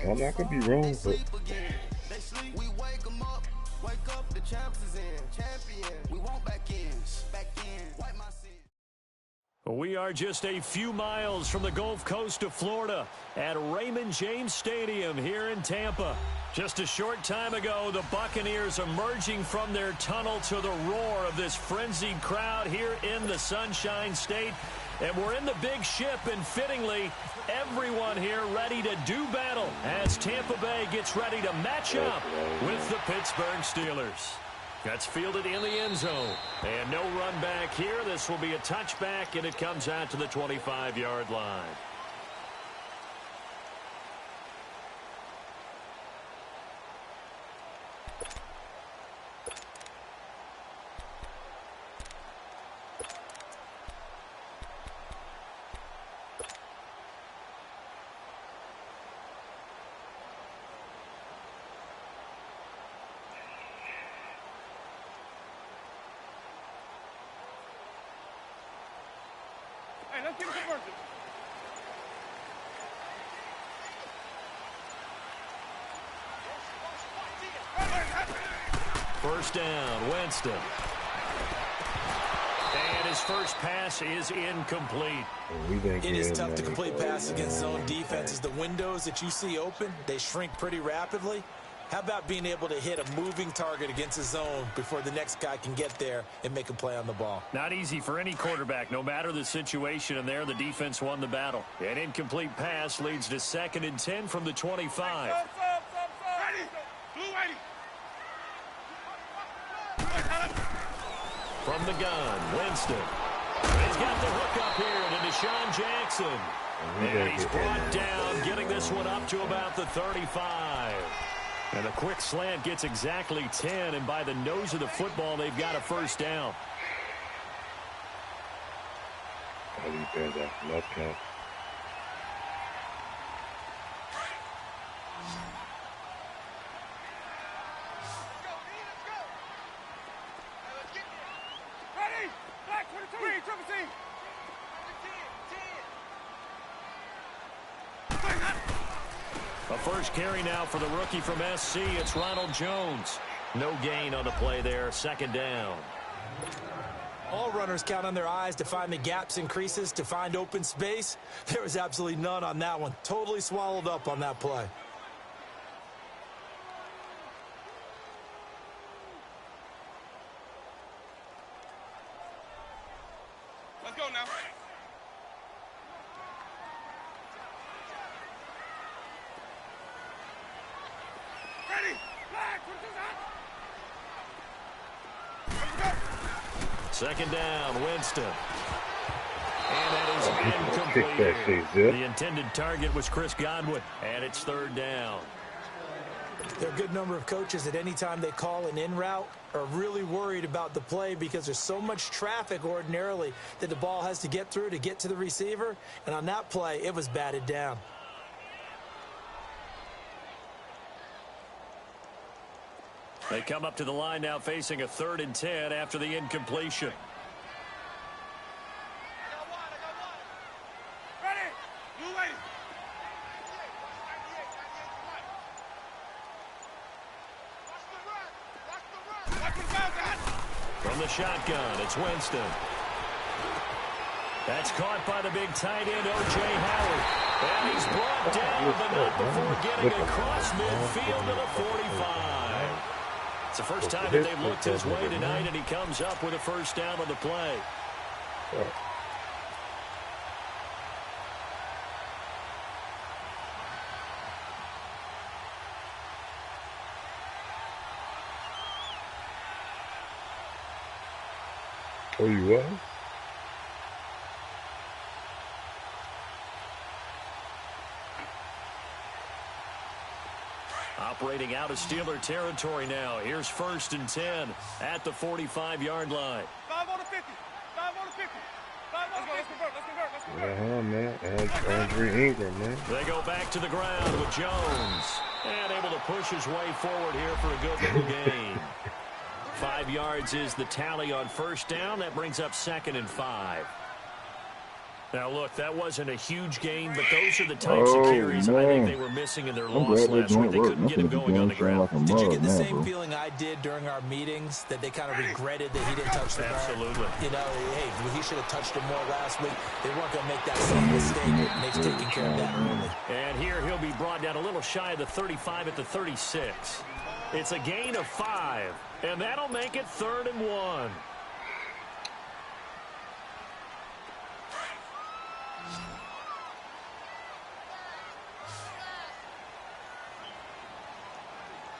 I'm not gonna be wrong, but we are just a few miles from the Gulf Coast of Florida at Raymond James Stadium here in Tampa. Just a short time ago, the Buccaneers emerging from their tunnel to the roar of this frenzied crowd here in the Sunshine State. And we're in the big ship, and fittingly, everyone here ready to do battle as Tampa Bay gets ready to match up with the Pittsburgh Steelers. That's fielded in the end zone. And no run back here. This will be a touchback, and it comes out to the 25-yard line. Hey, let's get it converted. First down, Winston. And his first pass is incomplete. It is tough to complete passes against zone defenses. The windows that you see open, they shrink pretty rapidly. How about being able to hit a moving target against a zone before the next guy can get there and make a play on the ball? Not easy for any quarterback, no matter the situation, and there the defense won the battle. An incomplete pass leads to 2nd and 10 from the 25. From the gun, Winston. He's got the hook up here to Deshaun Jackson. And he's brought down, getting this one up to about the 35. And a quick slant gets exactly 10, and by the nose of the football, they've got a first down. A first carry now for the rookie from SC. It's Ronald Jones. No gain on the play there. 2nd down. All runners count on their eyes to find the gaps and creases, to find open space. There was absolutely none on that one. Totally swallowed up on that play. Let's go now. Second down, Winston. And that is incomplete. The intended target was Chris Godwin, and it's 3rd down. There are a good number of coaches at any time they call an in route are really worried about the play because there's so much traffic ordinarily that the ball has to get through to get to the receiver. And on that play, it was batted down. They come up to the line now facing a 3rd and 10 after the incompletion. From the shotgun, it's Winston. That's caught by the big tight end, O.J. Howard. And he's brought down, but not before getting across midfield to the 45. It's the first time that they've looked his way tonight, and he comes up with a first down on the play. Oh, you was? Operating out of Steeler territory now. Here's 1st and 10 at the 45-yard line. 5 on the 50. 5 on the 50. 5 on the 50. Let's convert. Man. Andre Ingram, man. They go back to the ground with Jones. And able to push his way forward here for a good little gain. 5 yards is the tally on first down. That brings up 2nd and 5. Now, look, that wasn't a huge gain, but those are the types of carries I think they were missing in their loss last week. They couldn't get him going on the ground. Did you get the same feeling I did during our meetings, that they kind of regretted that he didn't touch the ball? Absolutely. You know, hey, he should have touched him more last week. They weren't going to make that same mistake, and they've taken care of that early. And here he'll be brought down a little shy of the 35 at the 36. It's a gain of 5, and that'll make it 3rd and 1.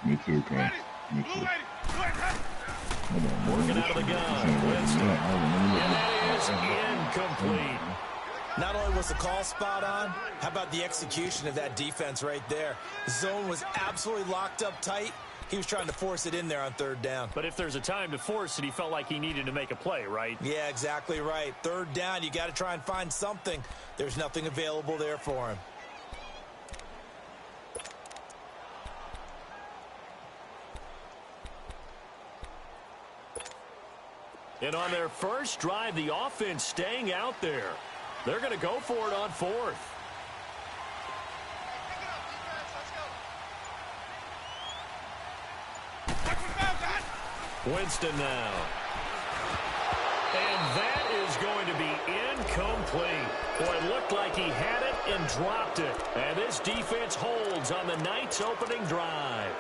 Me too, Cam. Me too. Working out of the gun. Winston. And that is incomplete. Not only was the call spot on, how about the execution of that defense right there? The zone was absolutely locked up tight. He was trying to force it in there on 3rd down. But if there's a time to force it, he felt like he needed to make a play, right? Yeah, exactly right. 3rd down, you got to try and find something. There's nothing available there for him. And on their first drive, the offense staying out there. They're going to go for it on 4th. Winston now. And that is going to be incomplete. Boy, it looked like he had it and dropped it. And this defense holds on the night's opening drive.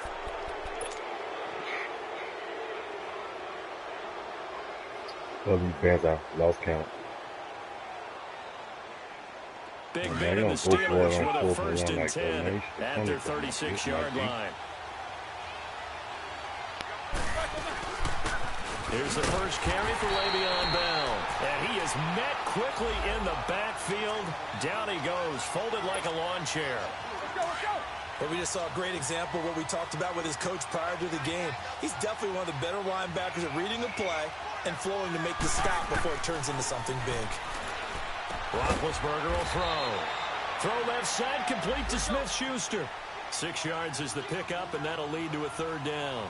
LB fans, I lost count. Big bit of the Steelers with a 1st and 10 at their 36-yard line. Here's the first carry for Le'Veon Bell. And he is met quickly in the backfield. Down he goes, folded like a lawn chair. Well, we just saw a great example of what we talked about with his coach prior to the game. He's definitely one of the better linebackers at reading a play and flowing to make the stop before it turns into something big. Roethlisberger will throw. Throw left side, complete to Smith-Schuster. 6 yards is the pickup, and that'll lead to a 3rd down.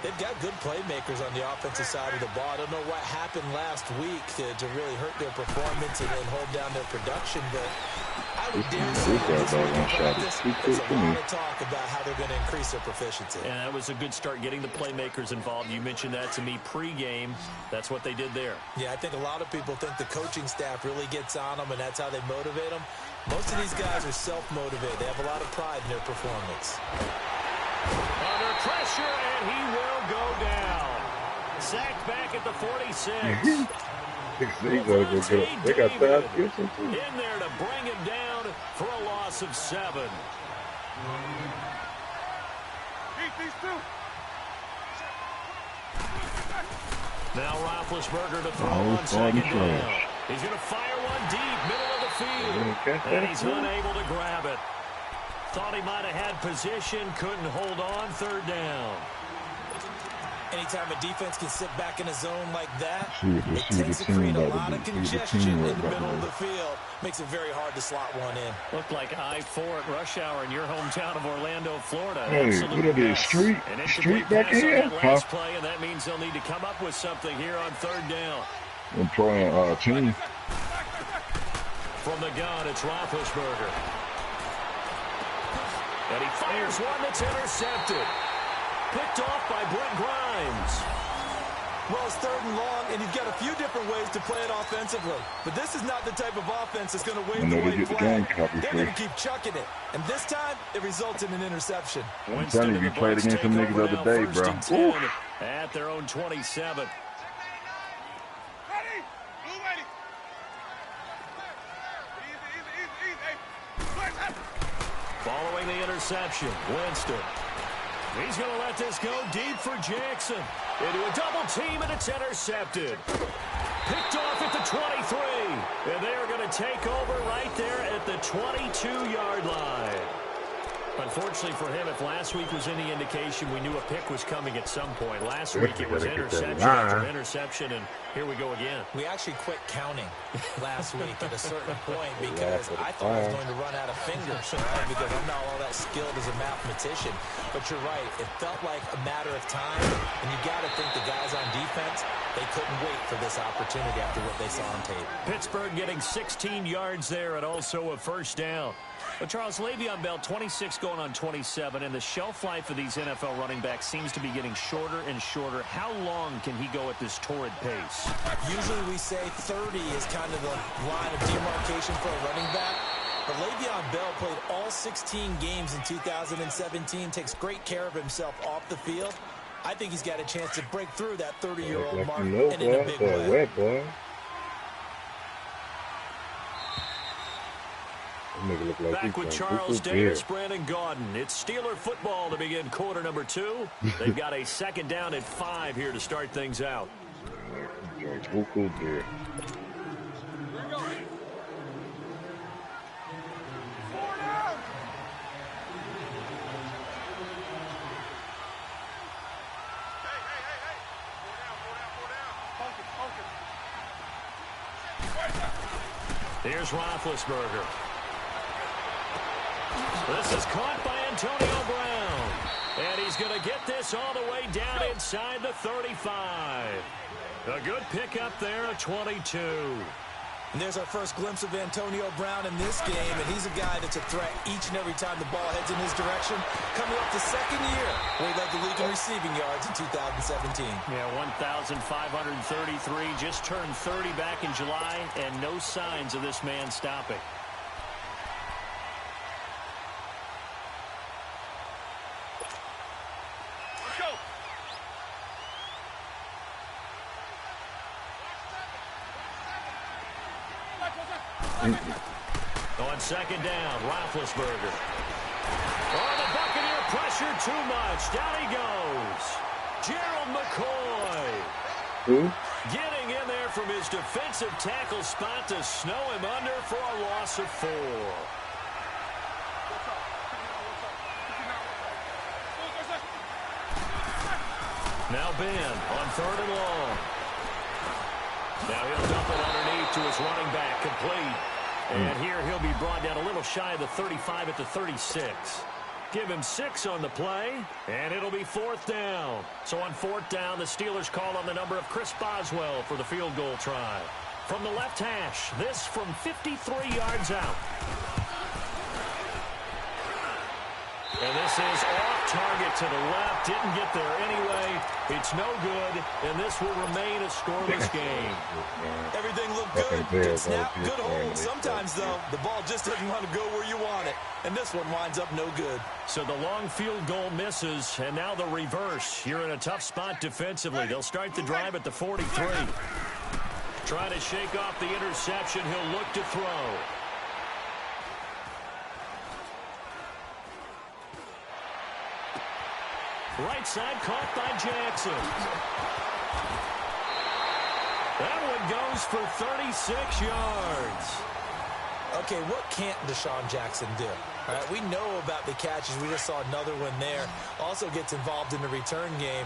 They've got good playmakers on the offensive side of the ball. I don't know what happened last week to really hurt their performance and hold down their production, but I would dare say there's a lot of talk about how they're going to increase their proficiency. And that was a good start getting the playmakers involved. You mentioned that to me pregame. That's what they did there. Yeah, I think a lot of people think the coaching staff really gets on them, and that's how they motivate them. Most of these guys are self-motivated. They have a lot of pride in their performance. Under pressure, and he will go down. Sacked back at the 46. They got fast Gibson too. In there to bring him down for a loss of 7. Now Roethlisberger to throw on 2nd down. He's going to fire one deep, middle of the field. And he's unable to grab it. Thought he might have had position, couldn't hold on, 3rd down. Anytime a defense can sit back in a zone like that, it tends to create a lot of congestion in the middle of the field. Makes it very hard to slot one in. Looked like I-4 at rush hour in your hometown of Orlando, Florida. Hey, what are they, street back here? Last play, and that means they'll need to come up with something here on 3rd down. I'm trying team. From the gun, it's Roethlisberger. And he fires one that's intercepted. Picked off by Brent Grimes. Well, it's 3rd and long, and you've got a few different ways to play it offensively. But this is not the type of offense that's going to wave the white flag. They're going to keep chucking it. And this time, it results in an interception. I'm telling you, we played against them niggas the other day, bro. At their own 27. Following the interception, Winston. He's going to let this go deep for Jackson. Into a double team, and it's intercepted. Picked off at the 23. And they are going to take over right there at the 22-yard line. Unfortunately for him, if last week was any indication, we knew a pick was coming at some point. Last week it was interception after interception, and here we go again. We actually quit counting last week at a certain point because I thought I was going to run out of fingers, right? Because I'm not all that skilled as a mathematician. But you're right. It felt like a matter of time, and you got to think the guys on defense, they couldn't wait for this opportunity after what they saw on tape. Pittsburgh getting 16 yards there and also a first down. But Charles, Le'Veon Bell, 26 going on 27, and the shelf life of these NFL running backs seems to be getting shorter and shorter. How long can he go at this torrid pace? Usually we say 30 is kind of the line of demarcation for a running back. But Le'Veon Bell played all 16 games in 2017, takes great care of himself off the field. I think he's got a chance to break through that 30-year-old mark and in a big way. Boy. Back with Charles Davis, Brandon Gaudin. It's Steeler football to begin quarter number 2. They've got a second down at 5 here to start things out. Here's Roethlisberger. This is caught by Antonio Brown. And he's going to get this all the way down inside the 35. A good pickup there, a 22. And there's our first glimpse of Antonio Brown in this game, and he's a guy that's a threat each and every time the ball heads in his direction. Coming up the second year, where he led the league in receiving yards in 2017. Yeah, 1,533, just turned 30 back in July, and no signs of this man stopping. On second down, Roethlisberger. Oh, the Buccaneer pressure too much. Down he goes. Gerald McCoy. Who? Getting in there from his defensive tackle spot to snow him under for a loss of 4. Now Ben on 3rd and long. Now he'll dump it underneath to his running back, complete. And here he'll be brought down a little shy of the 35 at the 36. Give him 6 on the play, and it'll be 4th down. So on 4th down, the Steelers call on the number of Chris Boswell for the field goal try. From the left hash, this from 53 yards out. And this is off target to the left. Didn't get there anyway. It's no good, and this will remain a scoreless game. Everything looked good. Good snap, good hold. Sometimes, though, the ball just doesn't want to go where you want it. And this one winds up no good. So the long field goal misses, and now the reverse. You're in a tough spot defensively. They'll start the drive at the 43. Trying to shake off the interception. He'll look to throw. Right side caught by Jackson. That one goes for 36 yards. Okay, what can't Deshaun Jackson do? All right, we know about the catches. We just saw another one there. Also gets involved in the return game.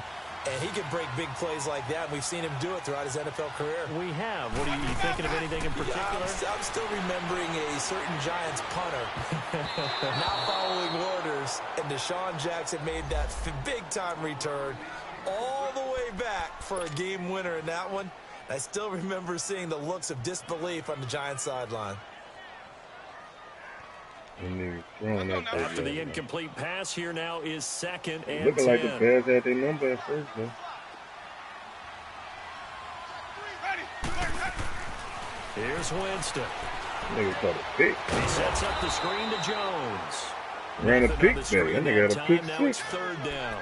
And he can break big plays like that. And we've seen him do it throughout his NFL career. We have. What are you thinking of anything in particular? Yeah, I'm still remembering a certain Giants punter not following orders. And Deshaun Jackson made that big-time return all the way back for a game winner in that one. I still remember seeing the looks of disbelief on the Giants sideline. After the incomplete pass, here now is 2nd and 10. Looking like the Bears had their number at first, though. Here's Winston. Nigga caught a pick. He sets up the screen to Jones. Ran a pick there. That nigga had a pick Now it's 6. 3rd down.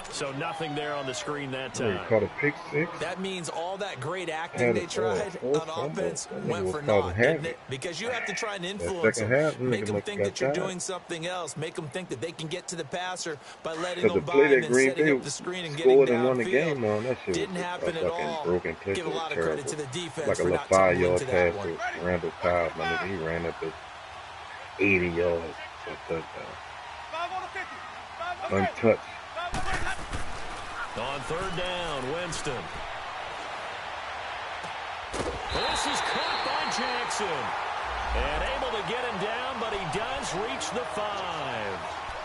So nothing there on the screen that time. Nigga caught a pick 6. That means all that great acting they tried on offense went for naught, didn't it? Because you have to try and influence them. Make them think that you're doing something else. Make them think that they can get to the passer by letting them by and setting up the screen and getting downfield. Didn't happen at all. Give a lot of credit to the defense like for a not tumbling yard to pass that one. to Randall Cobb. He ran up at 80 yards for a touchdown. 5 on Untouched. On third down, Winston. This is caught by Jackson. And able to get him down, but he does reach the 5.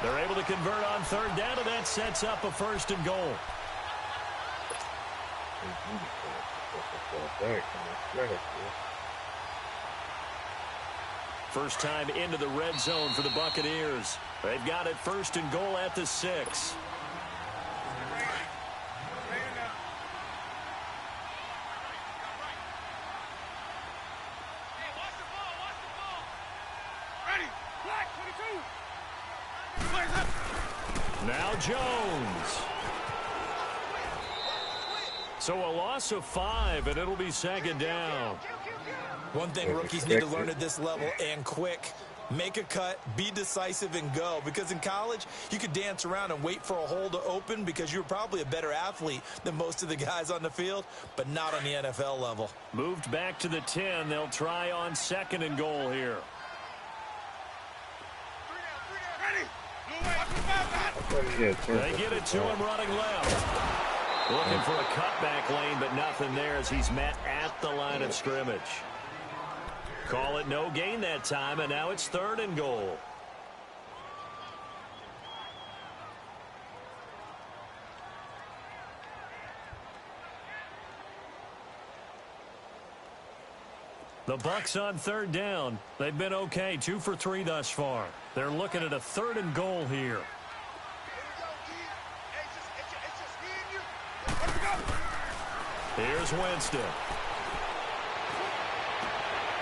They're able to convert on third down, and that sets up a first and goal. First time into the red zone for the Buccaneers. They've got it first and goal at the 6. Now Jones. So a loss of 5, and it'll be second down. One thing rookies need to learn at this level, and quick. Make a cut, be decisive, and go. Because in college, you could dance around and wait for a hole to open because you're probably a better athlete than most of the guys on the field, but not on the NFL level. Moved back to the 10. They'll try on second and goal here. They get it to him running left. Looking for a cutback lane, but nothing there as he's met at the line of scrimmage. Call it no gain that time, and now it's third and goal. The Bucs on third down. They've been okay, 2 for 3 thus far. They're looking at a third and goal here. Here's Winston.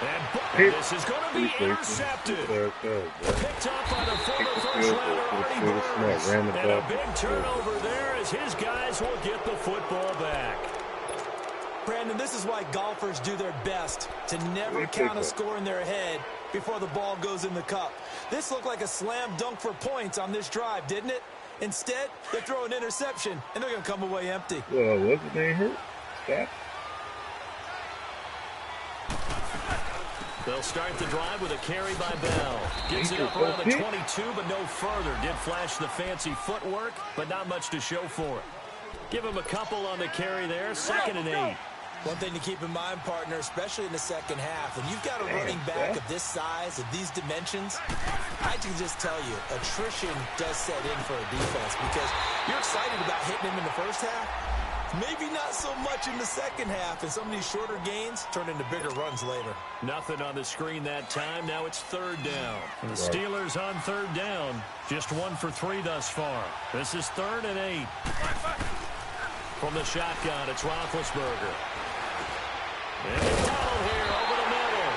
And this is going to be intercepted. Picked up by the former first-rounder Artie Burns. And a big turnover there as his guys will get the football back. Brandon, this is why golfers do their best to never count a score in their head before the ball goes in the cup. This looked like a slam dunk for points on this drive, didn't it? Instead, they throw an interception, and they're going to come away empty. Well, wasn't they hurt? Stop. They'll start the drive with a carry by Bell. Gets it up around the 22, but no further. Did flash the fancy footwork, but not much to show for it. Give him a couple on the carry there. 2nd and 8. One thing to keep in mind, partner, especially in the second half, when you've got a running back of this size, of these dimensions, I can just tell you, attrition does set in for a defense because you're excited about hitting him in the first half. Maybe not so much in the second half, and some of these shorter gains turn into bigger runs later. Nothing on the screen that time. Now it's third down. And the Steelers on third down. Just 1 for 3 thus far. This is 3rd and 8. From the shotgun, it's Roethlisberger. And the tunnel here over the middle.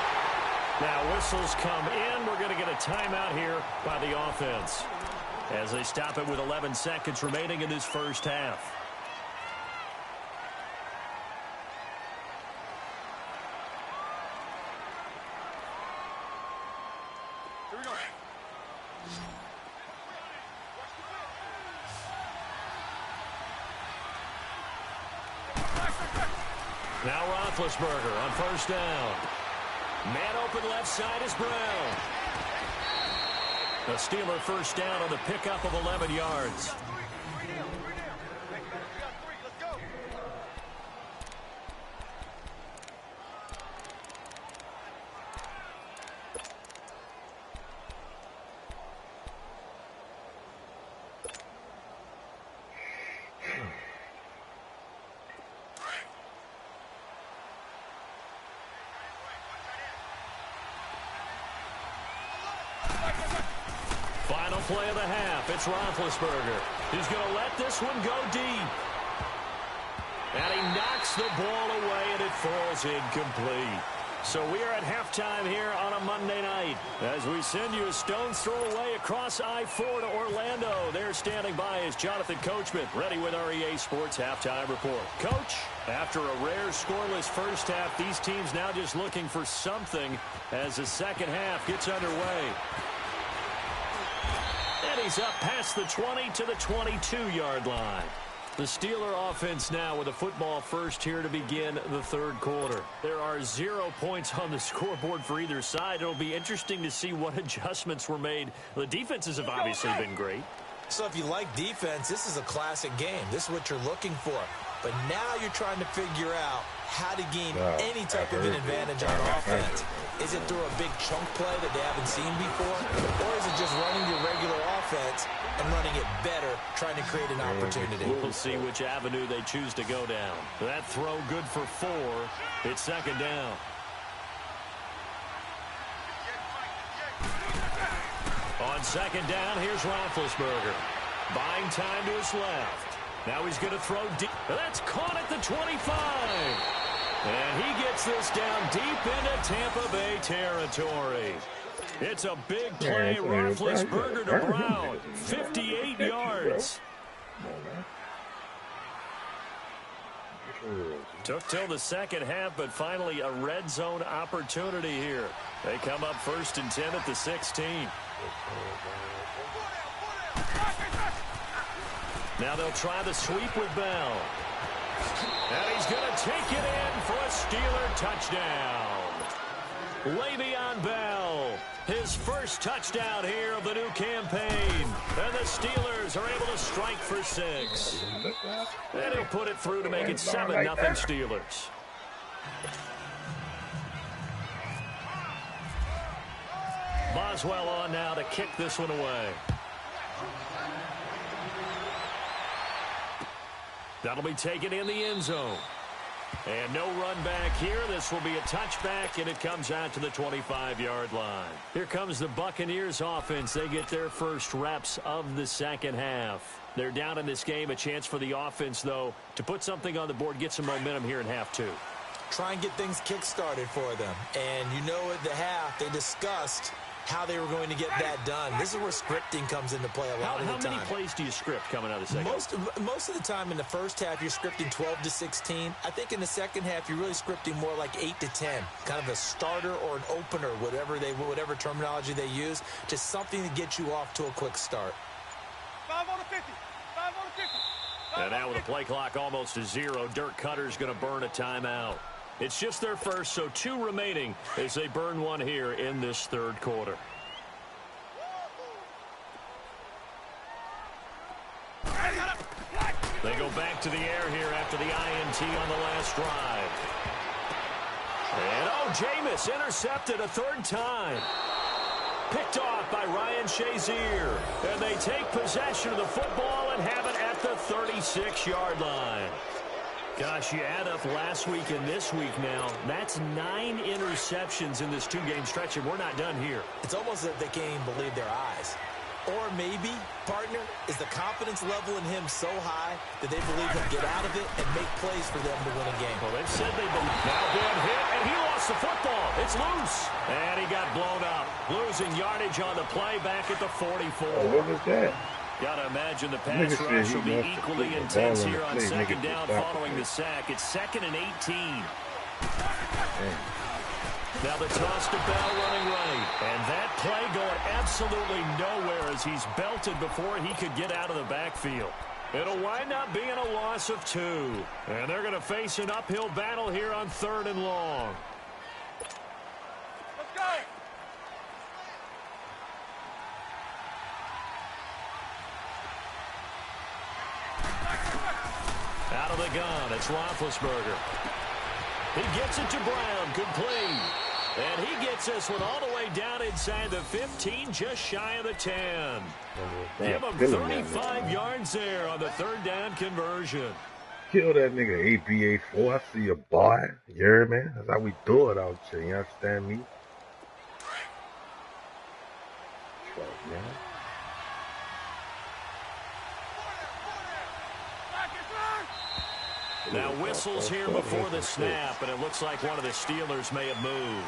Now whistles come in. We're going to get a timeout here by the offense as they stop it with 11 seconds remaining in this first half. Now Roethlisberger on first down. Man open left side is Brown. A Steeler first down on the pickup of 11 yards. Final play of the half. It's Roethlisberger. He's going to let this one go deep. And he knocks the ball away, and it falls incomplete. So we are at halftime here on a Monday night as we send you a stone's throw away across I-4 to Orlando. There standing by is Jonathan Coachman, ready with our EA Sports Halftime Report. Coach, after a rare scoreless first half, these teams now just looking for something as the second half gets underway. And he's up past the 20 to the 22-yard line. The Steeler offense now with a football first here to begin the third quarter. There are 0 points on the scoreboard for either side. It'll be interesting to see what adjustments were made. The defenses have obviously been great. So if you like defense, this is a classic game. This is what you're looking for. But now you're trying to figure out how to gain any type of an advantage on offense. Is it through a big chunk play that they haven't seen before? Or is it just running your regular offense and running it better, trying to create an opportunity? We'll see which avenue they choose to go down. That throw good for 4. It's second down. On second down, here's Roethlisberger. Buying time to his left. Now he's going to throw deep. That's caught at the 25. And he gets this down deep into Tampa Bay territory. It's a big play. Roethlisberger to Brown. 58 yards. Took till the second half, but finally a red zone opportunity here. They come up 1st and 10 at the 16. Now they'll try the sweep with Bell. And he's going to take it in for a Steeler touchdown. Le'Veon Bell, his first touchdown here of the new campaign. And the Steelers are able to strike for 6. And he'll put it through to make it 7-0 Steelers. Boswell on now to kick this one away. That'll be taken in the end zone. And no run back here. This will be a touchback, and it comes out to the 25-yard line. Here comes the Buccaneers offense. They get their first reps of the second half. They're down in this game. A chance for the offense, though, to put something on the board, get some momentum here in half 2. Try and get things kick-started for them. And you know at the half, they discussed how they were going to get that done. This is where scripting comes into play a lot of the time. How many plays do you script coming out of the second half? Most of the time in the first half, you're scripting 12 to 16. I think in the second half, you're really scripting more like 8 to 10. Kind of a starter or an opener, whatever terminology they use. Just something to get you off to a quick start. 5 on the 50. 5 on the 50. And now with the play clock almost to 0, Dirk Cutter's going to burn a timeout. It's just their first, so 2 remaining as they burn one here in this third quarter. They go back to the air here after the INT on the last drive. And Jameis intercepted a 3rd time. Picked off by Ryan Shazier. And they take possession of the football and have it at the 36-yard line. Gosh, you add up last week and this week now, that's 9 interceptions in this 2-game stretch, and we're not done here. It's almost as if they can't even believe their eyes. Or maybe, partner, is the confidence level in him so high that they believe he'll get out of it and make plays for them to win a game. Well, they've said they believe. Now been hit, and he lost the football. It's loose. And he got blown up. Losing yardage on the play back at the 44. Oh, what was that? Got to imagine the pass rush will be equally intense here on second down following the sack. It's 2nd and 18. Now the toss to Bell running right. And that play going absolutely nowhere as he's belted before he could get out of the backfield. It'll wind up being a loss of 2. And they're going to face an uphill battle here on 3rd and long. Let's go. Out of the gun, it's Roethlisberger. He gets it to Brown, complete. And he gets this one all the way down inside the 15, just shy of the 10. Give him 35 yards there on the 3rd down conversion. Kill that nigga ABA4. I see a boy. You hear me? That's how we do it out here. You understand me? Fuck, man. Now whistles here before the snap, and it looks like one of the Steelers may have moved.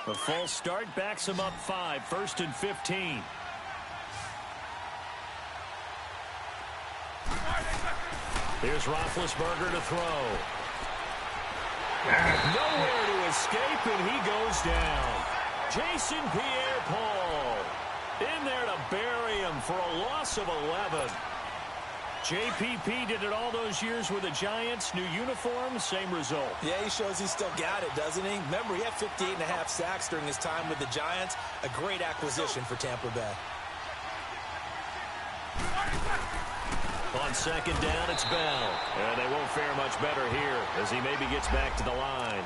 The full start backs him up 5, 1st and 15. Here's Roethlisberger to throw. Nowhere to escape, and he goes down. Jason Pierre-Paul. In there to bury him for a loss of 11. JPP did it all those years with the Giants. New uniform, same result. Yeah, he shows he still got it, doesn't he? Remember, he had 58.5 sacks during his time with the Giants. A great acquisition for Tampa Bay. On second down, it's Bell. And they won't fare much better here as he maybe gets back to the line.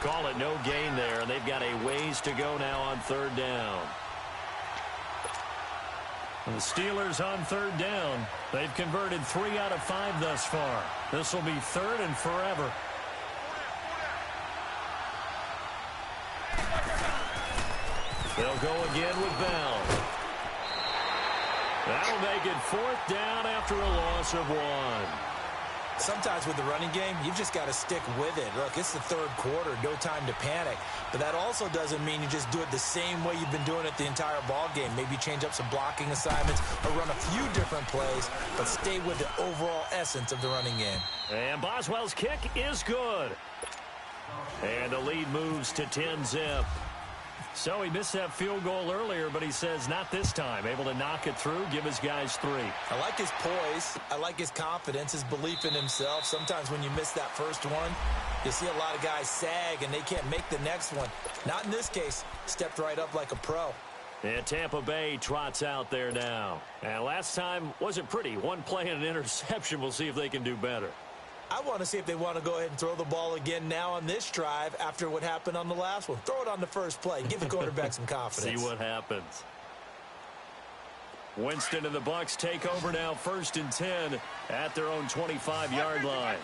Call it no gain there, and they've got a ways to go now on third down. The Steelers on third down. They've converted 3 out of 5 thus far. This will be third and forever. They'll go again with Bell. That'll make it fourth down after a loss of 1. Sometimes with the running game, you've just got to stick with it. Look, it's the third quarter, no time to panic. But that also doesn't mean you just do it the same way you've been doing it the entire ball game. Maybe change up some blocking assignments or run a few different plays, but stay with the overall essence of the running game. And Boswell's kick is good. And the lead moves to 10-zip. So he missed that field goal earlier, but he says not this time. Able to knock it through, give his guys 3. I like his poise. I like his confidence, his belief in himself. Sometimes when you miss that first one, you see a lot of guys sag and they can't make the next one. Not in this case. Stepped right up like a pro. And Tampa Bay trots out there now. And last time wasn't pretty. One play and an interception. We'll see if they can do better. I want to see if they want to go ahead and throw the ball again now on this drive after what happened on the last one. Throw it on the first play. Give the quarterback some confidence. See what happens. Winston and the Bucks take over now, 1st and 10 at their own 25-yard line.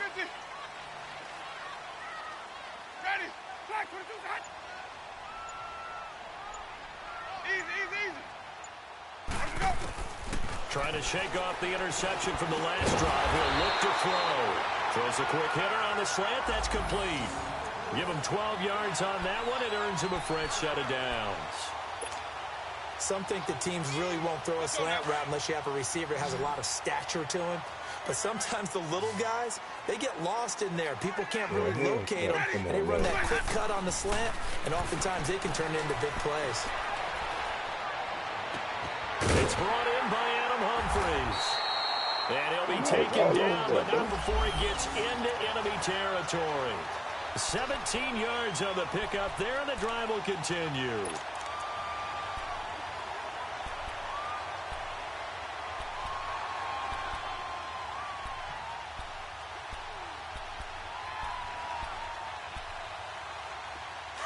Ready. Flag 22 hot. Easy. Let's go. Trying to shake off the interception from the last drive. He'll look to throw. Throws a quick hitter on the slant. That's complete. Give him 12 yards on that one. It earns him a fresh set of downs. Some think the teams really won't throw a slant route unless you have a receiver that has a lot of stature to him. But sometimes the little guys, they get lost in there. People can't really locate them. And they run that quick cut on the slant. And oftentimes they can turn into big plays. It's brought in by Adam Humphries. And he'll be taken down, but not before he gets into enemy territory. 17 yards on the pickup there, and the drive will continue.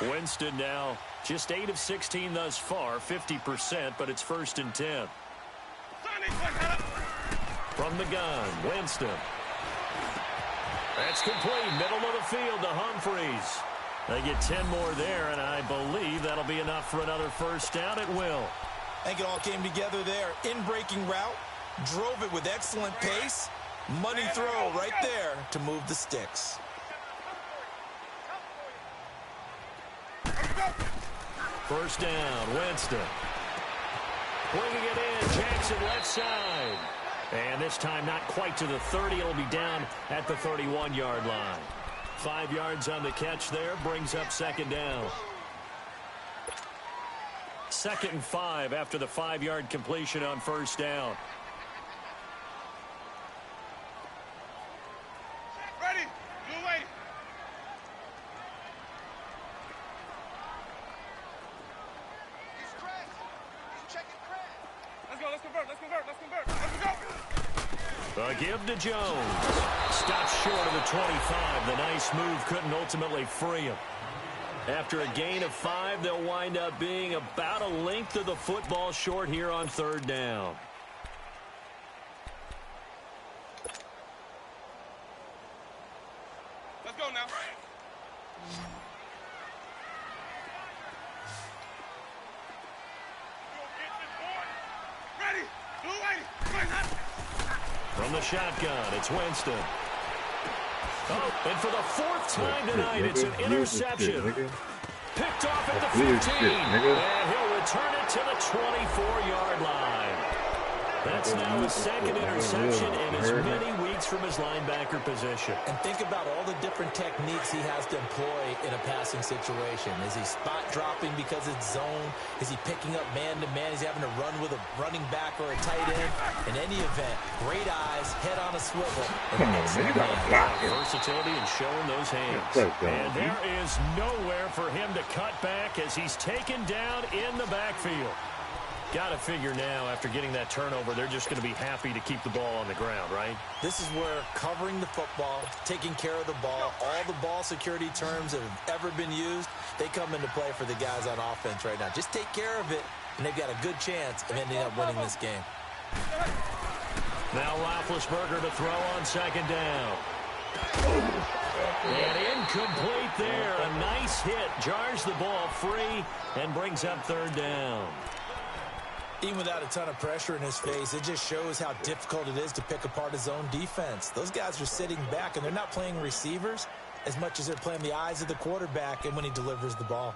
Winston now just 8 of 16 thus far, 50%, but it's 1st and 10. From the gun, Winston. That's complete, middle of the field to Humphries. They get 10 more there, and I believe that'll be enough for another first down. It will. I think it all came together there. In-breaking route, drove it with excellent pace. Money throw right there to move the sticks. First down, Winston. Bringing it in, Jackson left side. And this time not quite to the 30. It'll be down at the 31-yard line. 5 yards on the catch there, brings up 2nd down. 2nd and 5 after the 5-yard completion on 1st down. Ready. Blue lady. Let's go. A give to Jones. Stops short of the 25. The nice move couldn't ultimately free him. After a gain of 5, they'll wind up being about a length of the football short here on 3rd down. Let's go now. From the shotgun, it's Winston. Oh, and for the 4th time tonight, it's an interception. Picked off at the 15. And he'll return it to the 24-yard line. That's now his second interception in as many weeks from his linebacker position. And think about all the different techniques he has to employ in a passing situation. Is he spot dropping because it's zone? Is he picking up man-to-man? Is he having to run with a running back or a tight end? In any event, great eyes, head on a swivel. Come on, man, you gotta block it. Versatility and showing those hands. And there is nowhere for him to cut back as he's taken down in the backfield. Got to figure now, after getting that turnover, they're just going to be happy to keep the ball on the ground, right? This is where covering the football, taking care of the ball, all the ball security terms that have ever been used, they come into play for the guys on offense right now. Just take care of it, and they've got a good chance of ending up winning this game. Now Roethlisberger to throw on second down. And incomplete there. A nice hit. Jars the ball free and brings up third down. Even without a ton of pressure in his face, it just shows how difficult it is to pick apart his own defense. Those guys are sitting back, and they're not playing receivers as much as they're playing the eyes of the quarterback and when he delivers the ball.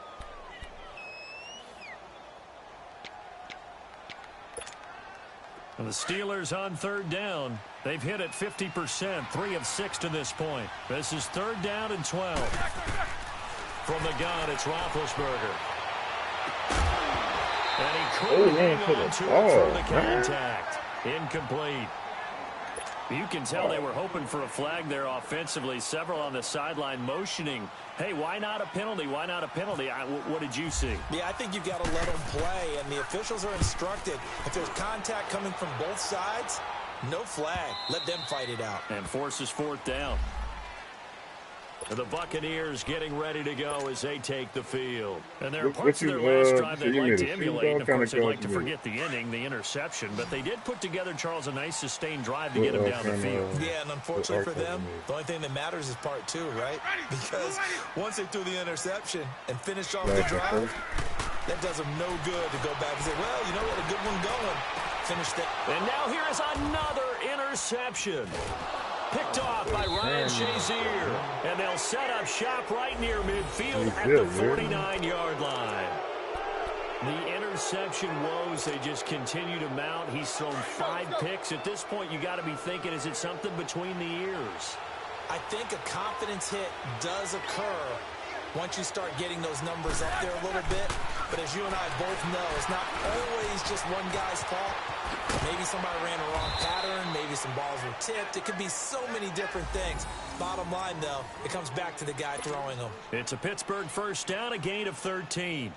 And the Steelers on third down. They've hit it 50%, 3 of 6 to this point. This is third down and 12. From the gun, it's Roethlisberger. And he couldn't hang on to it for the contact. Incomplete. You can tell they were hoping for a flag there offensively. Several on the sideline motioning, hey, why not a penalty? Why not a penalty? What did you see? Yeah, I think you've got to let them play, and the officials are instructed. If there's contact coming from both sides, no flag. Let them fight it out. And forces fourth down. The Buccaneers getting ready to go as they take the field. And there are parts of their last drive they'd like to emulate. And, of course, they'd like to forget the ending, the interception. But they did put together, Charles, a nice sustained drive to get them down the field. Yeah, and unfortunately for them, the only thing that matters is part 2, right? Because once they threw the interception and finished off the drive, that does them no good to go back and say, well, you know what, a good one going. Finished it. And now here is another interception. Picked off by Ryan Shazier. And they'll set up shop right near midfield at the 49-yard line. The interception woes, they just continue to mount. He's thrown 5 picks. At this point, you got to be thinking, is it something between the ears? I think a confidence hit does occur once you start getting those numbers up there a little bit. But as you and I both know, it's not always just one guy's fault. Maybe somebody ran a wrong pattern. Maybe some balls were tipped. It could be so many different things. Bottom line, though, it comes back to the guy throwing them. It's a Pittsburgh first down, a gain of 13.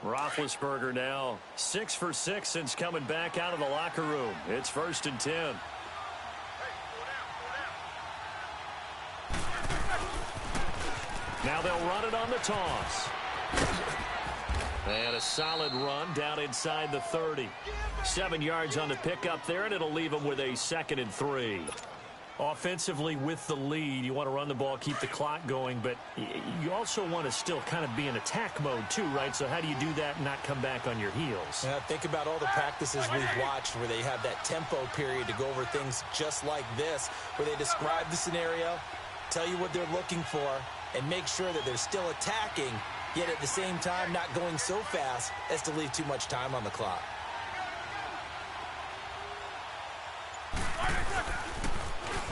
Roethlisberger now 6 for 6 since coming back out of the locker room. It's 1st and 10. Now they'll run it on the toss. And a solid run down inside the 30. 7 yards on the pickup there, and it'll leave them with a 2nd and 3. Offensively with the lead, you want to run the ball, keep the clock going, but you also want to still kind of be in attack mode too, right? So how do you do that and not come back on your heels? Yeah, think about all the practices we've watched where they have that tempo period to go over things just like this, where they describe the scenario, tell you what they're looking for, and make sure that they're still attacking, yet at the same time not going so fast as to leave too much time on the clock.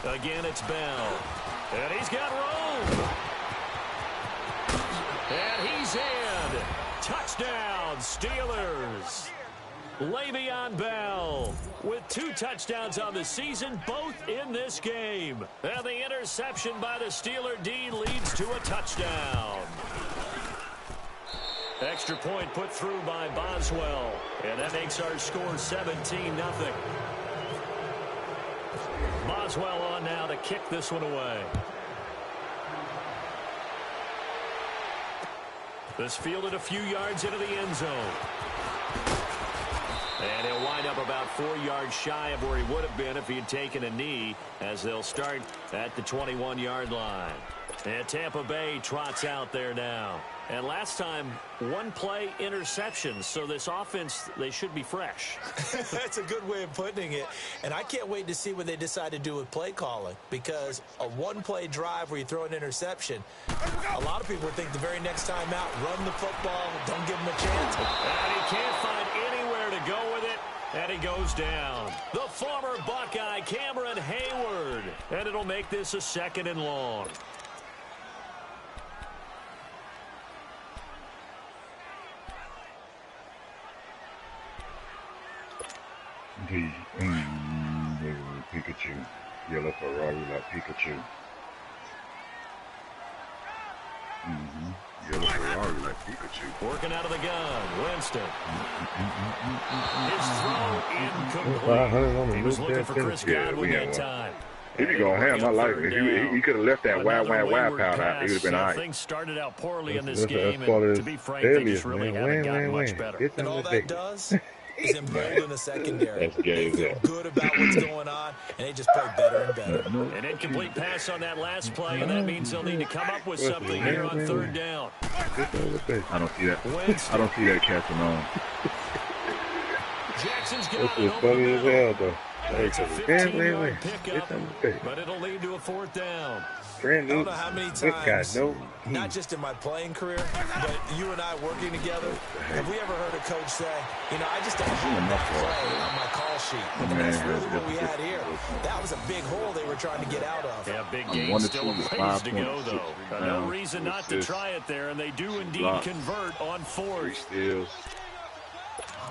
Again, it's Bell. And he's got room. And he's in. Touchdown, Steelers. Le'Veon Bell with 2 touchdowns on the season, both in this game. And the interception by the Steeler D leads to a touchdown. Extra point put through by Boswell. And that makes our score 17-0. Boswell on now to kick this one away. This fielded a few yards into the end zone. And he'll wind up about 4 yards shy of where he would have been if he had taken a knee, as they'll start at the 21-yard line. And Tampa Bay trots out there now. And last time, 1 play interception. So this offense, they should be fresh. That's a good way of putting it. And I can't wait to see what they decide to do with play calling, because a 1-play drive where you throw an interception, a lot of people think the very next time out, run the football, don't give them a chance. And he can't find And he goes down. The former Buckeye, Cameron Hayward. And it'll make this a 2nd and long. Pikachu. Yellow Ferrari like Pikachu. Yellow Ferrari like Pikachu. Working out of the gun, Winston. His throw incomplete. He was looking for Chris Godwin that time. He be going ham. I like it. He could have left that wide pound out. He would have been all right. Things started out poorly in this game, and to be frank, they just really haven't gotten much better. And all that does is embolden the secondary. That's gay. They feel good about what's going on, and they just play better and better. An incomplete pass on that last play, and that means they'll need to come up with something here on 3rd down. I don't see that. I don't see that catching on. Jackson's got This is funny as hell, though. It's a 15-yard pickup, but it'll lead to a 4th down. I don't know how many times, not just in my playing career, but you and I working together, have we ever heard a coach say, you know, I just don't have that play on my call sheet. And that's really what we had here. That was a big hole they were trying to get out of. Yeah, big game, still a ways to go, though. No reason not to try it there, and they do indeed convert on 4th.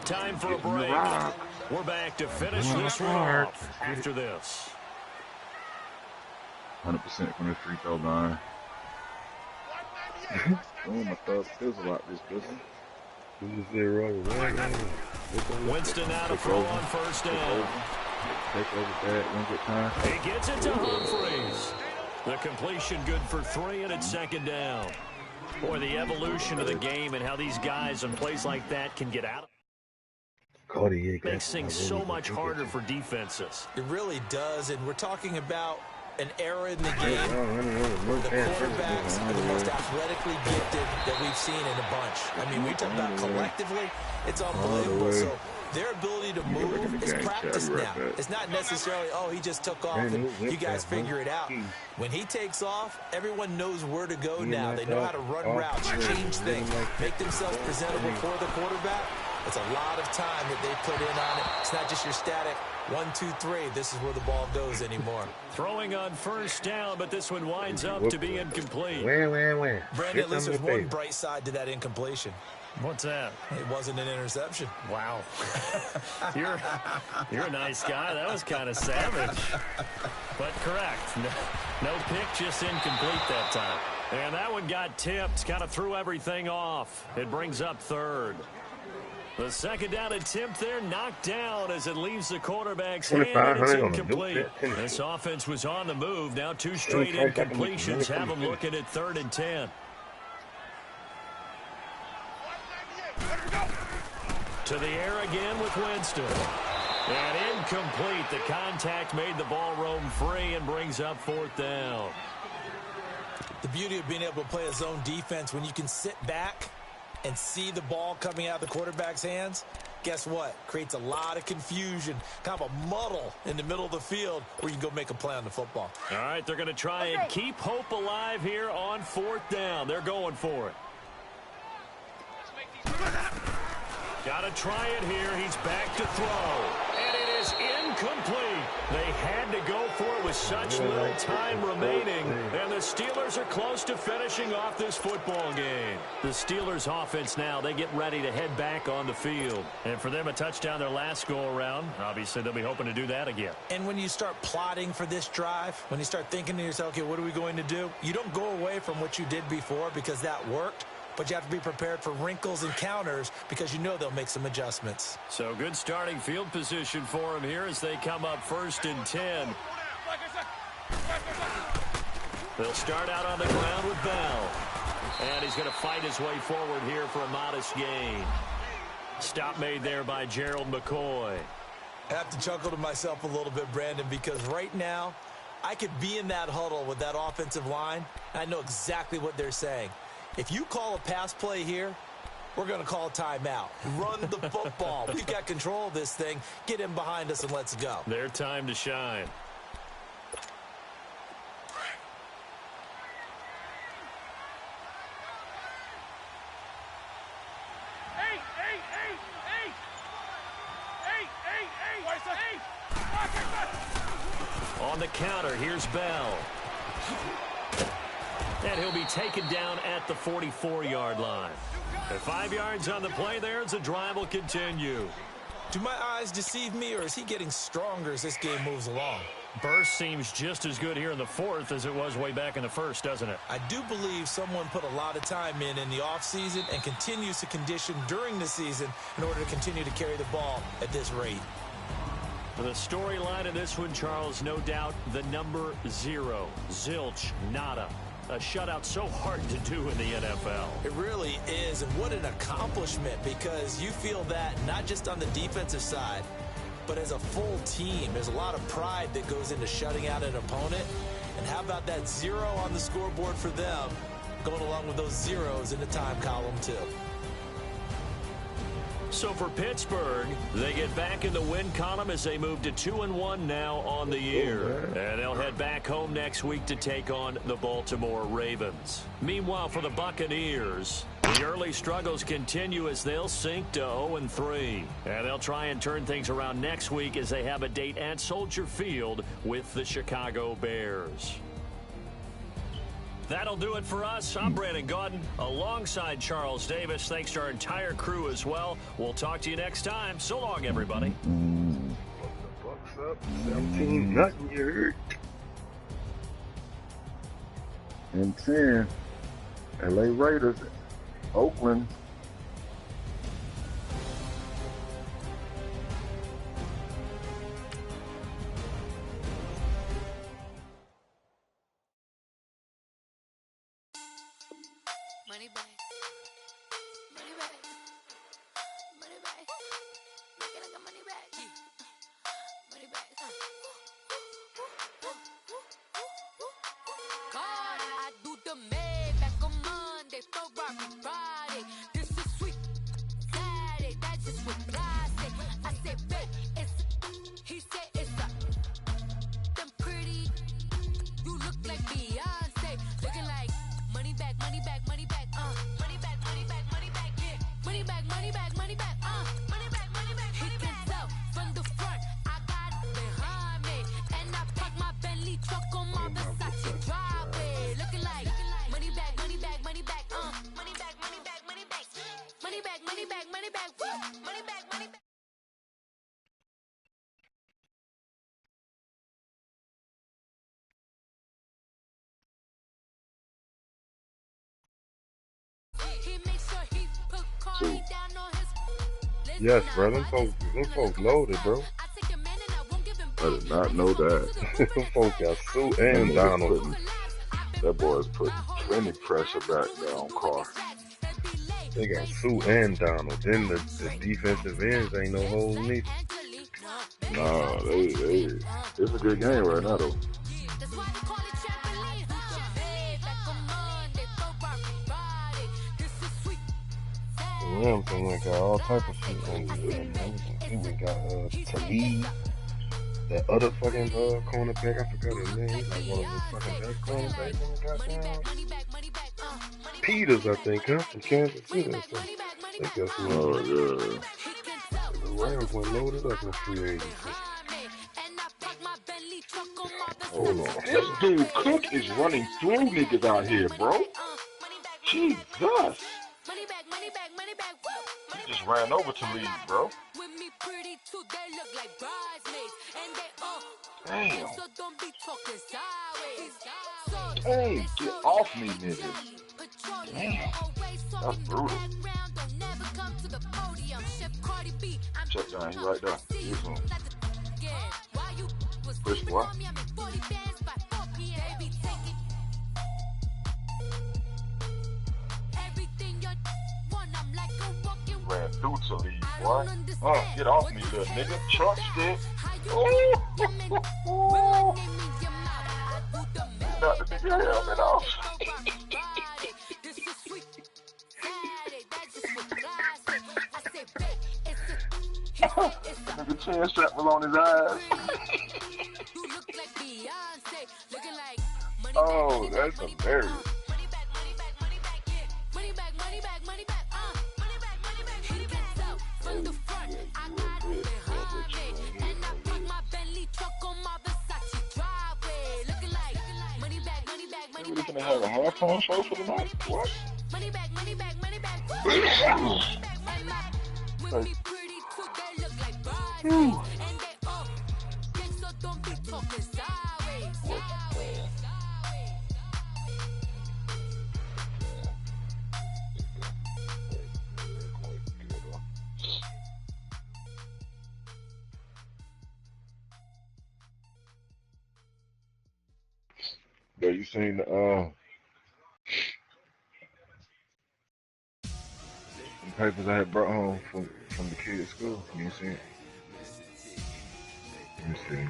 Time for a break. We're back to finish this one off after this. 100% from the free throw line. Oh, my thumb feels a lot this business. Winston out of throw on 1st down. Take over that, wins it time. He gets it to Humphreys. The completion good for 3, and it's 2nd down. Boy, the evolution of the game and how these guys on plays like that can get out of it makes things so much harder for defenses. It really does, and we're talking about an era in the game where the quarterbacks are the most athletically gifted that we've seen in a bunch. I mean, we talk about collectively, it's unbelievable. So their ability to move is practiced now. It's not necessarily, oh, he just took off and you guys figure it out. When he takes off, everyone knows where to go now. They know how to run routes, change things, make themselves presentable for the quarterback. It's a lot of time that they put in on it. It's not just your static 1, 2, 3. This is where the ball goes anymore. Throwing on 1st down, but this one winds up to be incomplete. Brandon, at least there's one bright side to that incompletion. What's that? It wasn't an interception. Wow. You're a nice guy. That was kind of savage. But correct. No pick, just incomplete that time. And that one got tipped, kind of threw everything off. It brings up 3rd. The 2nd down attempt there knocked down as it leaves the quarterback's hand, and it's incomplete. This offense was on the move. Now 2 straight incompletions have them looking at 3rd and 10. To the air again with Winston. And incomplete. The contact made the ball roam free and brings up 4th down. The beauty of being able to play a zone defense when you can sit back and see the ball coming out of the quarterback's hands, guess what? Creates a lot of confusion, kind of a muddle in the middle of the field where you can go make a play on the football. All right, they're going to try and keep hope alive here on 4th down. They're going for it. Got to try it here. He's back to throw. And it is incomplete. They had to go for it with such little time remaining. And the Steelers are close to finishing off this football game. The Steelers offense now, they get ready to head back on the field. And for them, a touchdown their last go-around. Obviously, they'll be hoping to do that again. And when you start plotting for this drive, when you start thinking to yourself, okay, what are we going to do? You don't go away from what you did before because that worked. But you have to be prepared for wrinkles and counters because you know they'll make some adjustments. So good starting field position for them here as they come up 1st and 10. They'll start out on the ground with Bell. And he's going to fight his way forward here for a modest gain. Stop made there by Gerald McCoy. I have to chuckle to myself a little bit, Brandon, because right now I could be in that huddle with that offensive line. And I know exactly what they're saying. If you call a pass play here, we're going to call a timeout. Run the football. We've got control of this thing. Get in behind us and let's go. Their time to shine. On the counter, here's Bell. And he'll be taken down at the 44-yard line. At 5 yards on the play there, as the drive will continue. Do my eyes deceive me, or is he getting stronger as this game moves along? Burst seems just as good here in the fourth as it was way back in the first, doesn't it? I do believe someone put a lot of time in the offseason and continues to condition during the season in order to continue to carry the ball at this rate. The storyline of this one, Charles, no doubt the number 0. Zilch, nada. A shutout so hard to do in the NFL. It really is, and what an accomplishment, because you feel that not just on the defensive side, but as a full team. There's a lot of pride that goes into shutting out an opponent. And how about that 0 on the scoreboard for them, going along with those zeros in the time column too. So for Pittsburgh, they get back in the win column as they move to 2-1 now on the year. And they'll head back home next week to take on the Baltimore Ravens. Meanwhile, for the Buccaneers, the early struggles continue as they'll sink to 0-3. And they'll try and turn things around next week as they have a date at Soldier Field with the Chicago Bears. That'll do it for us. I'm Brandon Gaudin alongside Charles Davis. Thanks to our entire crew as well. We'll talk to you next time. So long, everybody. Bucks up 17-0, you heard. And 10, LA Raiders, Oakland. Money back. Money back. Money back. Make it like a money back. Money back. God, I do the Maybach on Monday, Friday. This is sweet. Saturday, that's just what I say. I say, babe, it's. He said it's a. Them pretty. You look like Beyonce. Looking like money back, money back, money back. Money back, money back, money back, yeah. Money back, money back, money back, money back, money back. He can tell from the front, I got it behind me. And I park my Bentley truck on my Versace driveway. Looking like money back, money back, money back, money back, money back, money back. Money back, money back, money back, money back, money back. He makes sure he put Cardi down on his. Yes, bro. Them folks loaded, bro. I did not know that. Them folks got Sue and Donald. That boy's putting plenty pressure back there on Carr. They got Sue and Donald. Then the defensive ends ain't no holding me. Nah, it's a good game right now, though. Rams and got all type of shit on them. We got Talib, that other fucking cornerback. I forgot his name. He's like one of the fucking best cornerbacks in the goddamn. Peters, I think, huh? From Kansas City. I think that's who. Oh yeah. The Rams went loaded up in free agency. Hold on. This dude Cook is running through niggas out here, bro. Jesus. He just ran over to leave, bro. Damn. Hey, get off me, nigga. Damn. That's brutal. Check down, he right there. Here's one. Push what? Ran through to leave, boy. Get off me, little nigga. Truck stick. Not the nigga helmet off. Nigga chin strap was on his eyes. Oh, that's hilarious. finna have a halftime show for the night? What? Money back, money back, money back. With me pretty too, they look like bodies. And they up, so don't be talking sideways. Yeah, you seen the papers I had brought home from the kids' school? You seen it? Let me see.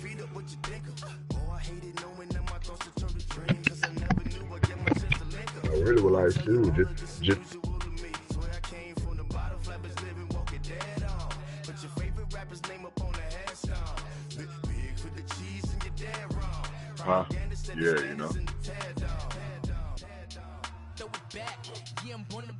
Feet up what you think of. Oh, I hated knowing that my thoughts would turn to dreams. Cause I never knew I'd get my chance to link up. I really would like to just Swear I came from the bottom, flappers living, walking dead on. Put your favorite rapper's name up on the headstone. Big for the cheese and you're dead wrong. huh? Yeah, you know. Throw it back, yeah, I'm born to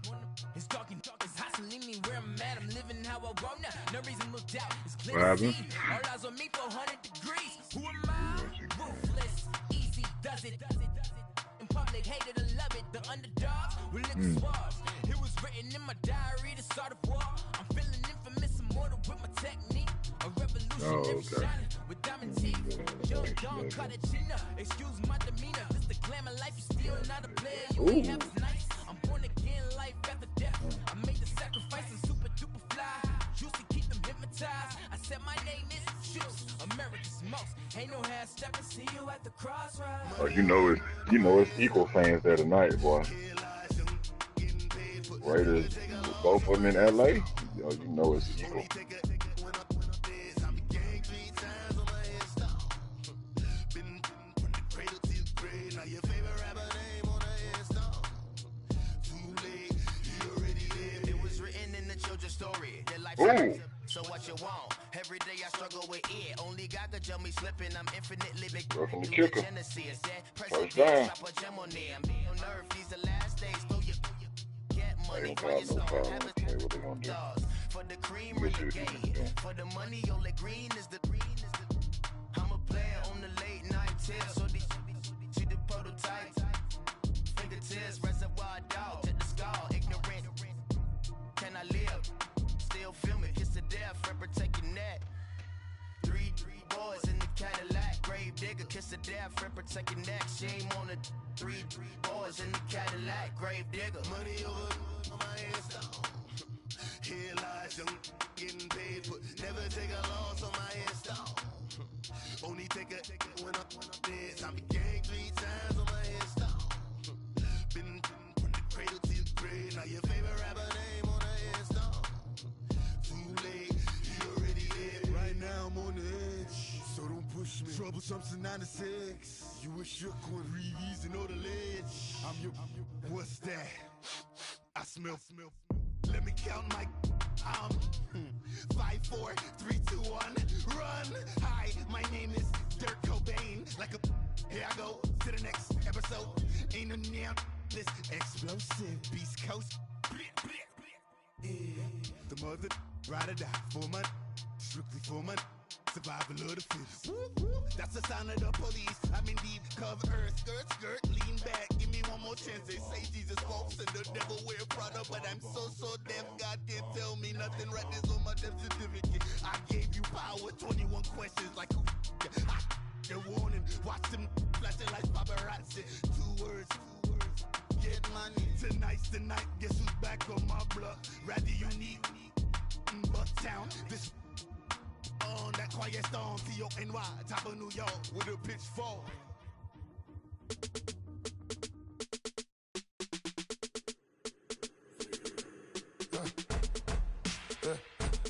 it's talking, it's hustling me where I'm at. I'm living how I want now. No reason looked out, it's clear What to happened? see. All eyes on me for 100 degrees. Who am I? Ruthless, easy, does it. In public, hated and love it. The underdogs will lick the swabs. It was written in my diary to start a war. I'm feeling infamous, immortal with my technique. A revolutionary shining with diamond teeth. Young Don cut a chin up. Excuse my demeanor. This the glamour life, you still not a player. You ain't have is nice. I'm born again, life after death. I made the sacrifice and super duper fly. Used to keep them hypnotized. I said my name is Juice. America's most. Ain't no half stepping. See you at the crossroads. Oh, you know it's equal fans there tonight, boy. Raiders, both of them in LA. Yo, you know it's equal. Ooh. So what you want? Every day I struggle with it. Only God could jump me slipping. I'm infinitely big. Go from the kicker. First down. These the last days. Get money for your soul. Okay, what they gonna do? For the cream or the game. For the money, only green is the I'm a player on the late night tip. So see the prototype. Fingertips, reservoir dog. Check the skull. Ignorant. Can I live? Still film it, kiss the death, rep protecting that. Three boys in the Cadillac, grave digger, kiss the death, rep protecting that. Shame on the three boys in the Cadillac, grave digger. Money over my hands down. Here lies young, getting paid, but never take a loss on my hands down. Only take a when I'm dead. I be gang 3 times on my hands down. Been from the cradle to the grave. Now your favorite rapper name on the hands down. Now I'm on the edge, so don't push me. Troublesome to 96. You wish you could reuse and know the ledge. I'm your. What's that? I smell. Let me count my. 5, 4, 3, 2, 1. Run. Hi, my name is Dirk Cobain. Like a. Here I go to the next episode. Ain't no damn this explosive Beast Coast. The mother ride or die for money. Strictly for money, survival of the fittest. That's the sign of the police. I'm in deep cover, skirt, lean back. Give me one more chance. They say Jesus walks and the devil wear Prada, but I'm so deaf. God can't tell me nothing. Right this on my death certificate. I gave you power. 21 questions like who? The warning. Watch them flashing like paparazzi. 2 words. Get money. Tonight's the night. Guess who's back on my block? Rather unique. Bucktown. This. On that quiet storm, T-O-N-Y, top of New York, with a pitchfork.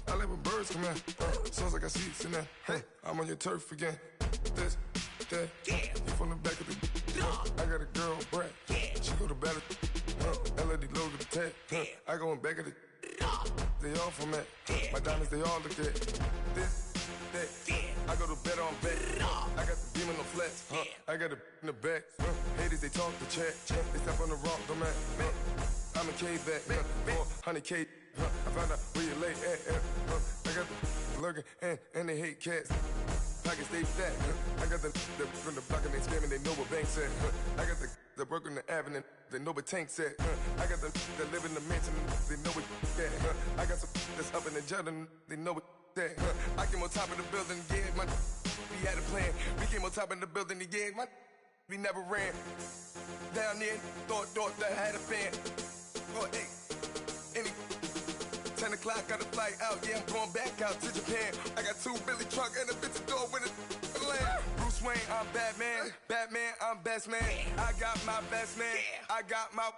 I let my birds come out. got seats in there. Hey, I'm on your turf again. This, that, you from the back of the. I got a girl, Brad. She go to battle. LED logo the tag. I go in back of the. They all from that. My diamonds, they all look at. This, that. I go to bed on bed. I got the demon on flats. I got it in the back. Haters, they talk the chat. They step on the rock, the mat. I'm a K-back. 400K. I found out where you lay at. I got the lurking and they hate cats. Pockets stay fat. I got the from the block and they scamming, they know what banks at. I got the work on the avenue, they know what tanks at. I got the that live in the mansion, they know what that. I got some that's up in the jet and they know what that. I came on top of the building, yeah, my we had a plan. We came on top of the building, yeah, my we never ran. Down there, thought that I had a fan. Oh, hey, any 10 o'clock, got a flight out, yeah, I'm going back out to Japan. I got 2 Billy truck and a bitch door with a land. Bruce Wayne, I'm Batman. Batman, I'm best man. I got my best man. I got my.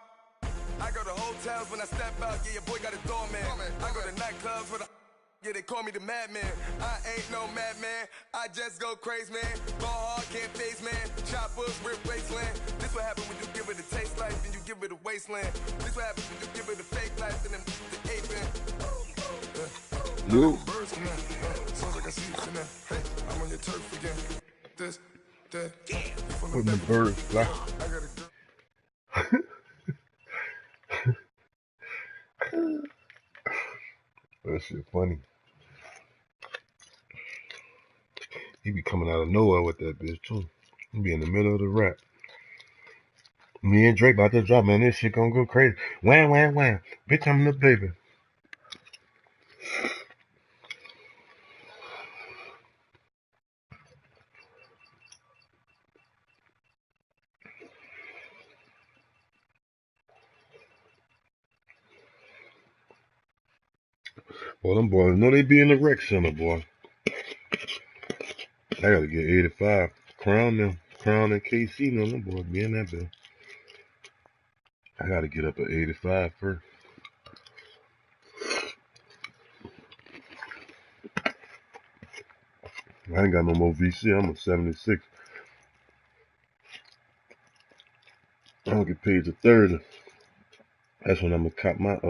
I go to hotels when I step out, yeah, your boy got a doorman. I go to nightclubs for the. Yeah, they call me the madman. I ain't no madman. I just go crazy, man. Ball hard, can't face, man. Choppers, rip wasteland. This what happen when you give it a taste life, then you give it a wasteland. This what happen when you give it a fake life, and then the ape man. No. Birds in there. Sounds like I see it in there. Hey, I'm on your turf again. This, that. Putting the birds fly. I got a girl. That shit funny. He be coming out of nowhere with that bitch too. He be in the middle of the rap. Me and Drake about to drop, man. This shit gonna go crazy. Wham, wham, wham. Bitch, I'm the baby. Boy, them boys know they be in the rec center, boy. I gotta get 85. Crown and KC, no, them boys be in that bill. I gotta get up at 85 first. I ain't got no more VC. I'm a 76. I don't get paid to 30. That's when I'm gonna cop my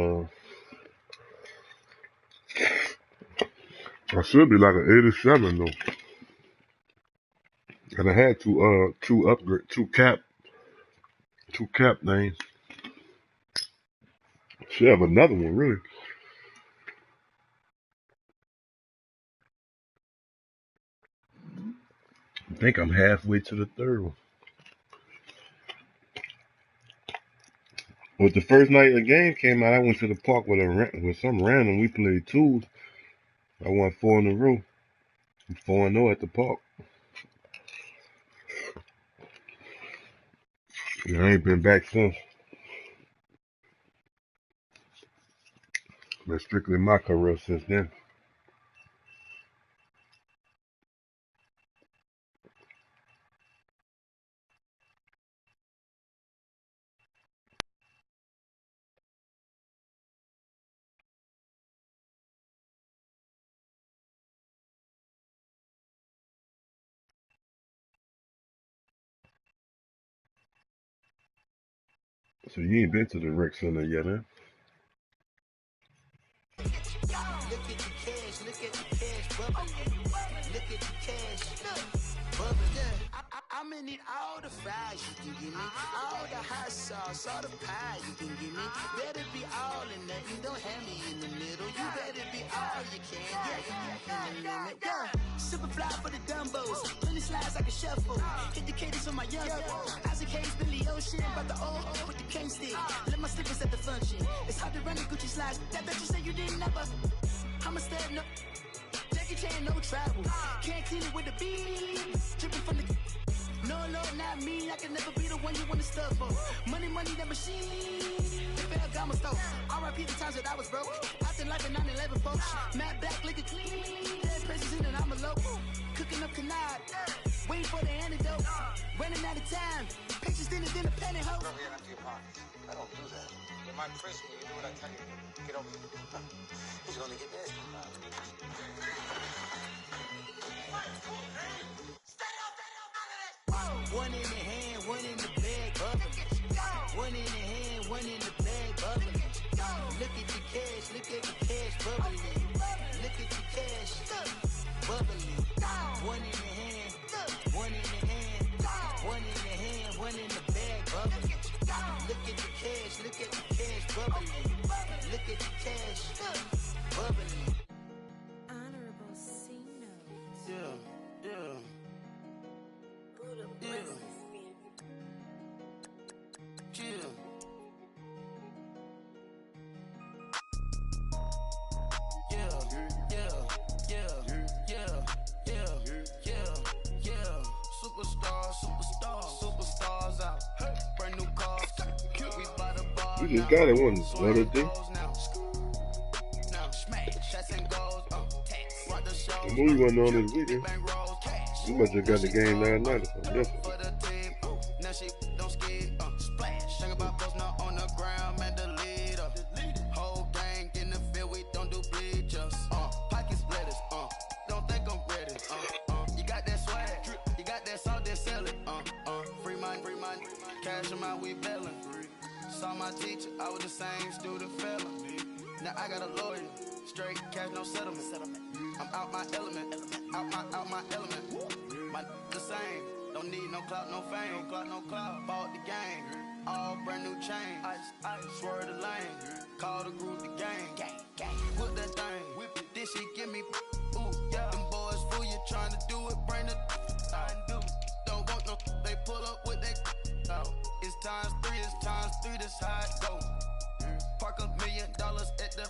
I should be like an 87 though. And I had two upgrade, two cap things. Should have another one really. I think I'm halfway to the third one. With the first night the game came out, I went to the park with some random. We played twos. I won 4 in a row. I'm 4-0 at the park. And I ain't been back since. Been strictly my career since then. So you ain't been to the rec center yet, huh? Look at the cash, bubble. Look at the cash, bubble. Yeah, I'm in it all the fries you can give me, all the hot sauce, all the pie you can give me. Better be all in nothing, don't have me in the middle. You better be all you can, yeah, in the limit. Yeah, super fly for the dumbos, plenty slides I can shuffle. Hit the cadence on my young. Isaac Hayes, Billy Ocean, but the old with the cane stick. Let my slippers at the function. It's hard to run the Gucci slides. That you say you didn't never. I'm a step no. Jackie Chan, no travel. Can't clean it with the beat. Dripping from the. No, Lord, not me. I can never be the one you want to stuff for. Money, that machine. The bell got my stove. RIP the times that I was broke. Out in life in 9/11, folks. Matte black, liquor clean. Dead presents in and I'm a local. Cooking up canard. Waiting for the antidote. Running out of time. Pictures thinner than a penny hoe. I don't do that. You might press me. You do what I tell you. Get over here. He's gonna get nasty. One in the hand, one in the bag, bubbling. One in the hand, one in the bag, bubbling. Look at the cash, bubbling. Look at the cash, bubbling. One in the hand, one in the hand, one in the hand, one in the bag, bubbling. Look at the cash, bubbling. Look at the cash, bubbling. Honorable C notes. Yeah, yeah. Yeah. Yeah. Superstars out. Brand new cars. We by the bar. You just got it one the other day. The movie wasn't on this weekend. You must have got the game last night or something. Yesterday. Now she don't skid, splash. Think about post now on the ground, man, the leader. Whole gang in the field, we don't do bleachers. Pocket splitters, don't think I'm ready. You got that swag, you got that salt, then sell it. Free mind, cash them out, we bailin'. Saw my teacher, I was the same student felon. Now I got a lawyer, straight cash, no settlement. I'm out my element, out my element. My the same. Don't need no clout, no fame. No clout. Bought the game. All brand new chain. Ice. Swerve the lane. Call the group the gang. Whip that thing. Whip it. This shit give me. Ooh, yeah. Them boys fool you trying to do it. Bring the. Don't want no. They pull up with they. It's times 3. This how it go. Park $1 million at the.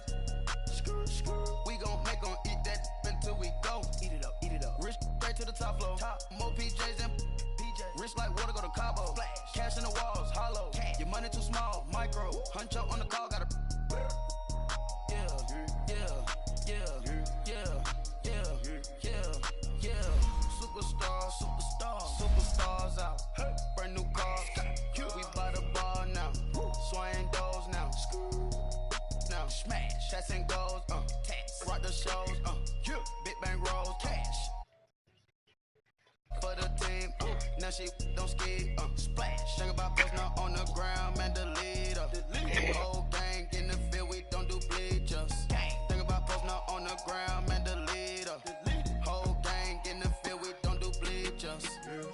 We gon' eat that until we go. Eat it up. Rich straight to the top floor. More PJs than Rich like water, go to Cabo. Splash. Cash in the walls, hollow. Cash. Your money too small, micro. Hunch up on the call, gotta. Yeah. Superstars out. Brand new cars. We by the bar now. Swaying doors now. Smash. Shots and goals, rock the shows, big bang rolls, cash. For the team, now she don't skid, splash. Think about post now on the ground, man, the leader. Whole gang in the field, we don't do bleachers. Think about post now on the ground, man, the leader. Whole gang in the field, we don't do bleachers.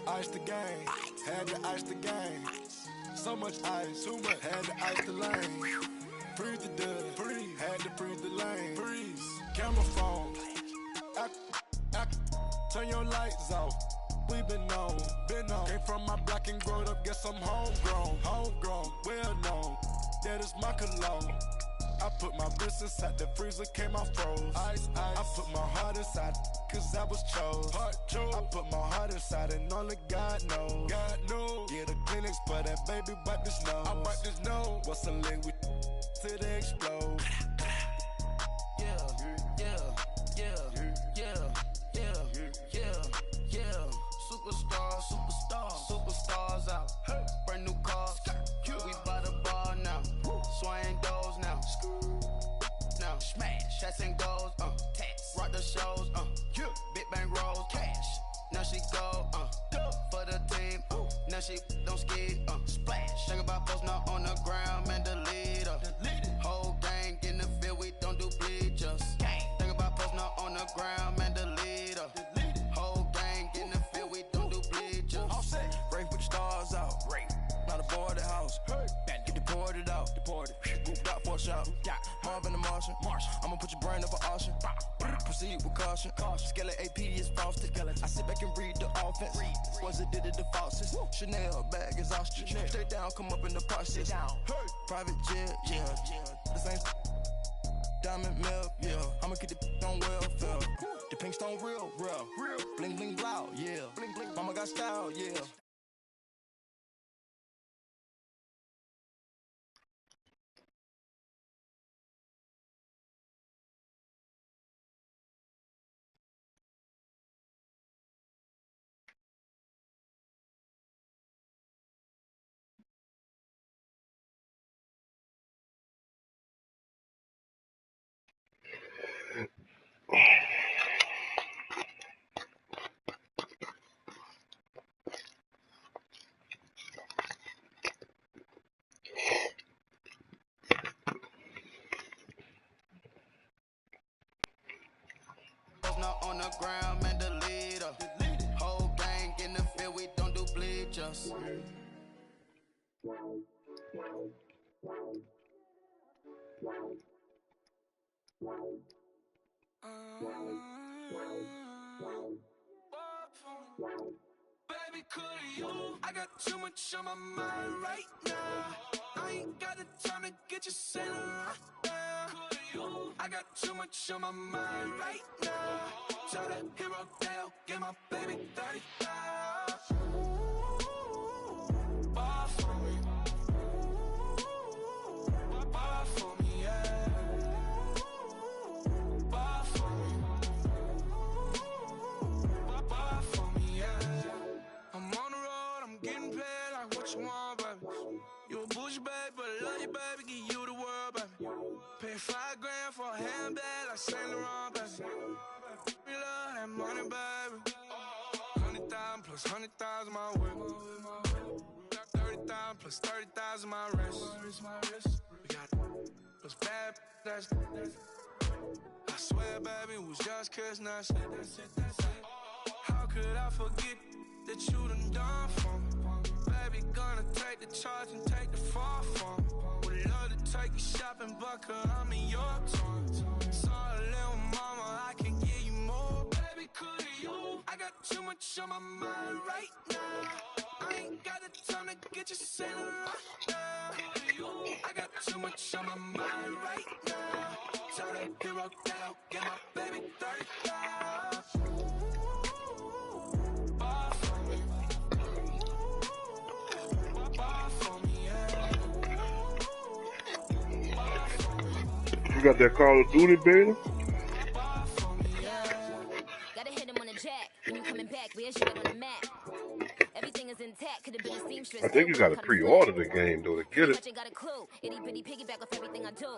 Ice the game, had to ice the game. So much ice, too much, had to ice the lane. Freeze the dud, had to freeze the lane. Freeze, camera phone. Turn your lights off. We been on. Came from my block and growed up. Guess I'm homegrown, well known. That is my cologne. I put my wrist inside the freezer, came out froze. Ice. I put my heart inside, cause I was chose. I put my heart inside and only God knows. Yeah, the clinics, but that baby wipe this nose. I wipe this nose. What's a lick with till they explode? Superstars out. Brand new cars. We by the bar now. Swaying doors now. Smash. Shots and goals. Rock the shows. Big bang rolls. Cash. Now she go. For the team. Now she don't skid. Splash. Think about post now on the ground, man, the leader. Whole gang in the field, we don't do bleachers. Think about post now on the ground, man, the leader. Whole gang in the field, we don't do bleachers. Race with the stars out. Not a boarded house. Get deported out. Group out for a shot. Marvin the Martian. I'ma put your brain up for auction. Proceed with caution. Skeleton AP is frosted. I sit back and read the offense. Was it did it the faucets? Chanel bag is ostrich. Stay down, come up in the process. Private jet, yeah. The same diamond milk, yeah. I'ma get the on welfare. The pink stone real. Bling bling blow, yeah. Mama got style, yeah. on the ground, man, the leader. Whole gang in the field, we don't do bleachers. Baby, could you? I got too much on my mind right now. I ain't got the time to get you sailing right now. I got too much on my mind right now. Tell that hero Dale, get my baby 30,000. Bar for me. Bar for me, yeah. Bar for me. Bar for me, yeah. I'm on the road, I'm getting paid like what you want, baby. You a bougie, baby, but I love you, baby. Give you the world, baby. Pay $5 grand for a handbag like Saint Laurent, baby. We love that money, baby. 100,000 plus 100,000 my way. 30,000 plus 30,000 my wrist. We got those bad, that's I swear, baby, it was just kiss, that's it. How could I forget that you done for me? Baby, gonna take the charge and take the fall from me. Would love to take you shopping, but I'm in your town. Sorry, little mama, I can give you more. Baby, could you? I got too much on my mind right now. I ain't got the time to get you sailing right now. I got too much on my mind right now. Tell that hero down, get my baby 30,000. Bar for me. Bar for me, yeah. Bar for me. You got that Call of Duty, baby? Bar for me, yeah. Gotta hit him on the jack. When you coming back, where's your on the map? Everything is intact, could have been a seamstress. I think you gotta pre-order the game though to get it. But you got a clue. Itty bitty piggyback off everything I do.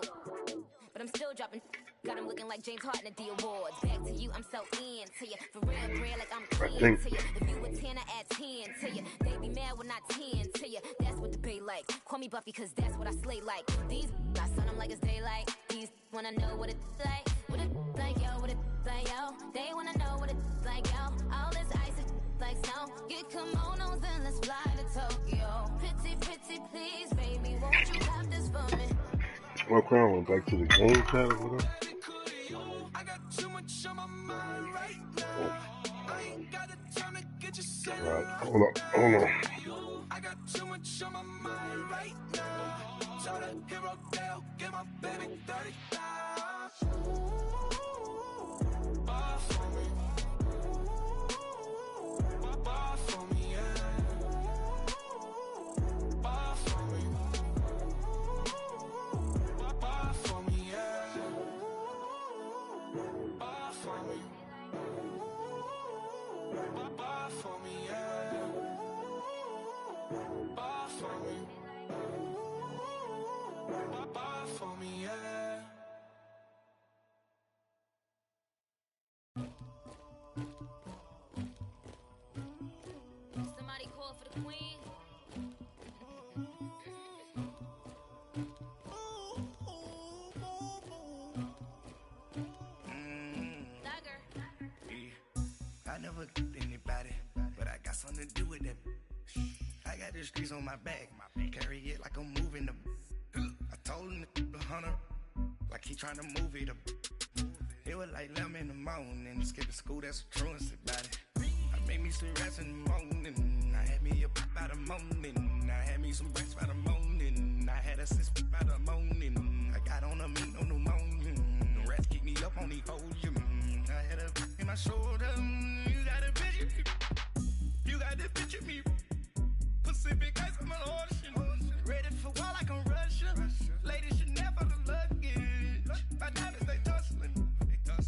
But I'm still dropping. Got him looking like James Harden at the awards. Back to you, I'm so into you. For real, real, like I'm clean to you. If you a 10, I add 10 to you. They be mad when I 10 to you. That's what the bay like. Call me Buffy, cause that's what I slay like. These, I son them like it's daylight. These wanna know what it's like. What it like, yo, what it like, yo. They wanna know what it's like, yo. All this ice is like snow. Get kimonos and let's fly to Tokyo. Pretty, pretty, please, baby, won't you have this for me? Well, Crown went back to the game chat or whatever. I got too much on my mind right now. I ain't got the time to get you set Right, hold on, hold on. I got too much on my mind right now. Tell that hero Dale, get my baby 30,000. Bar for me. Bar for me, yeah. Bar for me. Bar for me, yeah. Bar for me. Bar for me, yeah. Bar for me. Bar for me, yeah. Somebody call for the queen. I never get anybody, but I got something to do with that. I got the streets on my back, carry it like I'm moving the. I told him the 100, like he trying to move it up. It was like 11 in the morning, skipping school, that's a truancy about it. I made me some rats in the morning, I had me a pop by the morning, I had me some breaks by the morning, I had a sis by the morning, I got on a meat on the morning, the rats keep me up on the podium, I had a in my shoulder, you got a picture, you got the picture me, Pacific ice on my ocean, ready for war like I'm Russia, ladies should never the luggage, my diamonds they tussling,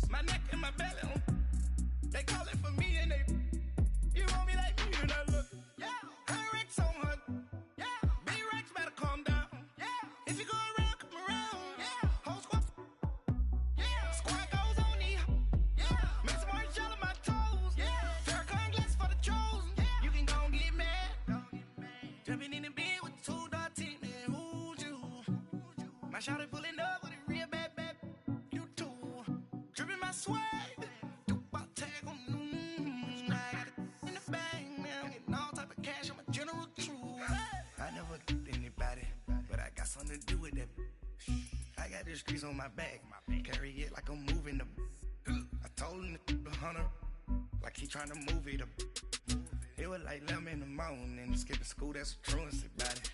my neck and my belly on, they call it for me and they, you want me like me and I look, yeah, her Rex on her, yeah, B-Rex better calm down, yeah, if you go around, come around, yeah, whole squad, yeah, squad goes on the, yeah, make some orange gel on my toes, yeah, Farrakhan glass for the the streets on my back. Carry it like I'm moving the. I told him the 100, like he trying to move it up. It was like 11 in the morning, skipping school, that's a truancy about it.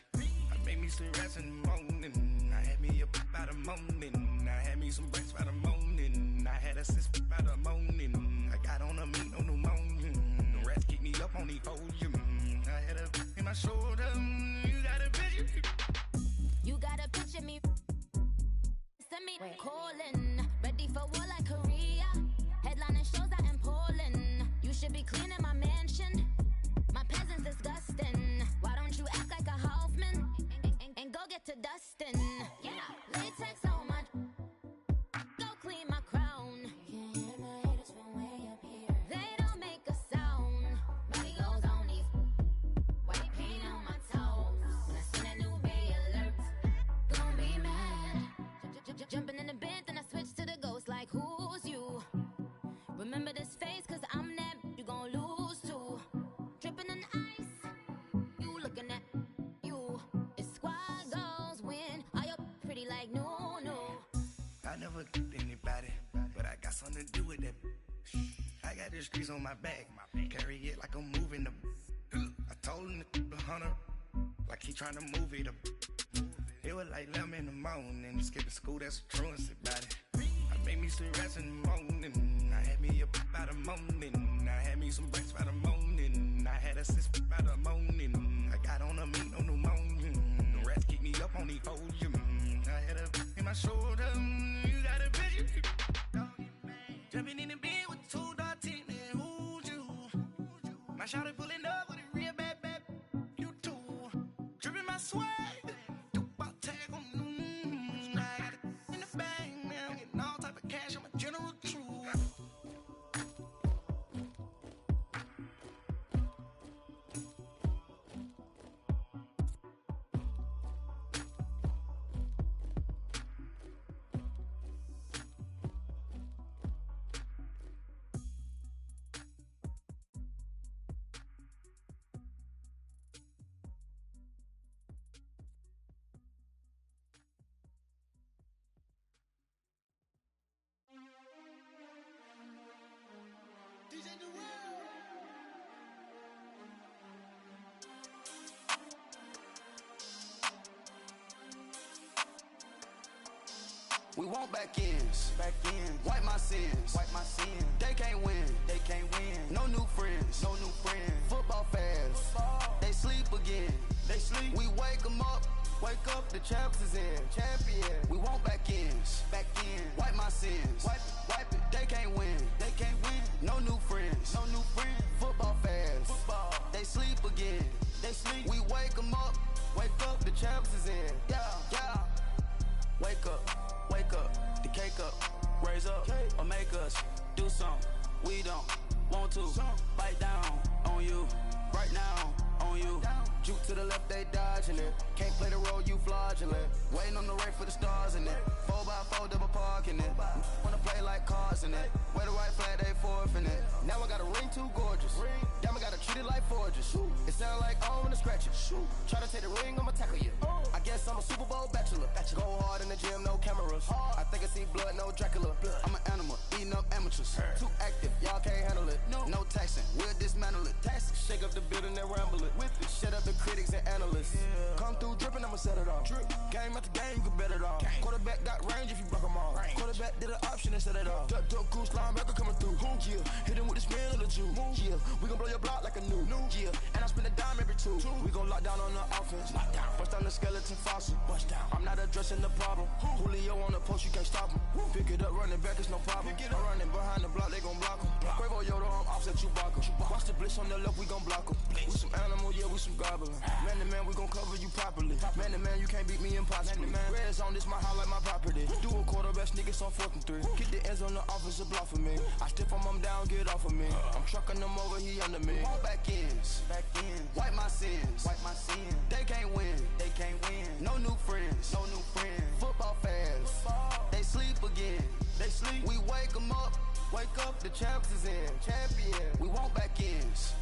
I made me some rest in the morning, I had me a pop by the morning, I had me some breaks by the morning, I had a sis by the morning, I got on a meat, no pneumonia, the rats keep me up on the podium, I had a in my shoulder, you got a picture. You got a picture me, send me calling, ready for war like Korea, headlining shows out in Poland, you should be cleaning my mansion. My peasants disgusting. Why don't you act like a Hoffman and go get to dustin'? Yeah, latex on my. Go clean my crown. Can't hear my haters from way up here. They don't make a sound. Money goes on these. White paint on my toes. When I send a new bay alert, gon' be mad. Jumping in the bed, then I switch to the ghost. Like who's you? Remember this face, 'cause I'm that. You gon' lose too. Dripping in ice, you looking at you. It's squad goals win. Are you pretty like no? I never get anybody, but I got something to do with that. I got the streets on my back, carry it like I'm moving the. I told him the 100, like he trying to move it up. It was like 11 in the morning, skipping school, that's a truancy about it. I made me some rest in the morning, I had me a pop by the morning, I had me some breaks by the morning, I had a sis by the morning, I got on a meat, no pneumonia, the rats keep me up on the podium, I had a in my shoulder, you got a picture. Jumping in the bed with 2 dark teeth, and who's you? My shawty pulling up with a real bad, you too. Dripping my swag, about tag on, I got it in the bag now, getting all type of cash, I'm a general true. We want back ends, wipe my sins, They can't win, No new friends, Football fans, they sleep again, We wake 'em up, the champs is in, We want back ends, wipe my sins, wipe it, They can't win, No new friends, Football fans, they sleep again, We wake 'em up, the champs is in, yeah. Wake up, the cake up, raise up, or make us do something we don't want to. Bite down on you, right now on you. Juke to the left, they dodging it. Can't play the role, you fraudulent. Waiting on the race for the stars in it. 4x4 double parking it. Wanna play like cars in it. Wear the white flag, they forfeit it. Now I got a ring too gorgeous. Damn, I gotta treat it like forges. It sound like I wanna scratch it. Try to take the ring, I'ma tackle you. I guess I'm a Super Bowl bachelor. Go hard in the gym, no cameras. I think I see blood, no Dracula. I'm an animal, eating up amateurs. Too active, y'all can't handle it. No taxing, we'll dismantle it. Shake up the building and ramble it. Shut up the critics and analysts. Come through dripping, I'ma set it off. Game after game, you can bet it off. Quarterback got range if you broke them off. Quarterback did an option and set it off. Duck goose linebacker coming through. Yeah, hit him with the spin of the Jew. Yeah, we gon' blow your block like a new. Yeah, and I spend a dime every two. We gon' lock down on the offense. Bust down the skeleton fossil. I'm not addressing the problem. Julio on the post, you can't stop him. Pick it up, running back, it's no problem. I'm running behind the block, they gon' block him. Quavo Yoda, I'm offset Chewbacca. Watch the blitz on the left, we gon' block him. We some animal, yeah, we some goblin. Man to man, we gon' cover you properly. Man to man, you can't beat me impossibly. Red zone, this my house like my property. Do a quarterback sneakers on 4th and 3. Get the ends on the offensive block for me. I step on him down, get off of me. I'm trucking them over, he under me. Back ends, wipe my sins, They can't win, No new friends, Football fans, they sleep again, We wake 'em up, the champs is in, We want back ends,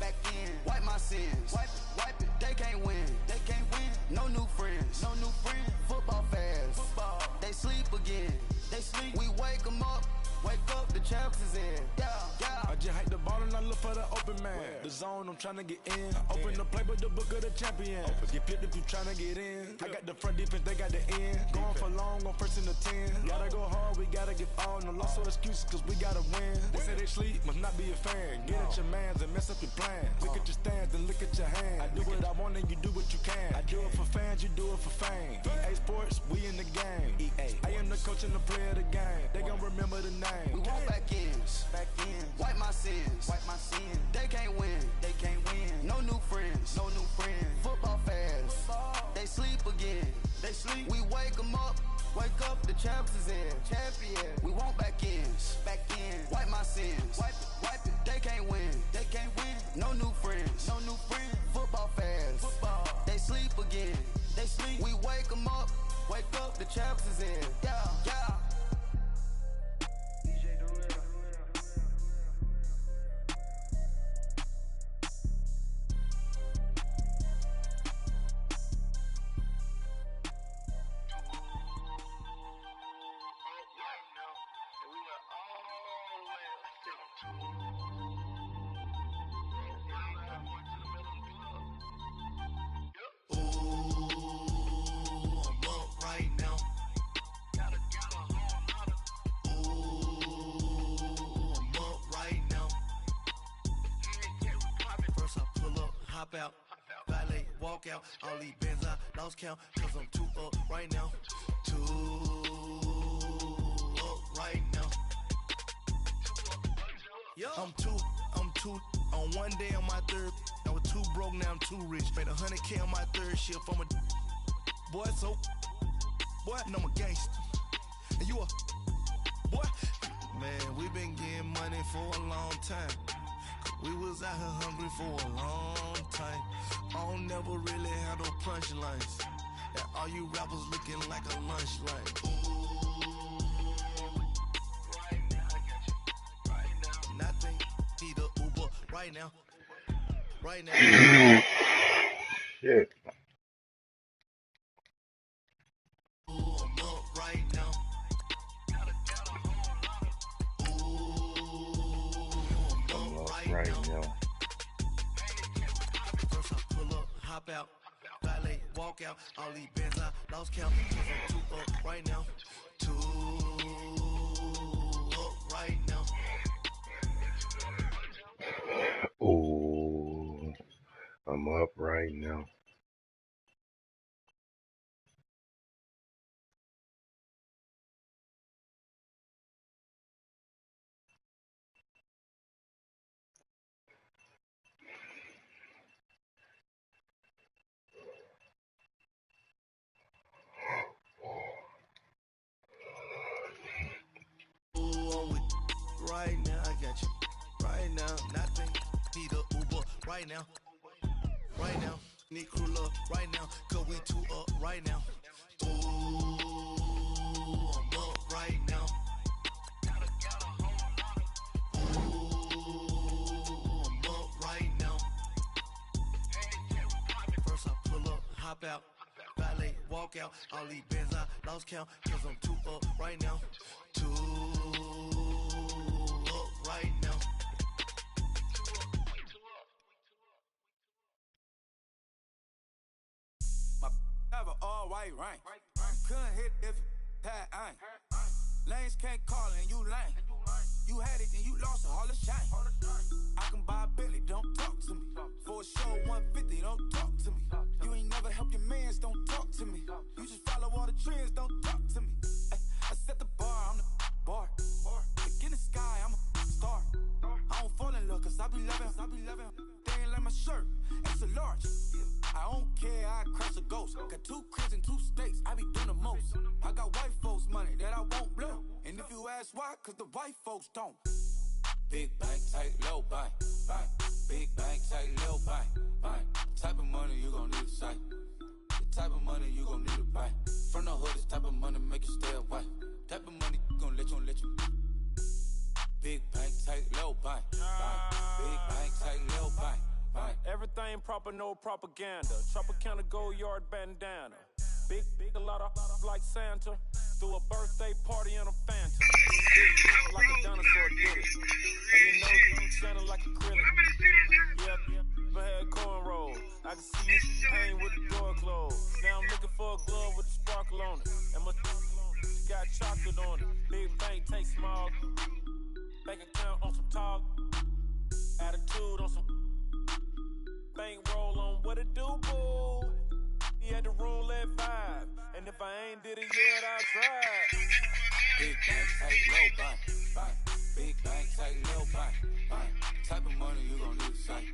wipe my sins, wipe it, They can't win, No new friends, Football fans, they sleep sleep again. They sleep, we wake them up. Wake up, the champs is in. Yeah, yeah. I just hike the ball and I look for the open man. The zone, I'm tryna get in. Open the playbook, the book of the champion. Get flipped if you tryna get in. I got the front defense, they got the end. Going for long, on first and the 10. Gotta go hard, we gotta give all. No loss or excuses, cause we gotta win. They say they sleep, must not be a fan. Get at your mans and mess up your plan. Look at your stands and look at your hands. I do what I want and you do what you can. I do it for fans, you do it for fame. EA Sports, we in the game. EA. I am the coach and the player of the game. They gon' remember the name. We want back ends, wipe my sins, They can't win, No new friends, Football fans, they sleep again. We wake them up, the champs is in. Champion, we want back ends, wipe my sins, wipe it. They can't win, No new friends, Football fans, they sleep again. We wake them up, the champs is in. Yeah, yeah. Out, valet, walk out, all these bands I lost count, cause I'm too up right now, I'm two, on one day on my third, I was too broke, now I'm too rich, made 100K on my third shift, I'm a boy, so, boy, and I'm a gangster, and you a, boy, man, we been getting money for a long time. We was out here hungry for a long time. I don't never really have no punchlines. And all you rappers looking like a lunch line. Right now, I got you. Right now. Nothing. Need a Uber right now. Right now. Shit. I'm up right now. Right now. First I pull up, hop out, valet, walk out, all these bands I lost count, cause I'm too up right now, right now. Oh, I'm up right now. Right now, I got you. Right now, nothing. Need a Uber right now. Right now, need crew love right now. Cause we too up right now. Ooh, I'm up right now. Ooh, I'm up right now. First I pull up, hop out, valet, walk out. All these bands I lost count. Cause I'm too up right now. Right now. My have an all white rank. Couldn't hit if it had ain't. Lanes can't call and you lame. You had it and you lost a hall of shame. I can buy a Billy, don't talk to me. For a show 150, don't talk to me. You ain't never help your mans, don't talk to me. You just follow all the trends, don't talk to me. I set the bar, I'm the bar. Look in the sky, I'm a star. I don't fall in love cause I be loving. They ain't like my shirt, extra large. I don't care, I crash a ghost. Got 2 cribs and 2 states, I be doing the most. I got white folks money that I won't blow. And if you ask why, cause the white folks don't. Big bank, tight, low bank, bank. Big bank, tight, low bank, bank. Type of money you gon' need to sight. The type of money you gon' need to buy. From the hood, this type of money make you stay away. Type of money gon' let you. Big bank, tight, low bank, bank. Big bank, tight, low bank, bank. Everything proper, no propaganda. Chopper counter, go yard bandana. Big, a lot of like Santa. Threw a birthday party in a phantom. Like a dinosaur did it. And you know you sounded like acrylic. Yeah, I had cornrows. I can see you pain with the door closed. Now I'm looking for a glove with a sparkle on it. And my got chocolate on it. Big bank take small. Bank account on some talk. Attitude on some bank roll on what it do, boo. He had the roulette vibe. And if I ain't did it yet, I'll try. Big bank, tight, low bank. Big bank, tight, low bank. Type of money you gon' need to sight.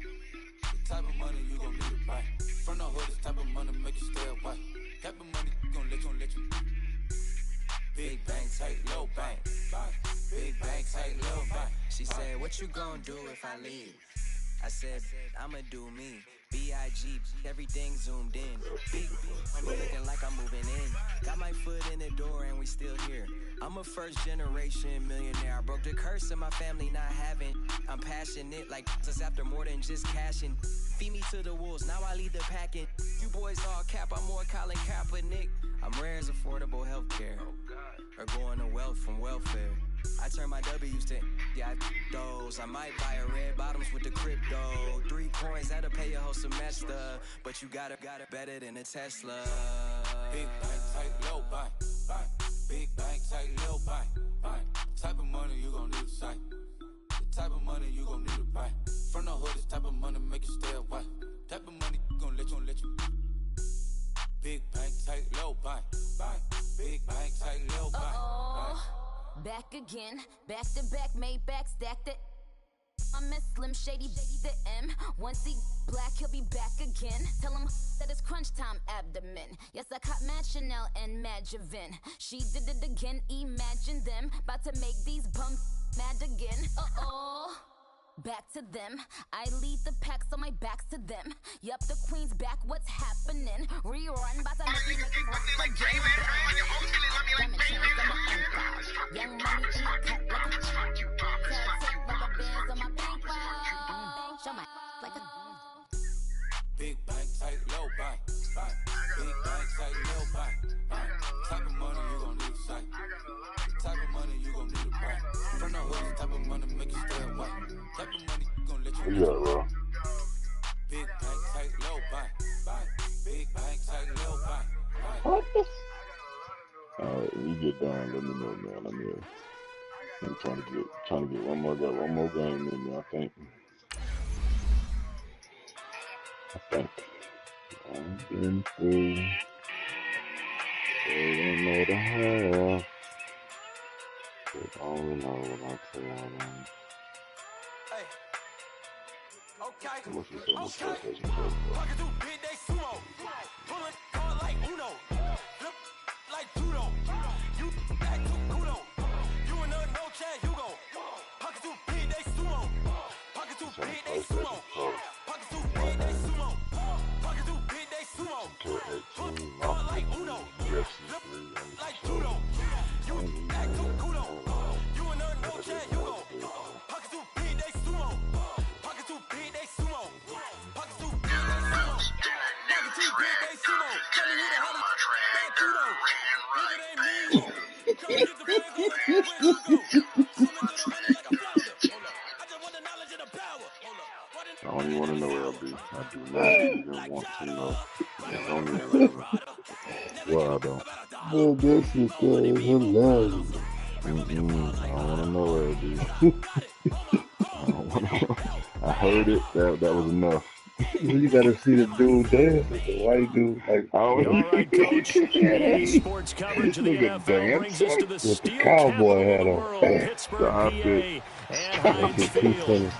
The type of money you gon' need to buy. From the hood, this type of money make you stay away. Type of money gon' let you. Big bank, tight, low bank. Big bank, tight, low bank. She said, what you gon' do if I leave? I said, I'ma do me. B.I.G. Everything zoomed in. Big money looking like I'm moving in. Got my foot in the door and we still here. I'm a first generation millionaire. I broke the curse of my family not having. I'm passionate like us after more than just cashing. Feed me to the wolves, now I lead the packing. You boys all cap, I'm more Colin Kaepernick. I'm rare as affordable healthcare. Or going to wealth from welfare. I turn my W's to those. I might buy a red bottoms with the crypto. 3 coins, that'll pay your whole semester. But you got it better than a Tesla. Big bank, tight, low bank. Big bank, tight, low bank. Type of money you gon' need to sight. The type of money you gon' need to buy. From the hood, this type of money make you stay away. Type of money gon' let you. Big bank, tight, low bank. Big bank, tight, low bank. Back again, back to back, made back, stacked it. I'm a Slim Shady, the M. Once he black, he'll be back again. Tell him that it's crunch time abdomen. Yes, I caught Mad Chanel and Mad Javin. She did it again, imagine them. About to make these bums mad again. Back to them. I lead the pack, so my back's to them. Yup, the queen's back, what's happening? Rerun, about to make these like Jamie. Diamond chains on my ankle. Young money in my cut like a tattoo, rubber bands on my bankroll. Show my like a Big bank, tight, low bank. Big bank, tight, low bank. Type of money you gon' need to sight. The type of money you gon' need to buy. From the hood, type of money make you stay away. Type of money gon' let you bro. Big bank, tight, low bank. Big bank, tight, low bank. Alright, when you get done, let me know, man. I'm trying to get one more game in me, I think. I've been through. They don't know the half. They only know what I tell them. Hey. Okay. Okay. Pocket do big day sumo. Pulling hard like Uno. Flip like judo. You back to kudo. You in a no chat, you go. Pocket do big day sumo. Pocket do big day sumo. Pocket do big day sumo. Pocket do big day sumo. Pulling hard like Uno. Flip like judo. You back to kudo. You in a no chat, you go. Pocket do big day sumo. Pocket do big day sumo. Pocket do big day sumo. Pocket do big day sumo. Tell me who the hell is that judo? If it ain't me, come and get the flag on it. Where you go? Swimming through the money like a flounder. I just want the knowledge and the power. I don't even want to know LB. I do not even want to know. I don't even well, I don't. Well, this is hilarious. I don't want to know LB. I don't want to. I heard it. That was enough. You gotta see the dude dance. The white dude, like, all right, Coach. The sports coverage of the NFL brings us to the steel capital of the world, Pittsburgh, PA, and Heinz Field.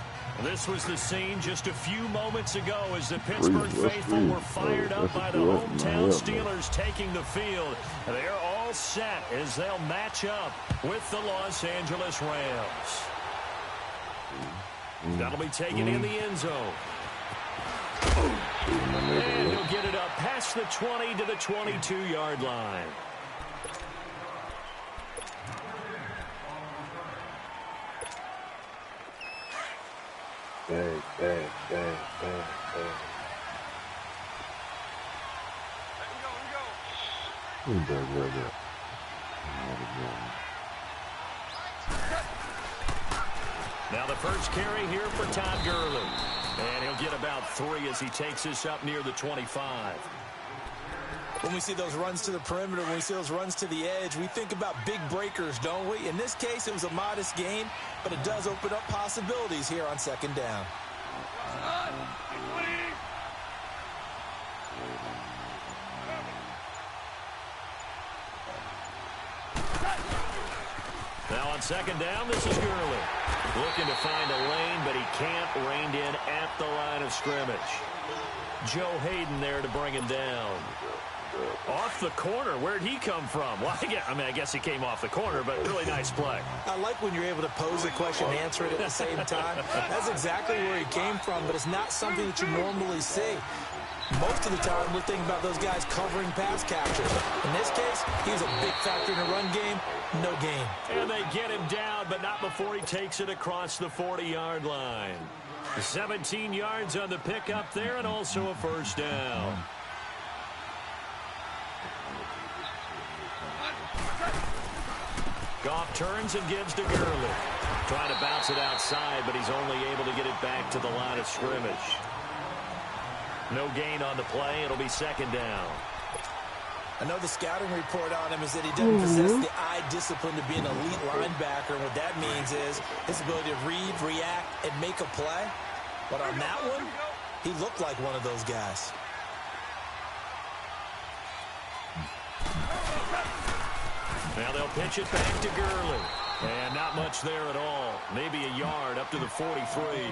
This was the scene just a few moments ago as the Pittsburgh faithful were fired up by the hometown Steelers taking the field. They're all set as they'll match up with the Los Angeles Rams. That'll be taken in the end zone. And he'll get it up past the 20 to the 22-yard line. Bang, bang, bang, bang, bang. Who's that? Now the first carry here for Todd Gurley. And he'll get about 3 as he takes this up near the 25. When we see those runs to the perimeter, when we see those runs to the edge, we think about big breakers, don't we? In this case, it was a modest gain, but it does open up possibilities here on second down. Now on second down, this is Gurley. Looking to find a lane, but he can't. Reined in at the line of scrimmage. Joe Hayden there to bring him down. Off the corner. Where'd he come from? Well, I guess he came off the corner, but really nice play. I like when you're able to pose a question and answer it at the same time. That's exactly where he came from, but it's not something that you normally see. Most of the time, we're thinking about those guys covering pass catchers. In this case, he was a big factor in the run game. No gain. And they get him down, but not before he takes it across the 40-yard line. 17 yards on the pickup there, and also a first down. Goff turns and gives to Gurley. Trying to bounce it outside, but he's only able to get it back to the line of scrimmage. No gain on the play. It'll be second down. I know the scouting report on him is that he doesn't possess the eye discipline to be an elite linebacker. And what that means is his ability to read, react, and make a play. But on that one, he looked like one of those guys. Now they'll pitch it back to Gurley. And not much there at all. Maybe a yard up to the 43.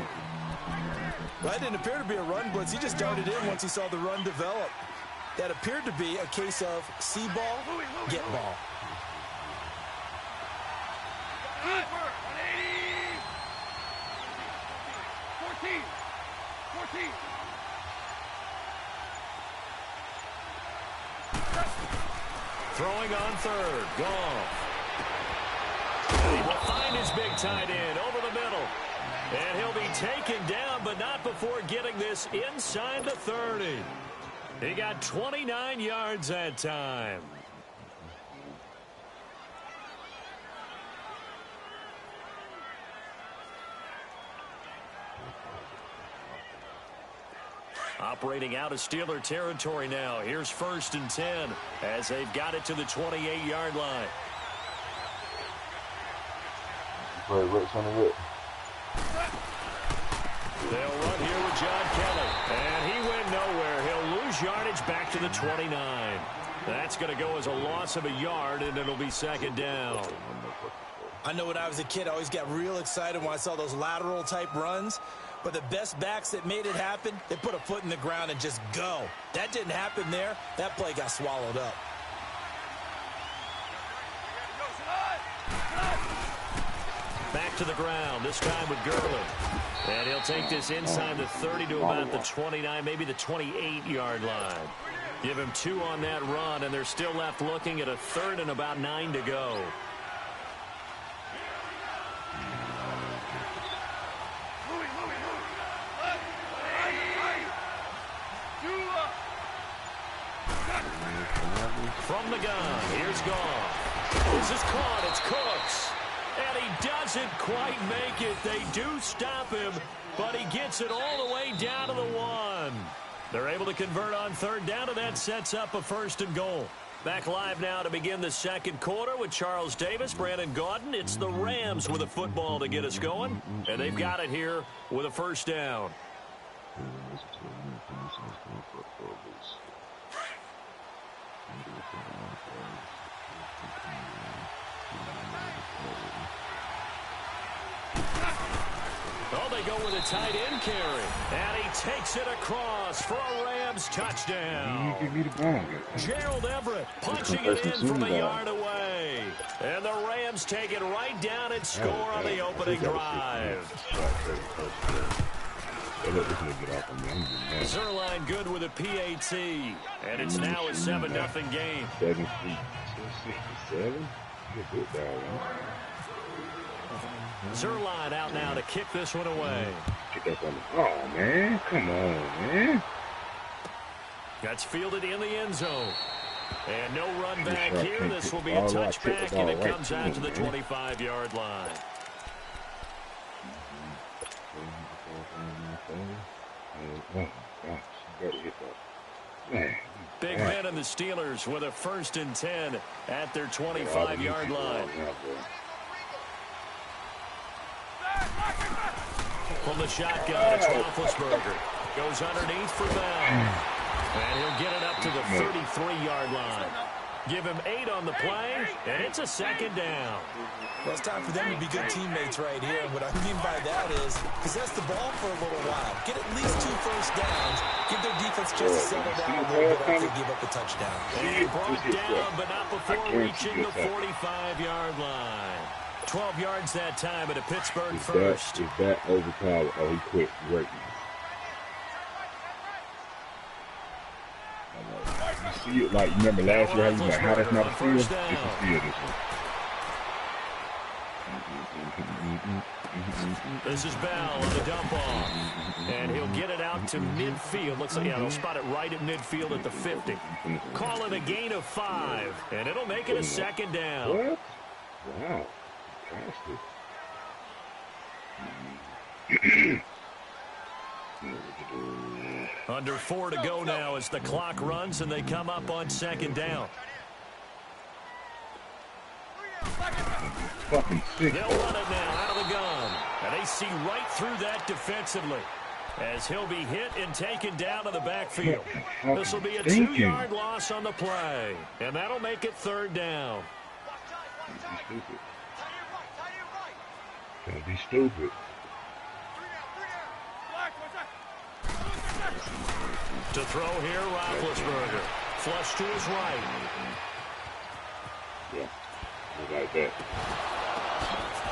Well, that didn't appear to be a run blitz. He just darted in once he saw the run develop. That appeared to be a case of see ball, get ball. Throwing on third. Goff. He will find his big tight end over the middle. And he'll be taken down, but not before getting this inside the 30. He got 29 yards that time. Operating out of Steeler territory now. Here's 1st and 10 as they've got it to the 28-yard line. Right, Rex on the whip. They'll run here with John Kelly. And he went nowhere. He'll lose yardage back to the 29. That's going to go as a loss of a yard, and it'll be second down. I know when I was a kid, I always got real excited when I saw those lateral-type runs. But the best backs that made it happen, they put a foot in the ground and just go. That didn't happen there. That play got swallowed up. Back to the ground, this time with Gurley. And he'll take this inside the 30 to about the 29, maybe the 28-yard line. Give him 2 on that run, and they're still left looking at a 3rd and about 9 to go. From the gun, here's Goff. This is caught, it's Cooks. And he doesn't quite make it. They do stop him, but he gets it all the way down to the 1. They're able to convert on 3rd down, and that sets up a 1st and goal. Back live now to begin the second quarter with Charles Davis, Brandon Gaudin. It's the Rams with a football to get us going, and they've got it here with a 1st down. Oh, they go with a tight end carry. And he takes it across for a Rams touchdown. Give me the ball. Gerald Everett punching it in from a yard away. And the Rams take it right down and score on the opening drive. Zerline good with a PAT. And it's now a 7-0 game. 67? Good down. Zerline out now to kick this one away. Oh, man. Come on, man. That's fielded in the end zone. And no run back here. This will be a touchback, and it comes out to the 25-yard line. Big Ben and the Steelers with a 1st and 10 at their 25-yard line. From the shotgun, it's Roethlisberger. Goes underneath for Bell. And he'll get it up to the 33-yard line. Give him 8 on the play, and it's a 2nd down. Well, it's time for them to be good teammates right here. And what I mean by that is possess the ball for a little while. Get at least 2 first downs. Give their defense just to settle down a little bit after they give up a touchdown. And brought down, but not before reaching the 45-yard line. 12 yards that time at a Pittsburgh first. Is that overpowered? Oh, he quit. Great. You see it, like, you remember last year how you like, how that's not a steal? It's a steal this one. This is Bell on the dump off. And he'll get it out to midfield. Looks like, yeah, they'll spot it right at midfield at the 50. Call it a gain of 5, and it'll make it a 2nd down. What? Wow. Fantastic. Under 4 to go now as the clock runs, and they come up on 2nd down. They'll run it now out of the gun. And they see right through that defensively as he'll be hit and taken down in the backfield. This will be a 2-yard loss on the play, and that'll make it 3rd down. Don't be stupid. To throw here, Roethlisberger. Flush to his right. Yeah, like that.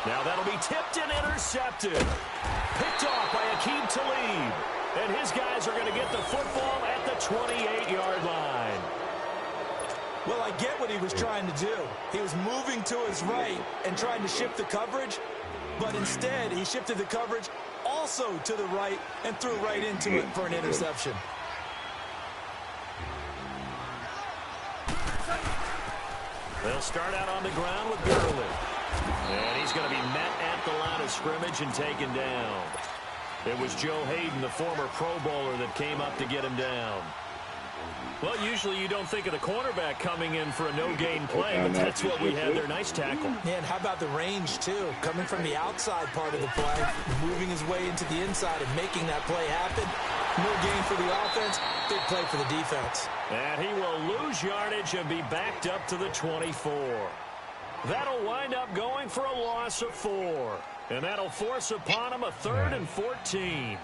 Now that'll be tipped and intercepted. Picked off by Akeem Talib. And his guys are going to get the football at the 28-yard line. Well, I get what he was trying to do. He was moving to his right and trying to shift the coverage, but instead he shifted the coverage also to the right and threw right into it for an interception. They'll start out on the ground with Gurley. And he's going to be met at the line of scrimmage and taken down. It was Joe Hayden, the former Pro Bowler, that came up to get him down. Well, usually you don't think of the cornerback coming in for a no-gain play, but that's what we have there. Nice tackle. And how about the range, too? Coming from the outside part of the play, moving his way into the inside and making that play happen. No gain for the offense, big play for the defense. And he will lose yardage and be backed up to the 24. That'll wind up going for a loss of 4. And that'll force upon him a 3rd and 14.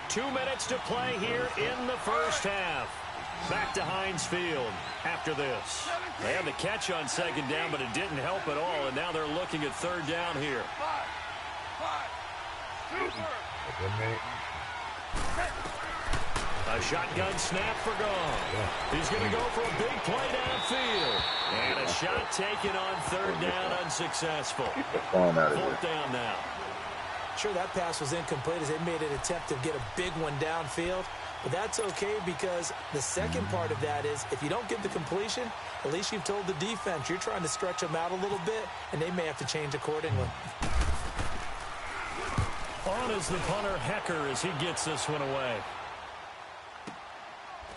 Two minutes to play here in the first half. Back to Heinz Field after this. They had the catch on 2nd down, but it didn't help at all, and now they're looking at 3rd down here. A shotgun snap for Gone. He's going to go for a big play downfield. And a shot taken on 3rd down, unsuccessful. 4th down now. Sure, that pass was incomplete as they made an attempt to get a big one downfield. But that's okay because the second part of that is if you don't get the completion, at least you've told the defense you're trying to stretch them out a little bit, and they may have to change accordingly. On is the punter, Hecker, as he gets this one away.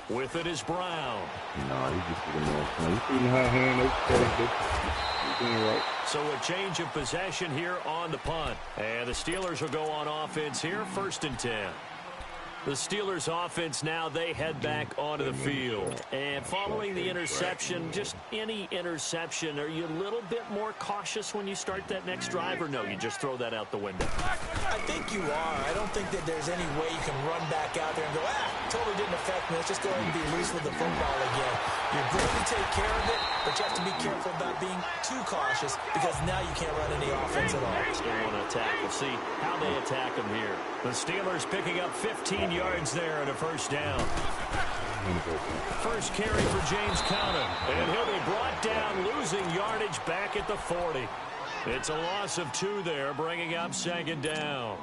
With it is Brown. No, he just didn't know. He's shooting high hand. Right. So a change of possession here on the punt. And the Steelers will go on offense here, 1st and 10. The Steelers offense now, they head back onto the field. And following the interception, just any interception, are you a little bit more cautious when you start that next drive, or no, you just throw that out the window? I think you are. I don't think that there's any way you can run back out there and go, totally didn't affect me. Let's just go ahead and be loose with the football again. You're going to take care of it, but you have to be careful about being too cautious because now you can't run any offense at all. Still want to attack. We'll see how they attack them here. The Steelers picking up 15 yards there at a 1st down. First carry for James Conner, and he'll be brought down, losing yardage back at the 40. It's a loss of 2 there, bringing up 2nd down.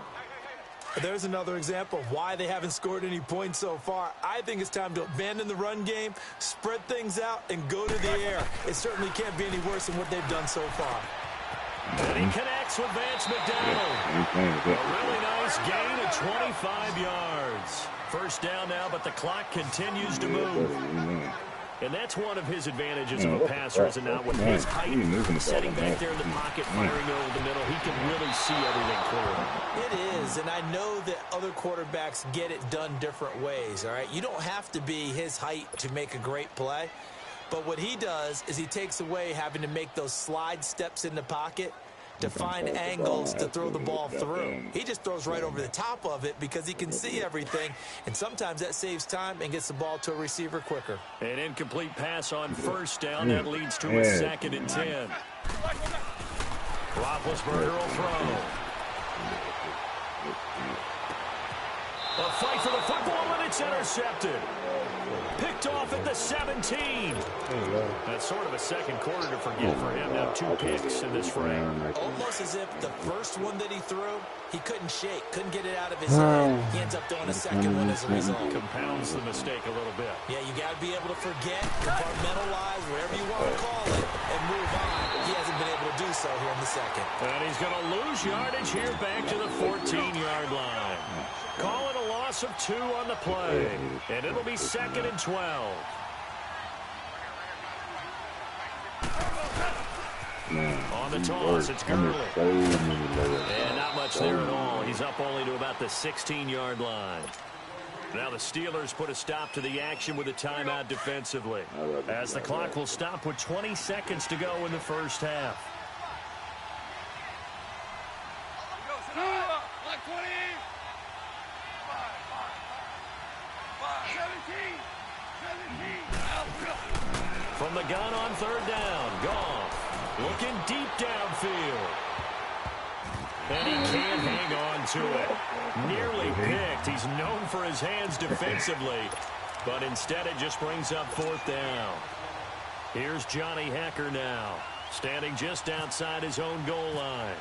There's another example of why they haven't scored any points so far. I think it's time to abandon the run game, spread things out, and go to the air. It certainly can't be any worse than what they've done so far. And he connects with Vance McDonald. A really nice gain of 25 yards. First down now, but the clock continues to move. And that's one of his advantages of a passer, is it not? With his height, setting back there in the pocket, firing over the middle, he can really see everything clearly. It is, and I know that other quarterbacks get it done different ways, all right? You don't have to be his height to make a great play, but what he does is he takes away having to make those slide steps in the pocket to find angles to throw the ball through. He just throws right over the top of it because he can see everything, and sometimes that saves time and gets the ball to a receiver quicker. An incomplete pass on first down. That leads to a 2nd and 10. Roethlisberger will throw. A fight for the football, and it's intercepted. Picked off at the 17. That's sort of a second quarter to forget for him. Now 2 picks in this frame. Almost as if the first one that he threw, he couldn't shake, couldn't get it out of his head. He ends up throwing a second one as a result. Compounds the mistake a little bit. Yeah, you got to be able to forget, compartmentalize, whatever you want to call it, and move on. He hasn't been able to do so here in the second. And he's going to lose yardage here back to the 14-yard line. Call it a loss of 2 on the play. And it'll be 2nd and 12. On the toss, it's Gurley. And not much there at all. He's up only to about the 16-yard line. Now the Steelers put a stop to the action with a timeout defensively, as the clock will stop with 20 seconds to go in the first half. From the gun on 3rd down, Goff looking deep downfield. And he can't hang on to it. Nearly picked. He's known for his hands defensively, but instead it just brings up 4th down. Here's Johnny Hecker now, standing just outside his own goal line.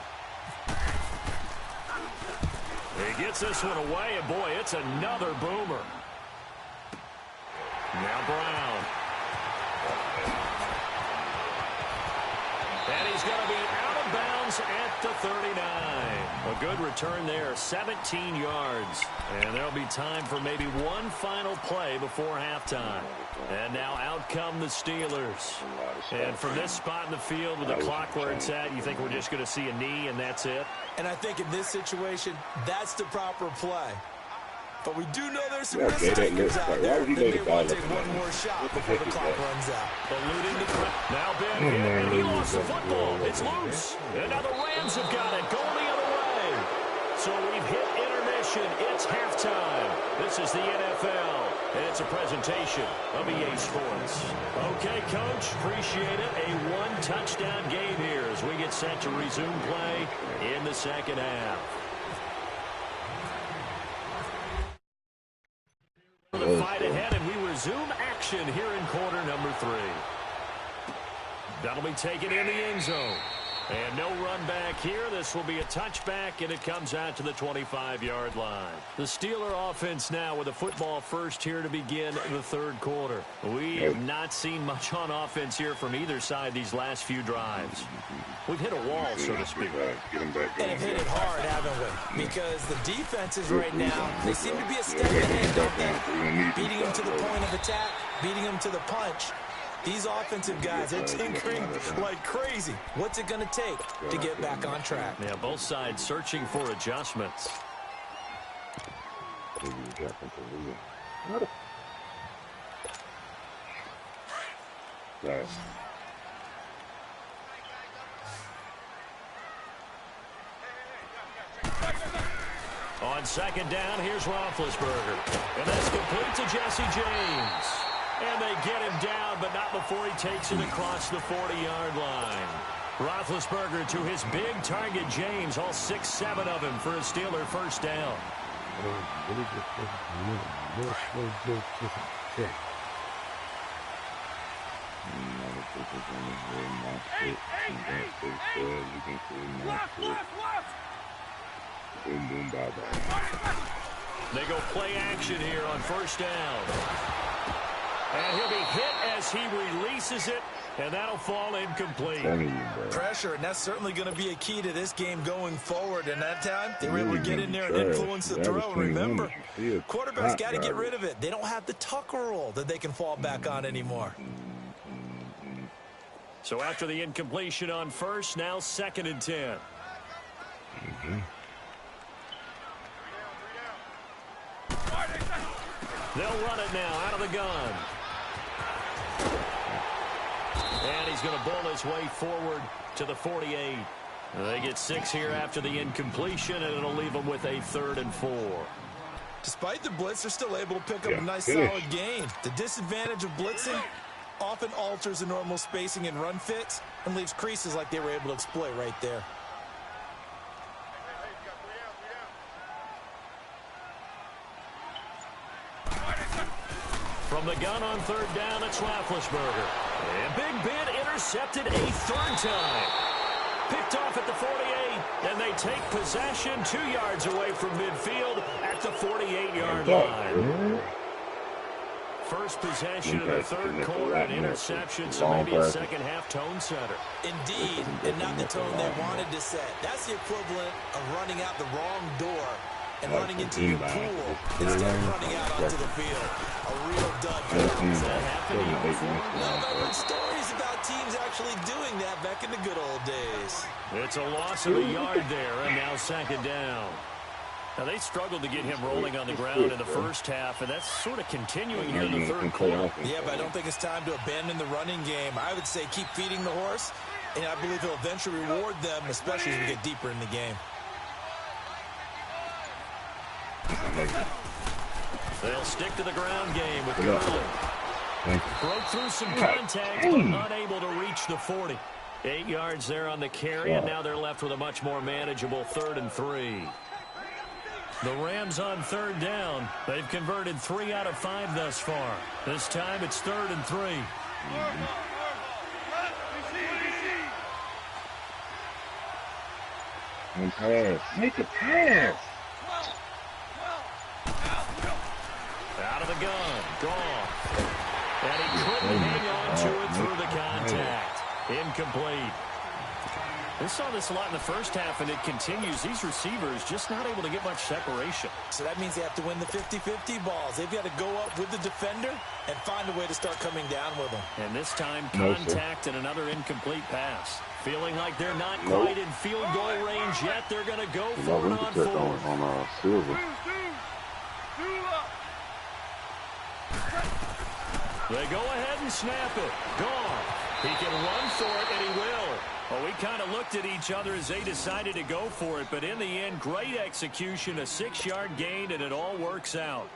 He gets this one away, and boy, it's another boomer. Now Brown. And he's going to be out of bounds at the 39. A good return there, 17 yards. And there'll be time for maybe one final play before halftime. And now out come the Steelers. And from this spot in the field with the clock where it's at, you think we're just going to see a knee and that's it? And I think in this situation, that's the proper play. But we do know there's some risk takers out there that may want to take one more shot before the clock runs out. Eluding the crowd. Now Ben here, and he lost the football. It's loose. And now the Rams have got it, going the other way. So we've hit intermission. It's halftime. This is the NFL, and it's a presentation of EA Sports. Okay, Coach, appreciate it. A one-touchdown game here as we get set to resume play in the second half. The fight ahead, and we resume action here in quarter number 3. That'll be taken in the end zone. And no run back here. This will be a touchback, and it comes out to the 25-yard line. The Steeler offense now with a football first here to begin the 3rd quarter. We have not seen much on offense here from either side these last few drives. We've hit a wall, so to speak. And have hit it hard, haven't we? Because the defenses right now, they seem to be a step ahead, don't they? Beating them to the point of attack, beating them to the punch. These offensive guys are tinkering like crazy. What's it going to take to get back on track? Yeah, both sides searching for adjustments. On 2nd down, here's Roethlisberger. And that's complete to Jesse James. And they get him down, but not before he takes it across the 40-yard line. Roethlisberger to his big target, James, all 6-7 of him for a Steeler first down. Boom, boom, bye-bye. They go play action here on first down. And he'll be hit as he releases it, and that'll fall incomplete. Pressure, and that's certainly going to be a key to this game going forward. And that time, they were able to get in there and influence the throw. And remember, quarterbacks got to get rid of it. They don't have the tuck roll that they can fall back on anymore. So after the incompletion on first, now 2nd and 10. They'll run it now out of the gun. And he's going to bowl his way forward to the 48. They get 6 here after the incompletion, and it'll leave them with a 3rd and 4. Despite the blitz, they're still able to pick up a nice solid gain. The disadvantage of blitzing often alters the normal spacing and run fits and leaves creases like they were able to exploit right there. From the gun on 3rd down, it's Roethlisberger. And Big Ben intercepted a 3rd time. Picked off at the 48, and they take possession 2 yards away from midfield at the 48-yard line. First possession of the 3rd quarter, an interception, so maybe a second-half tone setter. Indeed, and not the tone they wanted to set. That's the equivalent of running out the wrong door and running into your pool instead of running out onto the field. A real dud. Has that happened to you before? Well, I've heard stories about teams actually doing that back in the good old days. It's a loss of a yard there, and now 2nd down. Now, they struggled to get him rolling on the ground in the first half, and that's sort of continuing here in the 3rd quarter. Yeah, but I don't think it's time to abandon the running game. I would say keep feeding the horse, and I believe he'll eventually reward them, especially as we get deeper in the game. They'll stick to the ground game with Gurley. Broke through some contact, but unable to reach the 40. 8 yards there on the carry, and now they're left with a much more manageable 3rd and 3. The Rams on 3rd down. They've converted 3 out of 5 thus far. This time it's 3rd and 3. Make a pass. Out of the gun. Gone. And he couldn't hang on to it through the contact. Incomplete. We saw this a lot in the first half, and it continues. These receivers just not able to get much separation. So that means they have to win the 50-50 balls. They've got to go up with the defender and find a way to start coming down with them. And this time, contact and another incomplete pass. Feeling like they're not quite in field goal range yet. They're going to go for it on 4th. Silver. They go ahead and snap it. Gone. He can run for it, and he will. Well, we kind of looked at each other as they decided to go for it, but in the end, great execution, a 6-yard gain, and it all works out.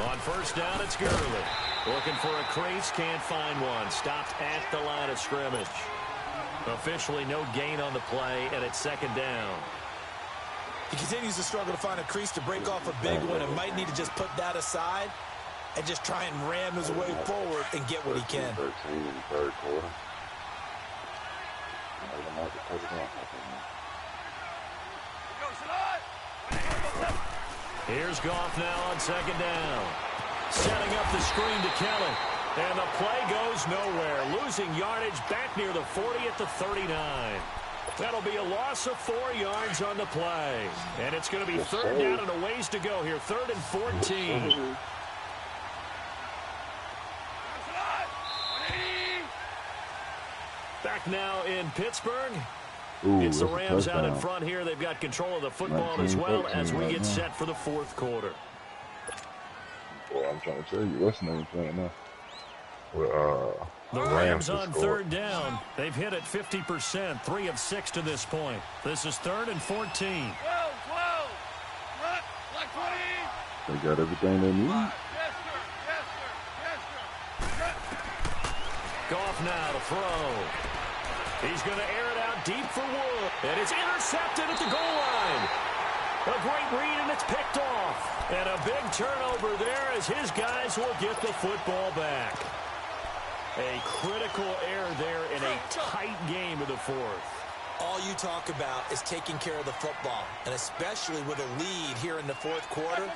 On 1st down, it's Gurley. Looking for a crease, can't find one. Stopped at the line of scrimmage. Officially no gain on the play, and it's 2nd down. He continues to struggle to find a crease to break off a big one and might need to just put that aside and just try and ram his way forward and get what he can. 13 in the 3rd quarter. Here's Goff now on 2nd down. Setting up the screen to Kelly. And the play goes nowhere. Losing yardage back near the 40 at the 39. That'll be a loss of 4 yards on the play. And it's going to be 3rd down and a ways to go here. 3rd and 14. Back now in Pittsburgh. It's the Rams out in front here. They've got control of the football as well as we get set for the 4th quarter. Well, I'm trying to tell you, what's the name playing now? The Rams on 3rd down. They've hit it 50%, 3 of 6 to this point. This is 3rd and 14. 12. Like 20. They got everything they need. Yes, sir. Yes, sir. Yes, sir. Goff now to throw. He's going to air it out deep for Wood. And it's intercepted at the goal line. A great read, and it's picked off. And a big turnover there as his guys will get the football back. A critical error there in a tight game of the fourth. All you talk about is taking care of the football, and especially with a lead here in the fourth quarter,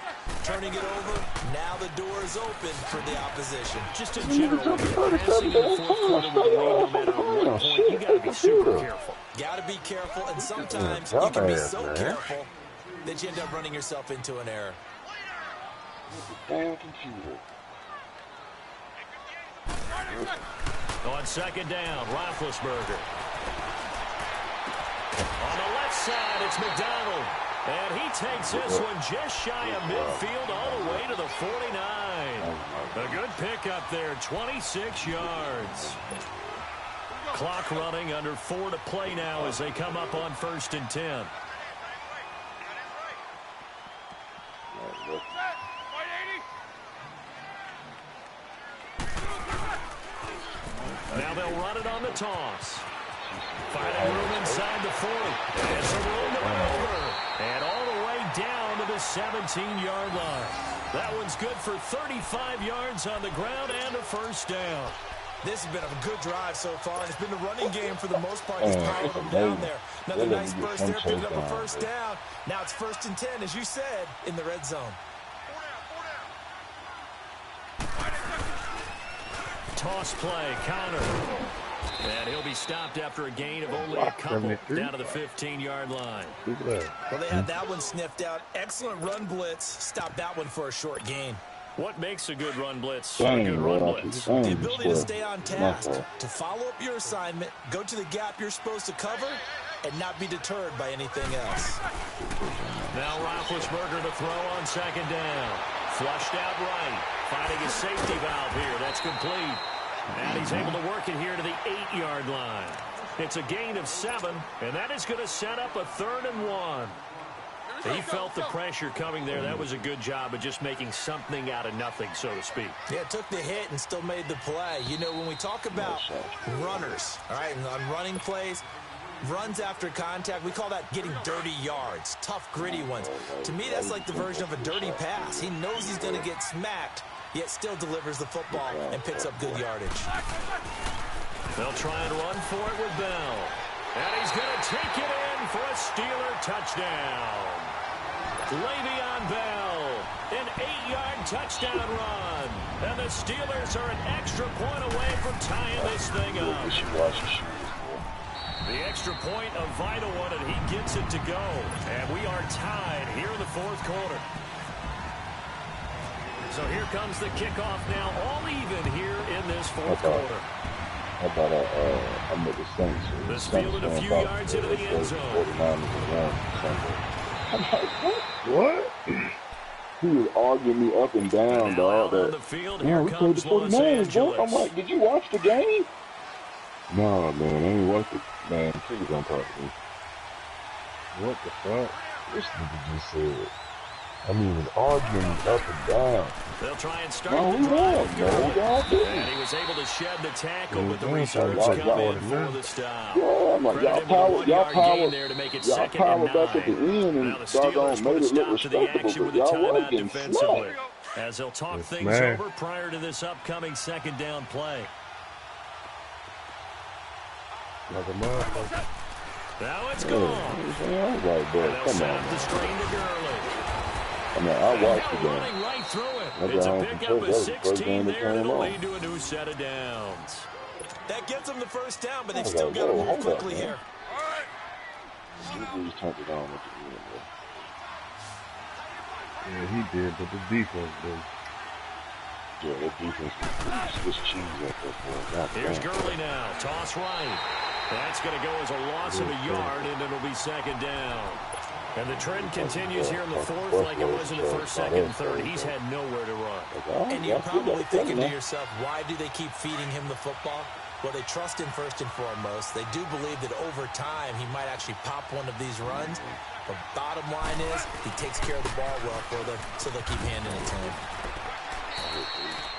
turning it over, now the door is open for the opposition. Just in general, passing in the fourth quarter with a lead, no matter what point, you got to be super careful. Got to be careful, and sometimes you can be so careful that you end up running yourself into an error. Damn computer. On second down, Roethlisberger. On the left side, it's McDonald. And he takes this one just shy of midfield all the way to the 49. A good pickup there, 26 yards. Clock running, under 4 to play now as they come up on 1st and 10. Now they'll run it on the toss. Finding room inside the 40. And some room to maneuver. And all the way down to the 17-yard line. That one's good for 35 yards on the ground and a first down. This has been a good drive so far, and it's been the running game for the most part. He's powered them down there. Another nice burst there, picking up a first down. Now it's 1st and 10, as you said, in the red zone. Toss play, Connor. And he'll be stopped after a gain of only a couple down to the 15-yard line. Well, they had that one sniffed out. Excellent run blitz. Stopped that one for a short gain. What makes a good run blitz a good run blitz? The ability to stay on task, to follow up your assignment, go to the gap you're supposed to cover, and not be deterred by anything else. Now Roethlisberger to throw on second down. Flushed out right. Finding a safety valve here. That's complete. And he's able to work it here to the 8-yard line. It's a gain of 7, and that is going to set up a 3rd and 1. He felt the pressure coming there. That was a good job of just making something out of nothing, so to speak. Yeah, took the hit and still made the play. You know, when we talk about runners, all right, and on running plays, runs after contact, we call that getting dirty yards, tough, gritty ones. To me, that's like the version of a dirty pass. He knows he's going to get smacked, yet still delivers the football and picks up good yardage. They'll try and run for it with Bell. And he's going to take it in for a Steeler touchdown. Le'Veon Bell, an 8-yard touchdown run. And the Steelers are an extra point away from tying this thing up. The extra point, a vital one, and he gets it to go. And we are tied here in the fourth quarter. So here comes the kickoff now, all even here in this fourth quarter. How about I make the Saints? This fielded a few yards into the end zone. I'm like, what? He was arguing me up and down, dog. On the field, man, we played the 49ers, bro. I'm like, did you watch the game? No, man, I ain't watched it. Man, please don't talk to me. What the fuck? This nigga just said. I mean, he was arguing up and down. They'll try and start the drive. And he was able to shed the tackle, but the reserves come in for the stop. Yeah, I'm like, y'all power there to make it second and 9. Back at the end and now the Steelers put a stop to the action with the timeout defensively. As they'll talk things over prior to this upcoming second down play. Now it's gone. And they'll set up the screen to Gurley. I mean, I watched the game. Right through it. It's a pickup of 16 there, and it'll lead to a new set of downs. That gets them the first down, but they've still got to move quickly here. He just turned it on at the end, bro. Yeah, he did, but the defense did. Yeah, that defense was cheesy up there for him. Here's Gurley now. Toss right. That's going to go as a loss of a yard, and it'll be second down. And the trend continues here in the fourth like it was in the first, second, and third. He's had nowhere to run. And you're probably thinking to yourself, why do they keep feeding him the football? Well, they trust him first and foremost. They do believe that over time he might actually pop one of these runs. But bottom line is he takes care of the ball well for them, so they'll keep handing it to him.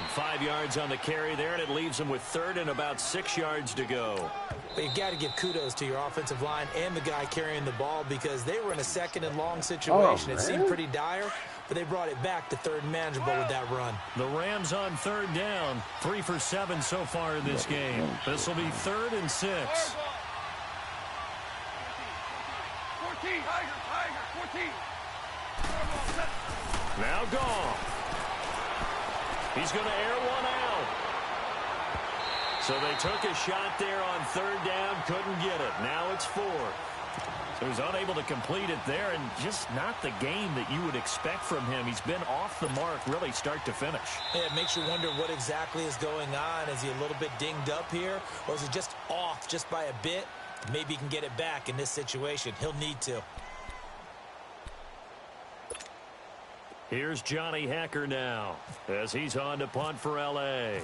5 yards on the carry there, and it leaves them with 3rd and about 6 yards to go. But you got to give kudos to your offensive line and the guy carrying the ball because they were in a 2nd and long situation. It seemed pretty dire, but they brought it back to 3rd and manageable with that run. The Rams on 3rd down, 3 for 7 so far in this game. This will be 3rd and 6. 14. 14. Now gone. He's going to air one out. So they took a shot there on 3rd down, couldn't get it. Now it's 4th. So he's unable to complete it there, and just not the game that you would expect from him. He's been off the mark really start to finish. Yeah, it makes you wonder what exactly is going on. Is he a little bit dinged up here, or is he just off just by a bit? Maybe he can get it back in this situation. He'll need to. Here's Johnny Hacker now as he's on to punt for L.A.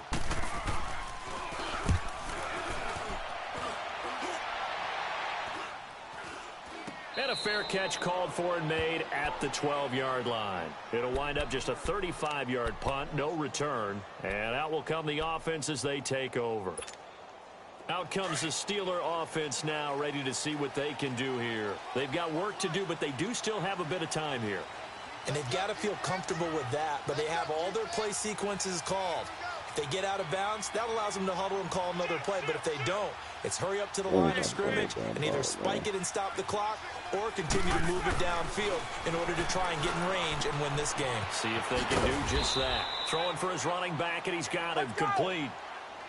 And a fair catch called for and made at the 12-yard line. It'll wind up just a 35-yard punt, no return. And out will come the offense as they take over. Out comes the Steeler offense now, ready to see what they can do here. They've got work to do, but they do still have a bit of time here. And they've got to feel comfortable with that, but they have all their play sequences called. If they get out of bounds, that allows them to huddle and call another play. But if they don't, it's hurry up to the line of scrimmage and either spike it and stop the clock or continue to move it downfield in order to try and get in range and win this game. See if they can do just that. Throwing for his running back, and he's got him complete.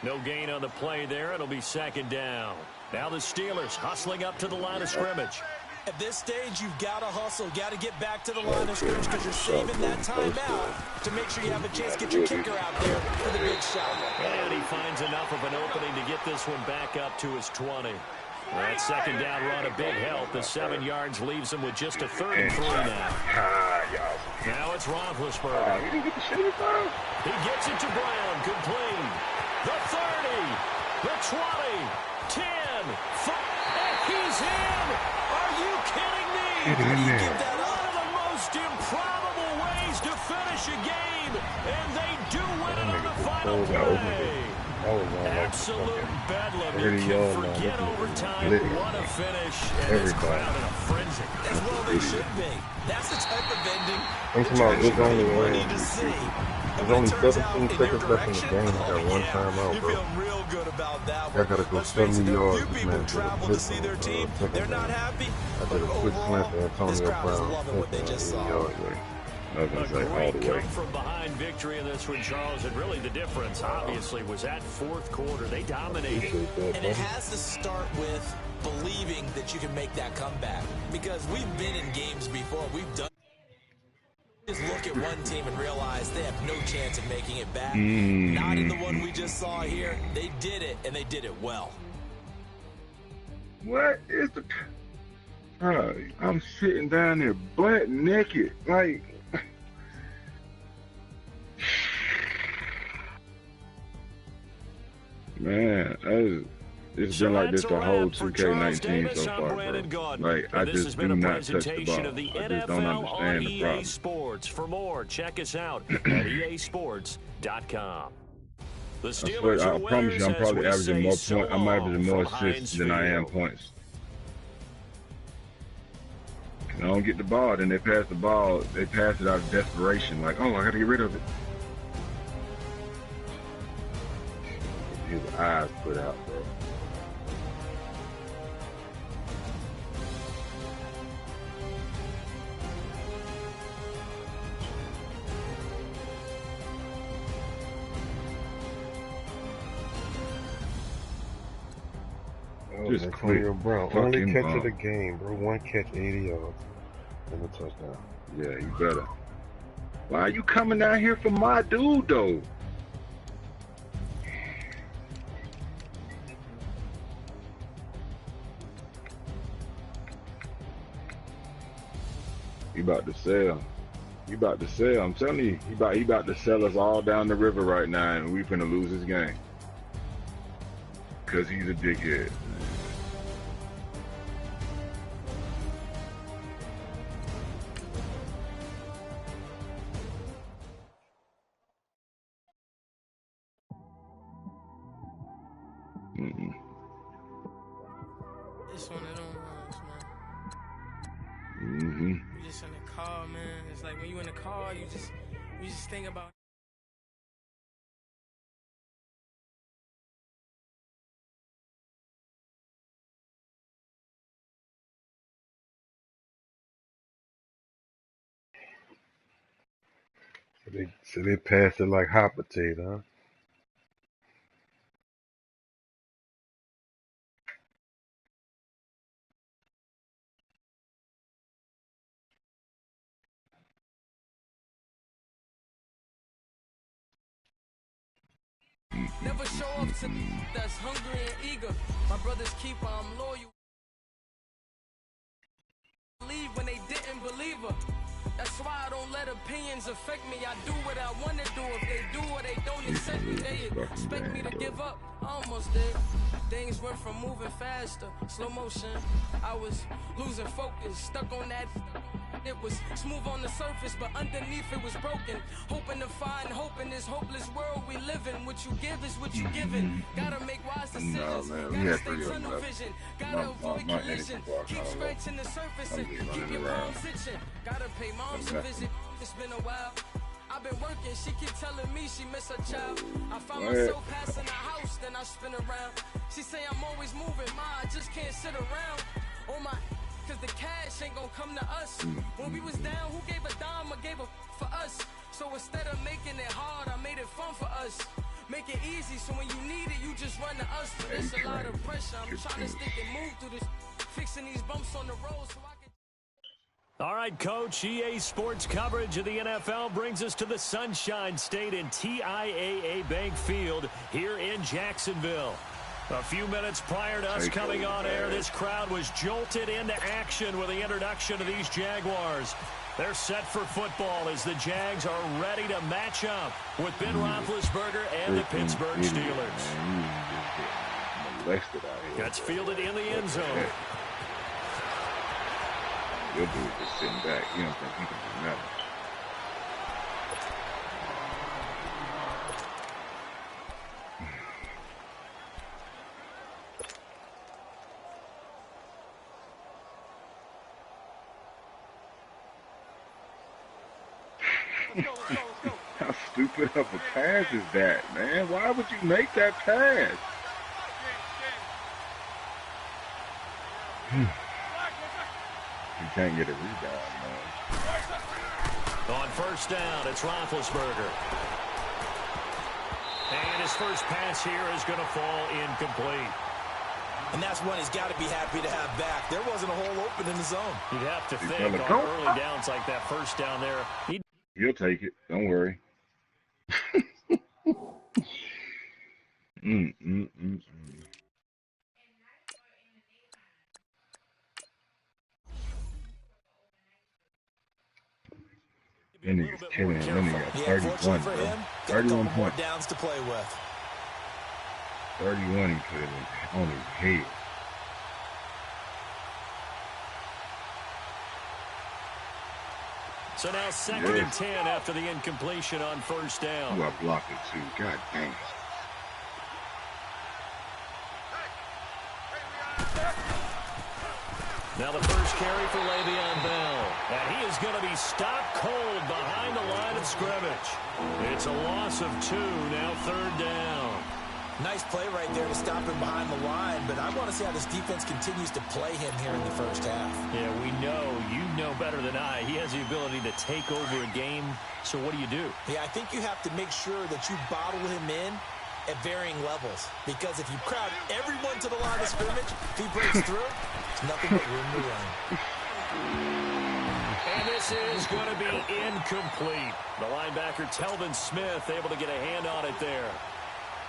No gain on the play there. It'll be 2nd down. Now the Steelers hustling up to the line of scrimmage. At this stage, you've got to hustle. Got to get back to the line of scrimmage because you're saving that time out to make sure you have a chance to get your kicker out there for the big shot. And he finds enough of an opening to get this one back up to his 20. That 2nd down run, a big help. The 7 yards leaves him with just a 3rd and 3 now. Now it's Roethlisberger. He gets it to Brown, complete. The 30, the 20, 10, 5, and he's in! Are you kidding me? One of the most improbable ways to finish a game, and they do win it on the final play. Absolute bedlam. You can forget overtime. What a finish, and this crowd in a frenzy. As well they should be. That's the type of ending It's only ready to see. There's only 17 seconds left in the game. I got one timeout, You bro. feel real good about that I one. gotta go Let's face 70 it, yards. few people travel to see their team. They're not happy, I but did a quick slant overall, to this Antonio crowd is Brown. loving what they just saw. I was A going to say all great the way. come-from-behind victory in this one, Charles, and really the difference, obviously, was that 4th quarter. They dominated. And it has to start with believing that you can make that comeback. Because we've been in games before. We've done. Just look at one team and realize they have no chance of making it back. Not in the one we just saw here. They did it, and they did it well. What is the... I'm sitting down there butt naked. Like... Man, it's been like this the whole 2K19 so far, bro. Like, I just do not touch the ball. I just don't understand the problem. Sports. For more, check us out at easports.com. I promise you, I'm probably averaging more points. I'm averaging more assists than I am points. I don't get the ball, then they pass the ball. They pass it out of desperation, like, oh, I got to get rid of it. His eyes put out, bro. Just Antonio quick Brown, fucking only catch ball. of the game, bro. 1 catch, 80 yards, and a touchdown. Yeah, you better. Why are you coming down here for my dude, though? He about to sell. He about to sell. I'm telling you, he about to sell us all down the river right now, and we finna lose this game. Cause he's a dickhead. It's one of them ones, man. Mm-hmm. You just in the car, man. It's like when you in the car, you just think about. So they passed it like hot potato, huh? Never show up to that's hungry and eager. My brother's keeper, I'm loyal. Leave when they didn't believe her. That's why I don't let opinions affect me. I do what I want to do. If they do or they don't accept me, they expect me to give up. I almost did. Things went from moving faster, slow motion. I was losing focus, stuck on that. It was smooth on the surface, but underneath it was broken. Hoping to find hope in this hopeless world we live in. What you give is what you given. Gotta make wise decisions. Gotta stay tunnel vision. Gotta avoid collision. Keep scratching the surface and keep your palms itching. Gotta pay moms a visit. It's been a while. I've been working, she keep telling me she miss her child. I find myself passing the house, then I spin around. She say I'm always moving, I just can't sit around. Oh my, cause the cash ain't gonna come to us. When we was down, who gave a dime or gave a for us? So instead of making it hard, I made it fun for us. Make it easy, so when you need it, you just run to us. But it's a lot of pressure, I'm trying to stick and move through this. Fixing these bumps on the road so I can. All right, Coach, EA Sports coverage of the NFL brings us to the Sunshine State in TIAA Bank Field here in Jacksonville. A few minutes prior to us coming on air, this crowd was jolted into action with the introduction of these Jaguars. They're set for football as the Jags are ready to match up with Ben Roethlisberger and the Pittsburgh Steelers. That's fielded in the end zone. Your dude just sitting back. He don't think he can do nothing. How stupid of a pass is that, man? Why would you make that pass? You can't get a rebound, man. On first down, it's Roethlisberger. And his first pass here is going to fall incomplete. And that's one he's got to be happy to have back. There wasn't a hole open in the zone. You'd have to think on early downs like that first down there. He'll take it. Don't worry. That nigga's killing him. Then he got 31, for him, 31 more downs to play with. 31 he put it on his head. So now second and 10 after the incompletion on first down. Ooh, I blocked it too. God dang. Now the first carry for Le'Veon Bell. And he is going to be stopped cold behind the line of scrimmage. It's a loss of 2, now third down. Nice play right there to stop him behind the line, but I want to see how this defense continues to play him here in the first half. Yeah, we know. You know better than I. He has the ability to take over a game, so what do? Yeah, I think you have to make sure that you bottle him in at varying levels, because if you crowd everyone to the line of scrimmage, if he breaks through, it's nothing but room to run. And this is going to be incomplete. The linebacker, Telvin Smith, able to get a hand on it there.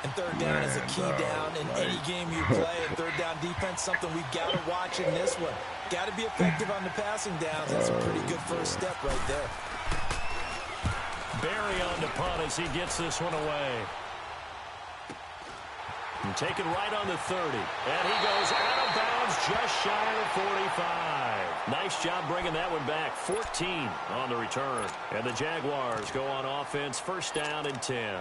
And third down is a key down in any game you play. And third down defense, something we've got to watch in this one. Got to be effective on the passing downs. That's a pretty good first step right there. Barry on the punt as he gets this one away. And taken right on the 30. And he goes out of bounds just shy of 45. Nice job bringing that one back. 14 on the return. And the Jaguars go on offense, first down and 10.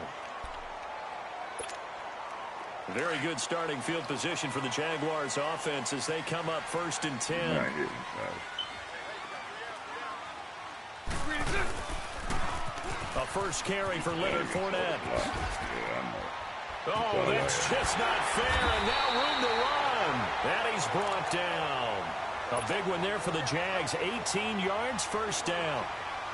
Very good starting field position for the Jaguars offense as they come up 1st and 10. A first carry for Leonard Fournette. Oh, that's just not fair, and now room to run. And he's brought down. A big one there for the Jags. 18 yards, first down.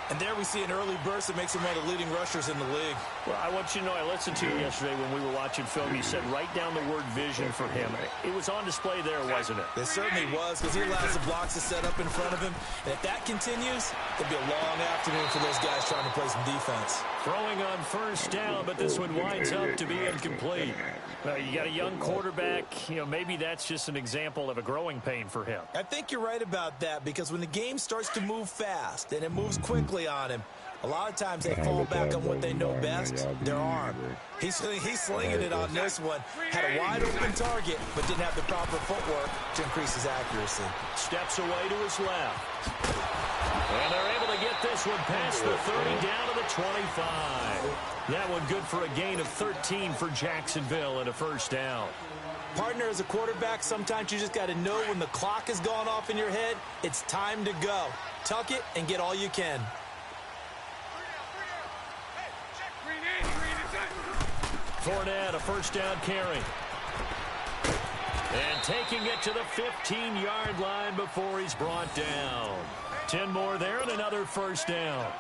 And there we see an early burst that makes him one of the leading rushers in the league. Well, I want you to know, I listened to you yesterday when we were watching film. You said write down the word vision for him. It was on display there, wasn't it? It certainly was, because he allows the blocks to set up in front of him. And if that continues, it'll be a long afternoon for those guys trying to play some defense. Throwing on first down, but this one winds up to be incomplete. Well, you got a young quarterback. You know, maybe that's just an example of a growing pain for him. I think you're right about that, because when the game starts to move fast and it moves quickly on him, a lot of times they fall back on what they know best, their arm. He's slinging it on this one. Had a wide-open target, but didn't have the proper footwork to increase his accuracy. Steps away to his left. And they're able to get this one past the 30 down to the 25. That one good for a gain of 13 for Jacksonville and a first down. Partner, as a quarterback, sometimes you just got to know when the clock has gone off in your head, it's time to go. Tuck it and get all you can. Fournette, a first down carry. And taking it to the 15-yard line before he's brought down. 10 more there and another first down.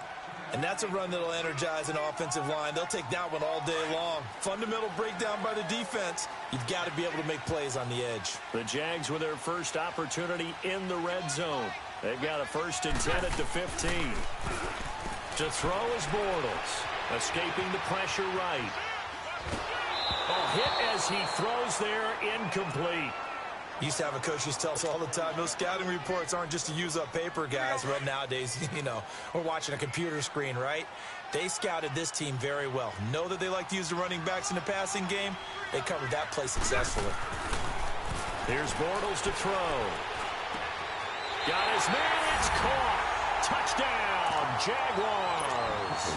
And that's a run that'll energize an offensive line. They'll take that one all day long. Fundamental breakdown by the defense. You've got to be able to make plays on the edge. The Jags with their first opportunity in the red zone. They've got a 1st and 10 at the 15. To throw is Bortles. Escaping the pressure right. A hit as he throws there, incomplete. Used to have a coach who used to tell us all the time, those scouting reports aren't just to use up paper, guys. But nowadays, you know, we're watching a computer screen, right? They scouted this team very well. Know that they like to use the running backs in the passing game. They covered that play successfully. Here's Bortles to throw. Got his man, it's caught. Touchdown, Jaguars.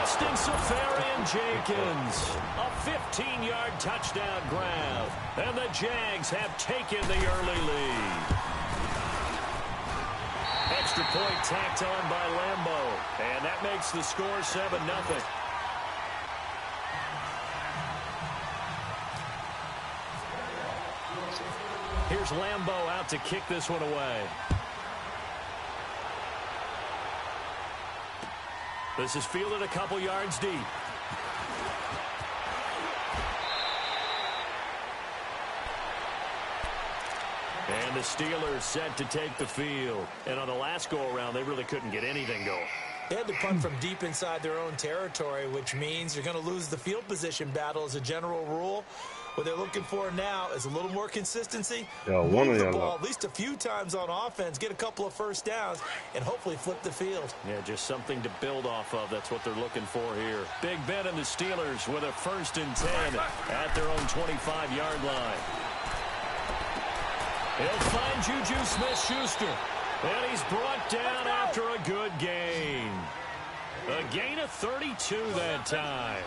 Austin Seferian-Jenkins. A 15-yard touchdown grab. And the Jags have taken the early lead. Extra point tacked on by Lambeau. And that makes the score 7-0. Here's Lambeau out to kick this one away. This is fielded a couple yards deep. And the Steelers set to take the field. And on the last go-around, they really couldn't get anything going. They had to punt from deep inside their own territory, which means you're going to lose the field position battle as a general rule. What they're looking for now is a little more consistency. Move the ball at least a few times on offense, get a couple of first downs, and hopefully flip the field. Yeah, just something to build off of. That's what they're looking for here. Big Ben and the Steelers with a 1st and 10 at their own 25-yard line. He'll find Juju Smith-Schuster. And he's brought down after a good gain. A gain of 32 that time.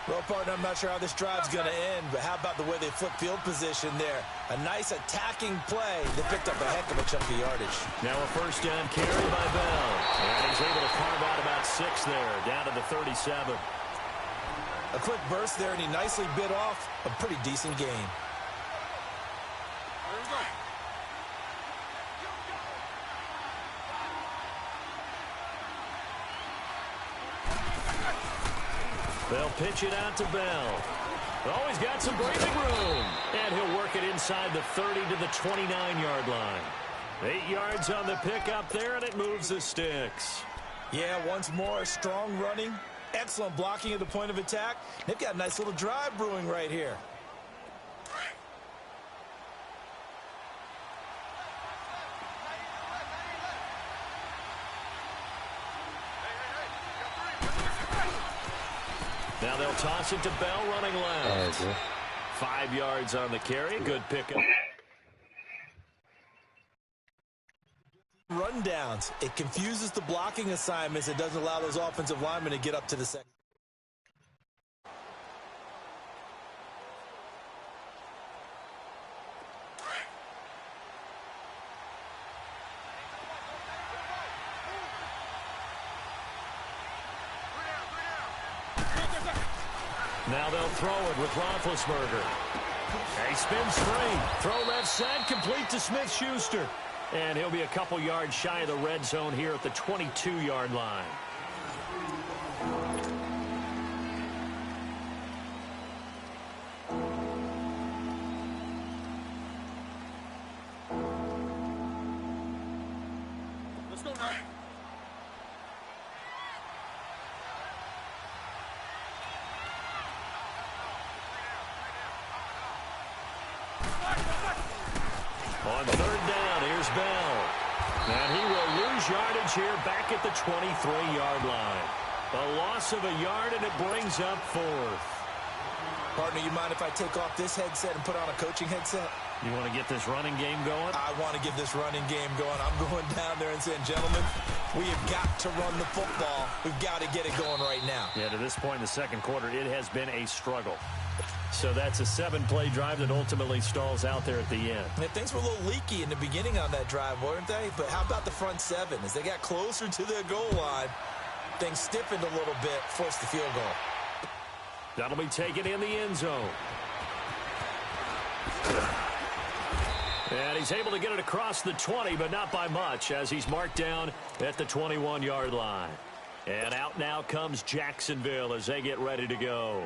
Well, partner, I'm not sure how this drive's going to end, but how about the way they flip field position there? A nice attacking play that picked up a heck of a chunk of yardage. Now a first down carry by Bell. And he's able to carve out about 6 there, down to the 37. A quick burst there, and he nicely bit off a pretty decent gain. They'll pitch it out to Bell. Oh, he's got some breathing room. And he'll work it inside the 30 to the 29-yard line. 8 yards on the pickup there, and it moves the sticks. Yeah, once more, strong running, excellent blocking at the point of attack. They've got a nice little drive brewing right here. Now they'll toss it to Bell running left. 5 yards on the carry. Good pickup. Rundowns. It confuses the blocking assignments. It doesn't allow those offensive linemen to get up to the second. Now they'll throw it with Roethlisberger. He spins straight. Throw left side, complete to Smith-Schuster. And he'll be a couple yards shy of the red zone here at the 22-yard line. Let's go now. On third down, here's Bell. And he will lose yardage here back at the 23-yard line. A loss of a yard, and it brings up fourth. Partner, you mind if I take off this headset and put on a coaching headset? You want to get this running game going? I want to get this running game going. I'm going down there and saying, gentlemen, we have got to run the football. We've got to get it going right now. Yeah, to this point in the second quarter, it has been a struggle. So that's a 7-play drive that ultimately stalls out there at the end. And things were a little leaky in the beginning on that drive, weren't they? But how about the front seven? As they got closer to their goal line, things stiffened a little bit, forced the field goal. That'll be taken in the end zone. And he's able to get it across the 20, but not by much, as he's marked down at the 21-yard line. And out now comes Jacksonville as they get ready to go.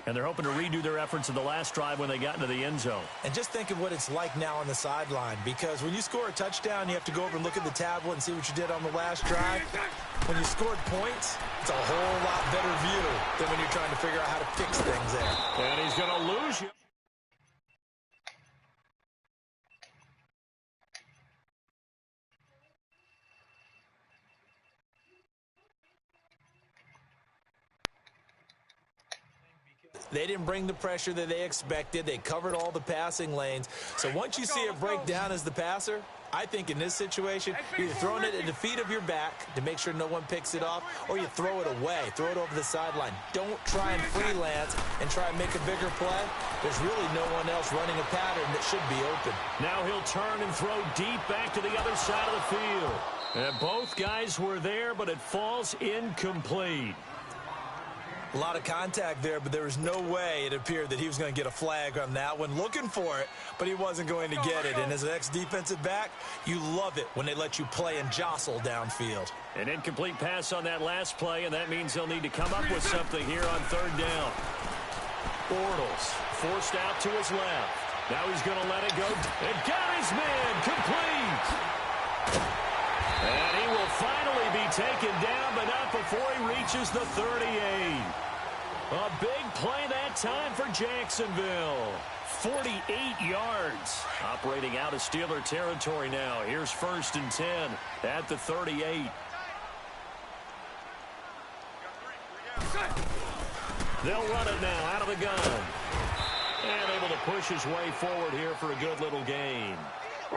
And they're hoping to redo their efforts in the last drive when they got into the end zone. And just think of what it's like now on the sideline, because when you score a touchdown, you have to go over and look at the tablet and see what you did on the last drive. When you scored points, it's a whole lot better view than when you're trying to figure out how to fix things there. And he's going to lose you. They didn't bring the pressure that they expected. They covered all the passing lanes. So once you see it break down as the passer, I think in this situation, you're throwing it at the feet of your back to make sure no one picks it off, or you throw it away, throw it over the sideline. Don't try and freelance and try and make a bigger play. There's really no one else running a pattern that should be open. Now he'll turn and throw deep back to the other side of the field. And both guys were there, but it falls incomplete. A lot of contact there, but there was no way it appeared that he was going to get a flag on that one. Looking for it, but he wasn't going to get it. And as an ex-defensive back, you love it when they let you play and jostle downfield. An incomplete pass on that last play, and that means they'll need to come up with something here on third down. Bortles forced out to his left. Now he's going to let it go. And got his man complete. And he will finally be taken down, but not before he reaches the 38. A big play that time for Jacksonville. 48 yards. Operating out of Steeler territory now. Here's 1st and 10 at the 38. They'll run it now out of the gun. And able to push his way forward here for a good little gain.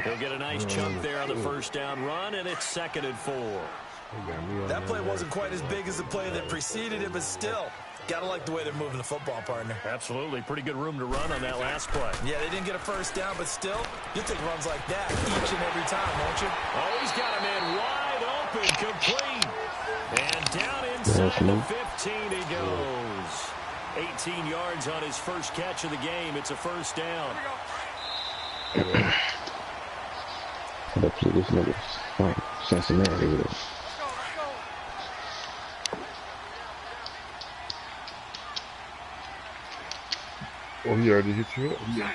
He'll get a nice chunk there on the first down run, and it's 2nd and 4. That play wasn't quite as big as the play that preceded it, but still, got to like the way they're moving the football, partner. Absolutely. Pretty good room to run on that last play. Yeah, they didn't get a first down, but still, you'll take runs like that each and every time, won't you? Oh, he's got a man wide open, complete. And down inside the 15 he goes. 18 yards on his first catch of the game. It's a first down. Up to this nigga fight Cincinnati with it. Oh, he already hit you up? Yeah.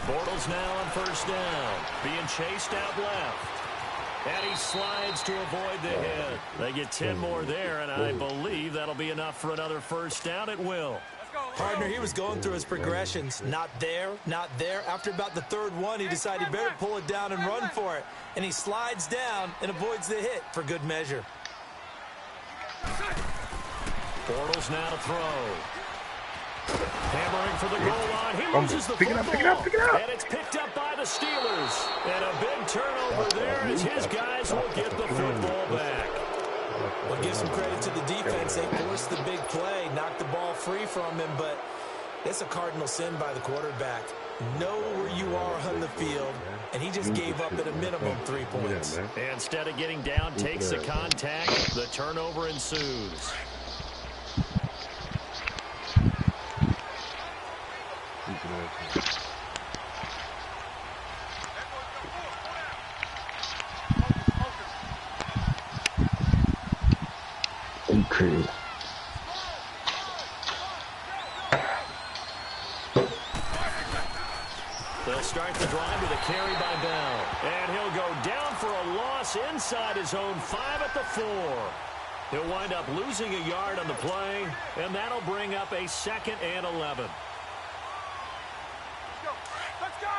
Bortles now on first down. Being chased out left. And he slides to avoid the hit. They get 10 more there, and I believe that'll be enough for another first down. It will. Partner, he was going through his progressions. Not there, not there. After about the third one, he decided he better pull it down and run for it. And he slides down and avoids the hit for good measure. Bortles now to throw. Hammering for the goal line. He loses the football. Pick it up. And it's picked up by the Steelers. And a big turnover there as his guys will get the football back. Well, give some credit to the defense. They forced the big play, knocked the ball free from him, but it's a cardinal sin by the quarterback. Know where you are on the field, and he just gave up at a minimum 3 points. Instead of getting down, takes the contact. The turnover ensues. crazy. They'll start the drive with a carry by Bell. And he'll go down for a loss inside his own 5 at the 4. He'll wind up losing a yard on the play, and that'll bring up a 2nd and 11. Let's go!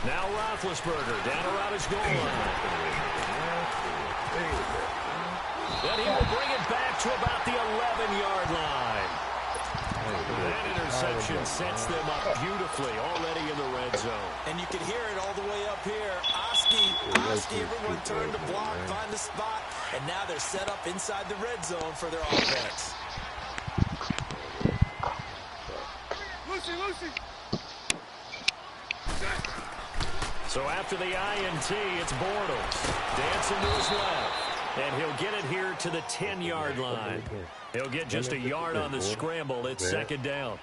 Now Roethlisberger down around his goal line. And he will bring it back to about the 11-yard line. That interception sets them up beautifully already in the red zone. And you can hear it all the way up here. Oski, everyone turned to block, find the spot, and now they're set up inside the red zone for their offense. Lucy! So after the INT, it's Bortles. Dancing to his left. And he'll get it here to the 10-yard line. He'll get just a yard on the scramble. It's 2nd down.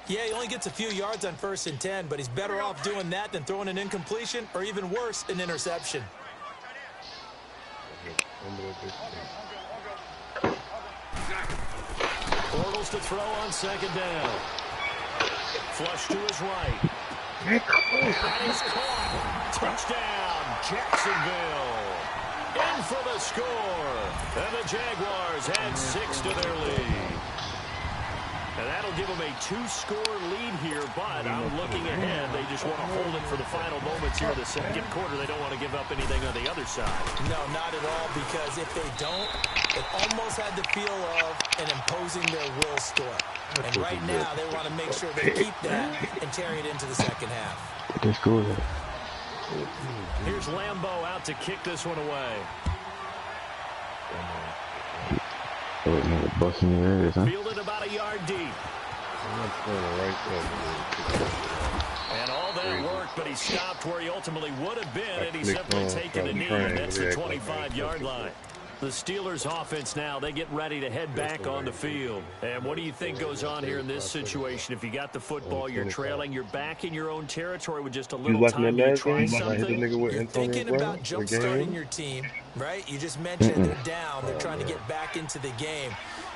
Yeah, he only gets a few yards on 1st and 10, but he's better off doing that than throwing an incompletion or even worse, an interception. Bortles to throw on 2nd down. Flush to his right. That is caught. Touchdown, Jacksonville. In for the score. And the Jaguars add 6 to their lead. And that'll give them a 2-score lead here, but I'm looking ahead. They just want to hold it for the final moments here in the 2nd quarter. They don't want to give up anything on the other side. No, not at all, because if they don't, it almost had the feel of an imposing their will score. And right now, they want to make sure they keep that and carry it into the 2nd half. Let's go there. Here's Lambeau out to kick this one away. Fielded about a yard deep. And all that work, but he stopped where he ultimately would have been, and he's simply taken a knee, and that's the 25-yard line. The Steelers offense now, they get ready to head back on the field. And what do you think goes on here in this situation? If you got the football, you're trailing, you're back in your own territory with just a little time to try something. You're thinking about jump-starting your team, right? You just mentioned they're down. They're trying to get back into the game.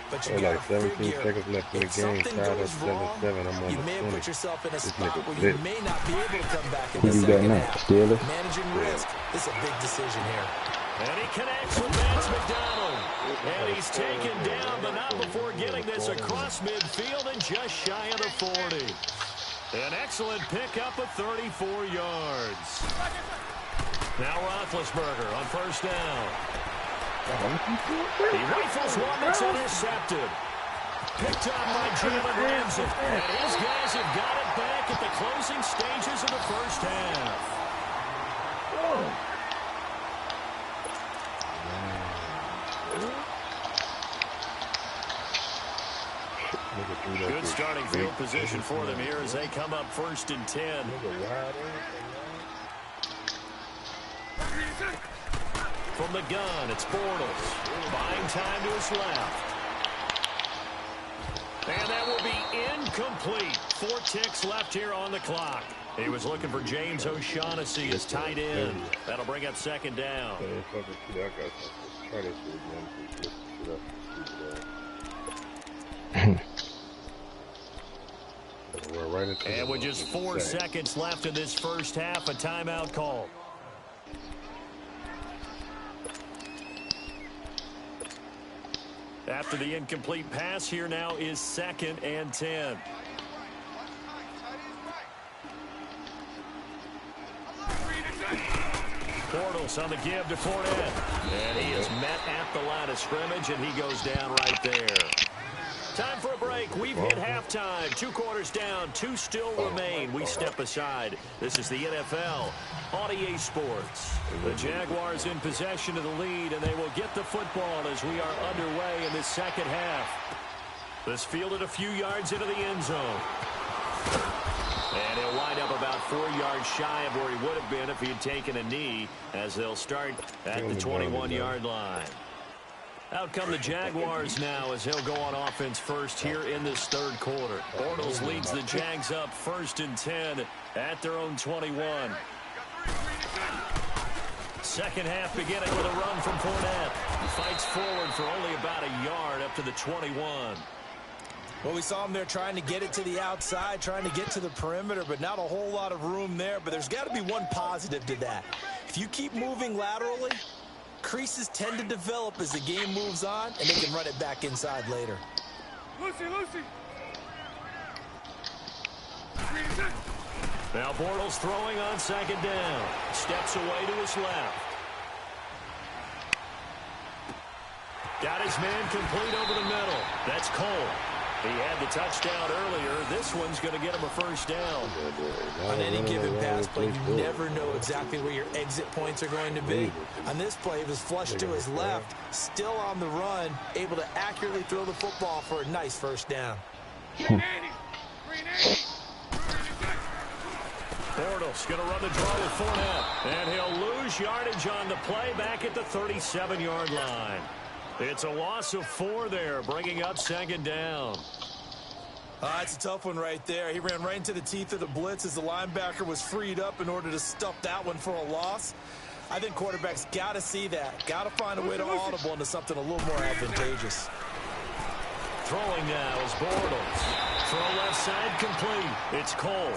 But you got to figure, if something goes wrong, you may have put yourself in a spot where you may not be able to come back in the 2nd half. Managing risk, this is a big decision here. And he connects with Vance McDonald. And he's taken down, but not before getting this across midfield and just shy of the 40. An excellent pickup of 34 yards. Now Roethlisberger on 1st down. He rifles one that's intercepted. Picked up by Jalen Ramsey. And his guys have got it back at the closing stages of the 1st half. Good starting field position for them here as they come up 1st and 10. From the gun, it's Bortles. Buying time to his left. And that will be incomplete. 4 ticks left here on the clock. He was looking for James O'Shaughnessy as tight end. That'll bring up 2nd down. And with just 4 seconds left in this 1st half, a timeout call. After the incomplete pass, here now is 2nd and 10. Bortles on the give to Fournette. And he is met at the line of scrimmage, and he goes down right there. Time for a break. We've hit halftime. 2 quarters down. 2 still remain. We step aside. This is the NFL on EA Sports. The Jaguars in possession of the lead, and they will get the football as we are underway in this 2nd half. This fielded a few yards into the end zone. And he'll wind up about 4 yards shy of where he would have been if he had taken a knee, as they'll start at the 21-yard line. Out come the Jaguars now as he'll go on offense first here in this third quarter. Bortles leads the Jags up 1st and 10 at their own 21. Second half beginning with a run from Fournette. Fights forward for only about a yard up to the 21. Well, we saw him there trying to get it to the outside, trying to get to the perimeter, but not a whole lot of room there. But there's got to be one positive to that. If you keep moving laterally, creases tend to develop as the game moves on, and they can run it back inside later. Lucy. Now Bortles throwing on 2nd down. Steps away to his left. Got his man complete over the middle. That's Cole. He had the touchdown earlier. This one's going to get him a 1st down. On any given pass play, you never know exactly where your exit points are going to be. On this play, it was flushed to his left, still on the run, able to accurately throw the football for a nice 1st down. Bortles going to run the draw with Fournette. And he'll lose yardage on the play back at the 37-yard line. It's a loss of 4 there, bringing up 2nd down. It's a tough one right there. He ran right into the teeth of the blitz as the linebacker was freed up in order to stuff that one for a loss. I think quarterbacks got to see that. Got to find a way to audible into something a little more advantageous. Throwing now is Bortles. Throw left side complete. It's Cole.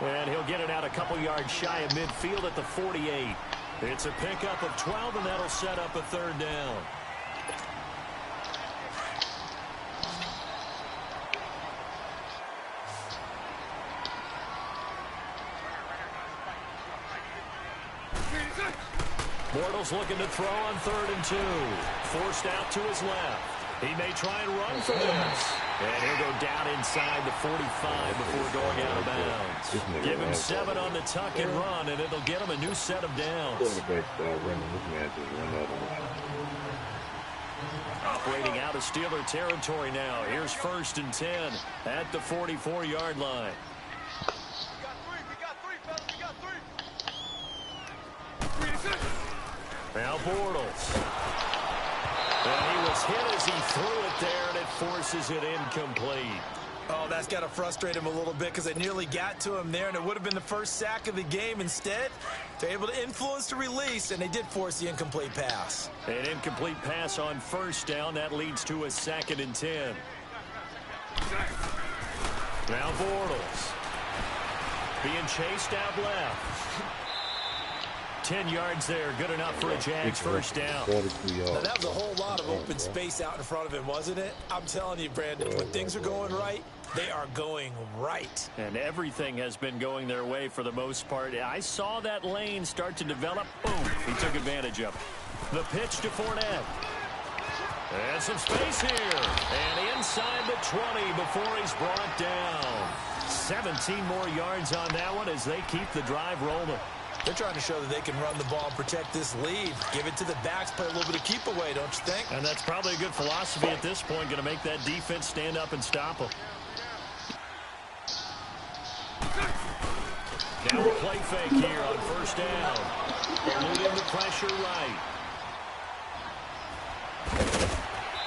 And he'll get it out a couple yards shy of midfield at the 48. It's a pickup of 12, and that'll set up a 3rd down. Bortles looking to throw on 3rd and 2. Forced out to his left. He may try and run for this. And he'll go down inside the 45 before going out of bounds. Give him 7 on the tuck and run, and it'll get him a new set of downs. Operating out of Steeler territory now. Here's 1st and 10 at the 44-yard line. Now Bortles. And he was hit as he threw it there, and it forces it incomplete. Oh, that's got to frustrate him a little bit because it nearly got to him there, and it would have been the first sack of the game. Instead, they're able to influence the release, and they did force the incomplete pass. An incomplete pass on 1st down. That leads to a 2nd and 10. Now Bortles. Being chased out left. 10 yards there, good enough for a Jags 1st down. Now, that was a whole lot of open space out in front of him, wasn't it? I'm telling you, Brandon, when things are going right, they are going right. And everything has been going their way for the most part. I saw that lane start to develop. Boom, he took advantage of it. The pitch to Fournette. And some space here. And inside the 20 before he's brought down. 17 more yards on that one as they keep the drive rolling. They're trying to show that they can run the ball and protect this lead. Give it to the backs, play a little bit of keep away, don't you think? And that's probably a good philosophy at this point, going to make that defense stand up and stop them. Now a play fake here on 1st down. Eluding the pressure right.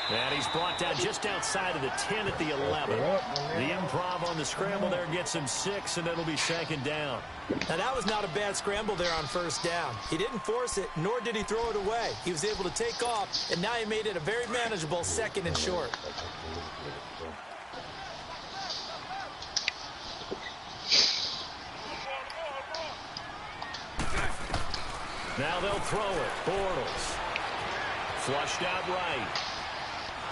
And he's brought down just outside of the 10 at the 11. The improv on the scramble there gets him 6, and it'll be 2nd down. Now, that was not a bad scramble there on 1st down. He didn't force it, nor did he throw it away. He was able to take off, and now he made it a very manageable 2nd and short. Now they'll throw it. Bortles. Flushed out right.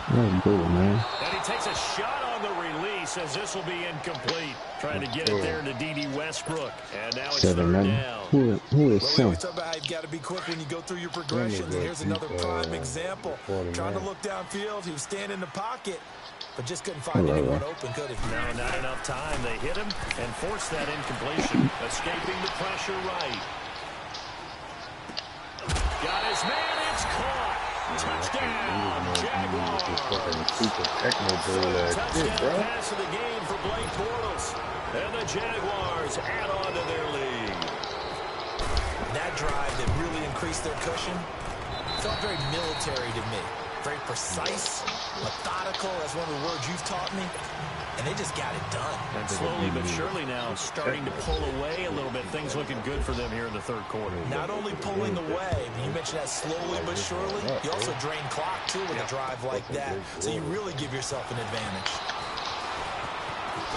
That's good, man. And he takes a shot on the release as this will be incomplete. Trying to get it there to D.D. Westbrook. And now it's 3rd down. Who is Sam? We talk about how you've got to be quick when you go through your progressions. And here's another prime example. Trying to look downfield. He was standing in the pocket, but just couldn't find anyone open, could he? No, not enough time. They hit him and forced that incompletion. Escaping the pressure right. Got his man. It's caught. Touchdown, Jaguars. Touchdown pass of the game for Blake Bortles. And the Jaguars add on to their lead. That drive that really increased their cushion felt very military to me. very precise, methodical. That's one of the words you've taught me. And they just got it done. And slowly but surely now starting to pull away a little bit. Things looking good for them here in the third quarter. Not only pulling away, you mentioned that slowly but surely. You also drain clock, too, with a drive like that. So you really give yourself an advantage.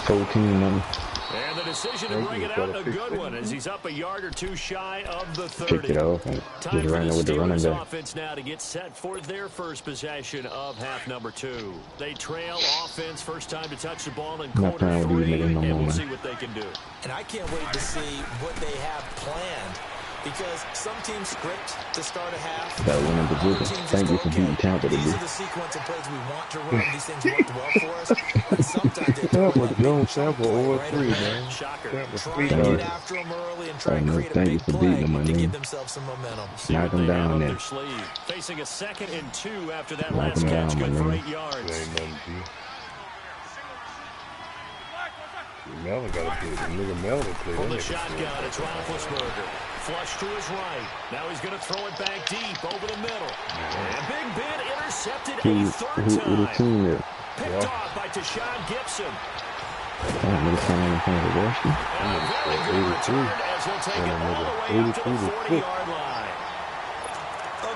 14 money. And the decision to bring it out, a good one, as he's up a yard or two shy of the 30. Kicked it off. Time Just for ran the with the running Steelers back. offense now to get set for their first possession of half number 2. They trail offense, first time to touch the ball in Not quarter playing with 3, these niggas no and more, we'll man. see what they can do. And I can't wait to see what they have planned. Because some teams script to start a half. That one in position. Thank you for beating Tampa These today. are the sequence of plays we want to run. These things worked well for us. And sometimes they Tampa, Jones, Tampa, over 3, man. Shocker. Tampa, Try and get after them early and try and create a Thank you big for play beating them, to man. give themselves some momentum. Knock them down there. Facing a 2nd and 2 after that Knock last them down, catch, good man. for 8 yards. Ain't nothing, G. Melvin got to play. Nigga Melvin play. From the shotgun, it's Roethlisberger. Flush to his right. Now he's going to throw it back deep over the middle. And Big Ben intercepted a third Who the time. team is? Picked off by Tashawn Gibson. Niggas coming in front of the Washington. And a very good return as he'll take it all the way up to the 40-yard line.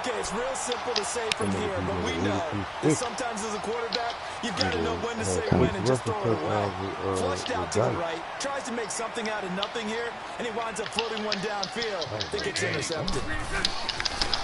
Okay, it's real simple to say from here, but we know that sometimes as a quarterback, you've got to know when to say when and just throw it away. Flushed out to the right, tries to make something out of nothing here, and he winds up floating one downfield. I think it's intercepted.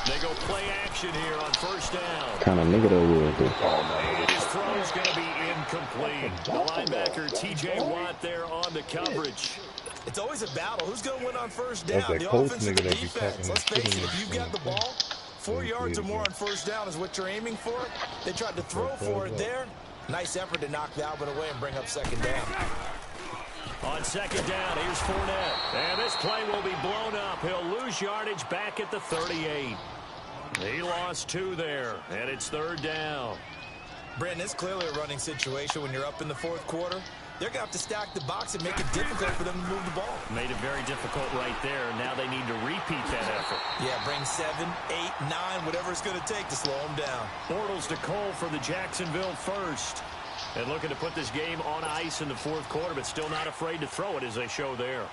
They go play action here on first down. Kind of nigga though with it. And his throw's going to be incomplete. The linebacker, T.J. Watt, there on the coverage. It's always a battle. Who's going to win on first down? That The Colts offense or nigga the that be defense? talking Let's face shit it, if you've got the ball, 4 yards or more on first down is what you're aiming for. They tried to throw for it there. Nice effort to knock Alvin away and bring up second down. On second down, here's Fournette. And this play will be blown up. He'll lose yardage back at the 38. He lost 2 there, and it's third down. Brandon, it's clearly a running situation when you're up in the fourth quarter. They're going to have to stack the box and make it difficult for them to move the ball. Made it very difficult right there. Now they need to repeat that effort. Yeah, bring 7, 8, 9, whatever it's going to take to slow them down. Bortles to Cole for the Jacksonville first. And looking to put this game on ice in the fourth quarter, but still not afraid to throw it as they show there.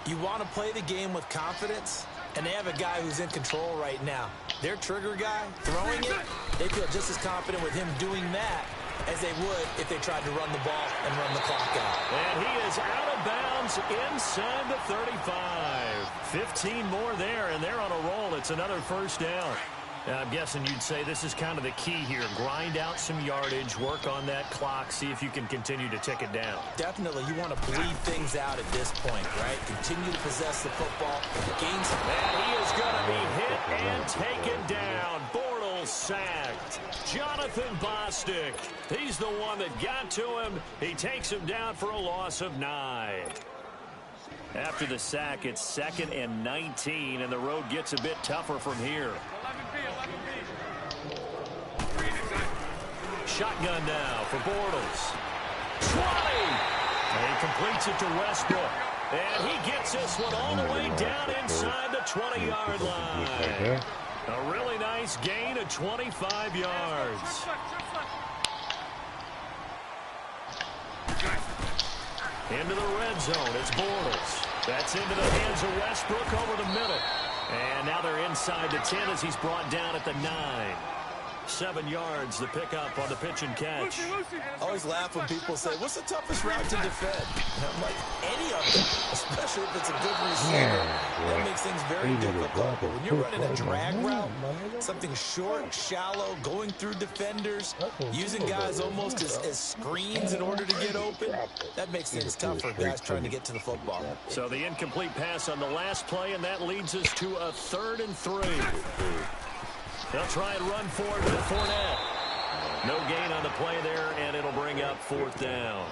You want to play the game with confidence, and they have a guy who's in control right now. Their trigger guy, throwing it, they feel just as confident with him doing that as they would if they tried to run the ball and run the clock out. And he is out of bounds inside the 35. 15 more there, and they're on a roll. It's another first down. And I'm guessing you'd say this is kind of the key here. Grind out some yardage, work on that clock, see if you can continue to tick it down. Definitely, you want to bleed things out at this point, right? Continue to possess the football, gain some... And he is going to be hit and taken down. Bortles sacked. Jonathan Bostic, he's the one that got to him. He takes him down for a loss of 9. After the sack, it's 2nd and 19, and the road gets a bit tougher from here. Shotgun now for Bortles. 20! And he completes it to Westbrook. And he gets this one all the way down inside the 20-yard line. A really nice gain of 25 yards. Into the red zone, it's Bortles. That's into the hands of Westbrook over the middle. And now they're inside the 10 as he's brought down at the 9. 7 yards, the pickup on the pitch and catch. I always laugh when people say, what's the toughest route to defend? And I'm like, any of them, especially if it's a good receiver. That makes things very difficult. But when you're running a drag route, something short, shallow, going through defenders, using guys almost as screens in order to get open, that makes things tough for guys trying to get to the football. So the incomplete pass on the last play, and that leads us to a 3rd and 3. They'll try and run forward with Fournette. No gain on the play there, and it'll bring up 4th down.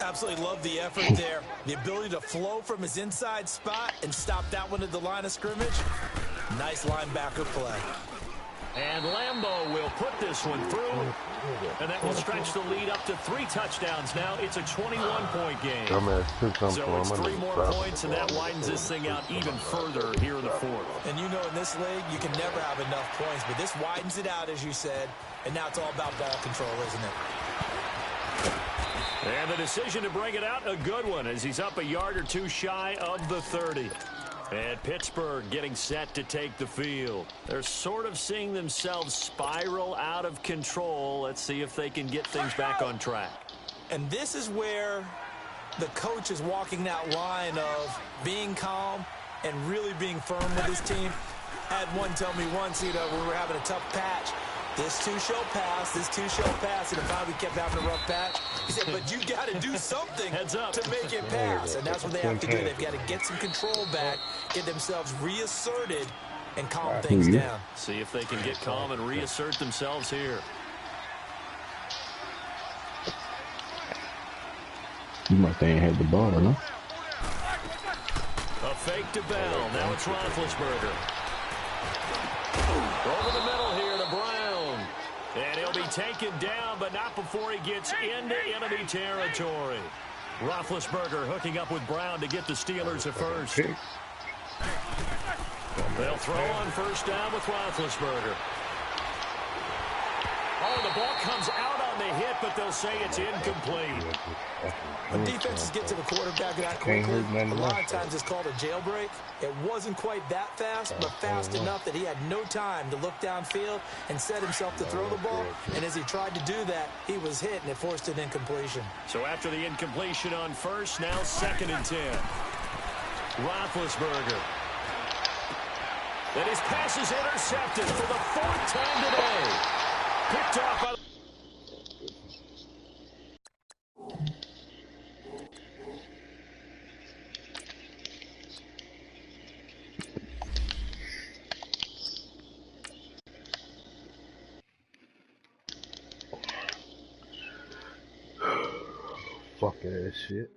Absolutely love the effort there. The ability to flow from his inside spot and stop that one at the line of scrimmage. Nice linebacker play. And Lambeau will put this one through, and that will stretch the lead up to 3 touchdowns now. It's a 21-point game. So it's 3 more points, and that widens this thing out even further here in the 4th. And you know, in this league, you can never have enough points, but this widens it out, as you said, and now it's all about ball control, isn't it? And the decision to bring it out, a good one, as he's up a yard or 2 shy of the 30. And Pittsburgh getting set to take the field. They're sort of seeing themselves spiral out of control. Let's see if they can get things back on track. And this is where the coach is walking that line of being calm and really being firm with his team. I had one tell me once, you know, when we were having a tough patch, this too shall pass, this too shall pass, and if I kept having a rough patch, he said, but you got to do something to make it pass, and that's what they have to do. They've got to get some control back, get themselves reasserted, and calm things down. See if they can get calm and reassert themselves here. You must ain't had the ball, no? A fake to Bell. Now it's Roethlisberger. Over the middle here to Brown. And he'll be taken down, but not before he gets into enemy territory. Roethlisberger hooking up with Brown to get the Steelers at first. They'll throw on first down with Roethlisberger. Oh, the ball comes out on the hit, but they'll say it's incomplete. When defenses get to the quarterback that quickly, a lot of times it's called a jailbreak. It wasn't quite that fast, but fast enough that he had no time to look downfield and set himself to throw the ball. And as he tried to do that, he was hit, and it forced an incompletion. So after the incompletion on first, now 2nd and 10. Roethlisberger. And his pass is intercepted for the 4th time today. Picked off by... Fuck ass shit.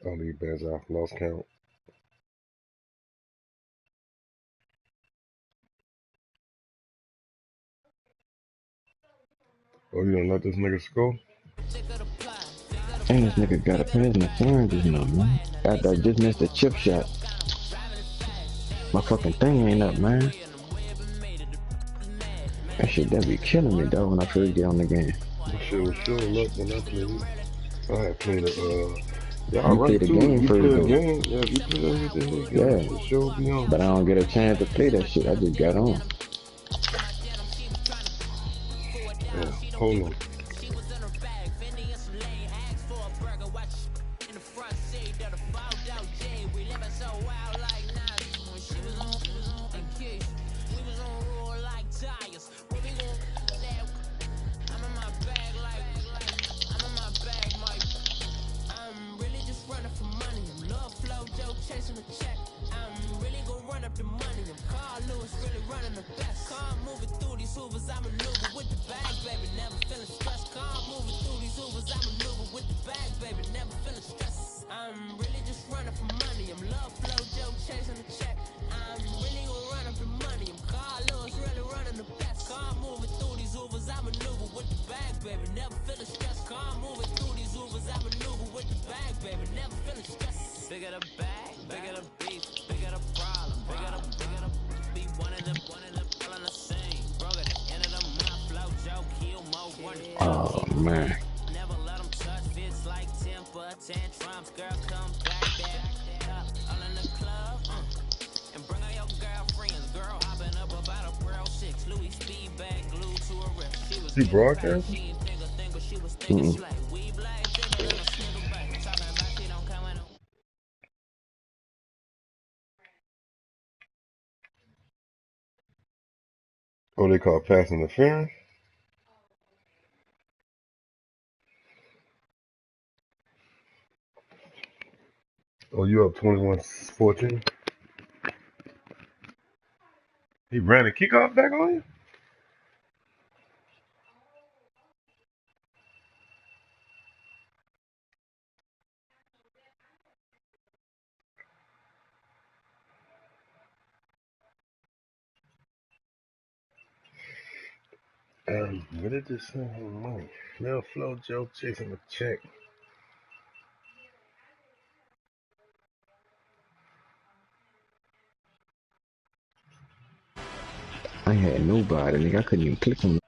All these beds off lost count. Oh, you don't let this nigga score? And this nigga got a pass interference just now, man. After I just missed a chip shot. My fucking thing ain't up, man. That shit, that be killing me, though, when I first get on the game. That shit was showing up when I played. I had played it, yeah, you play the game first, though. Yeah, you play everything. Yeah, show be on. But I don't get a chance to play that shit. I just got on. Yeah, hold on. Oh, man. You broadcasting? Oh, they call pass interference? Oh, you up 21-14? He ran a kickoff back on you? What did this send him money? Lil Flo Joe chasing a check. I had nobody, nigga. I couldn't even click on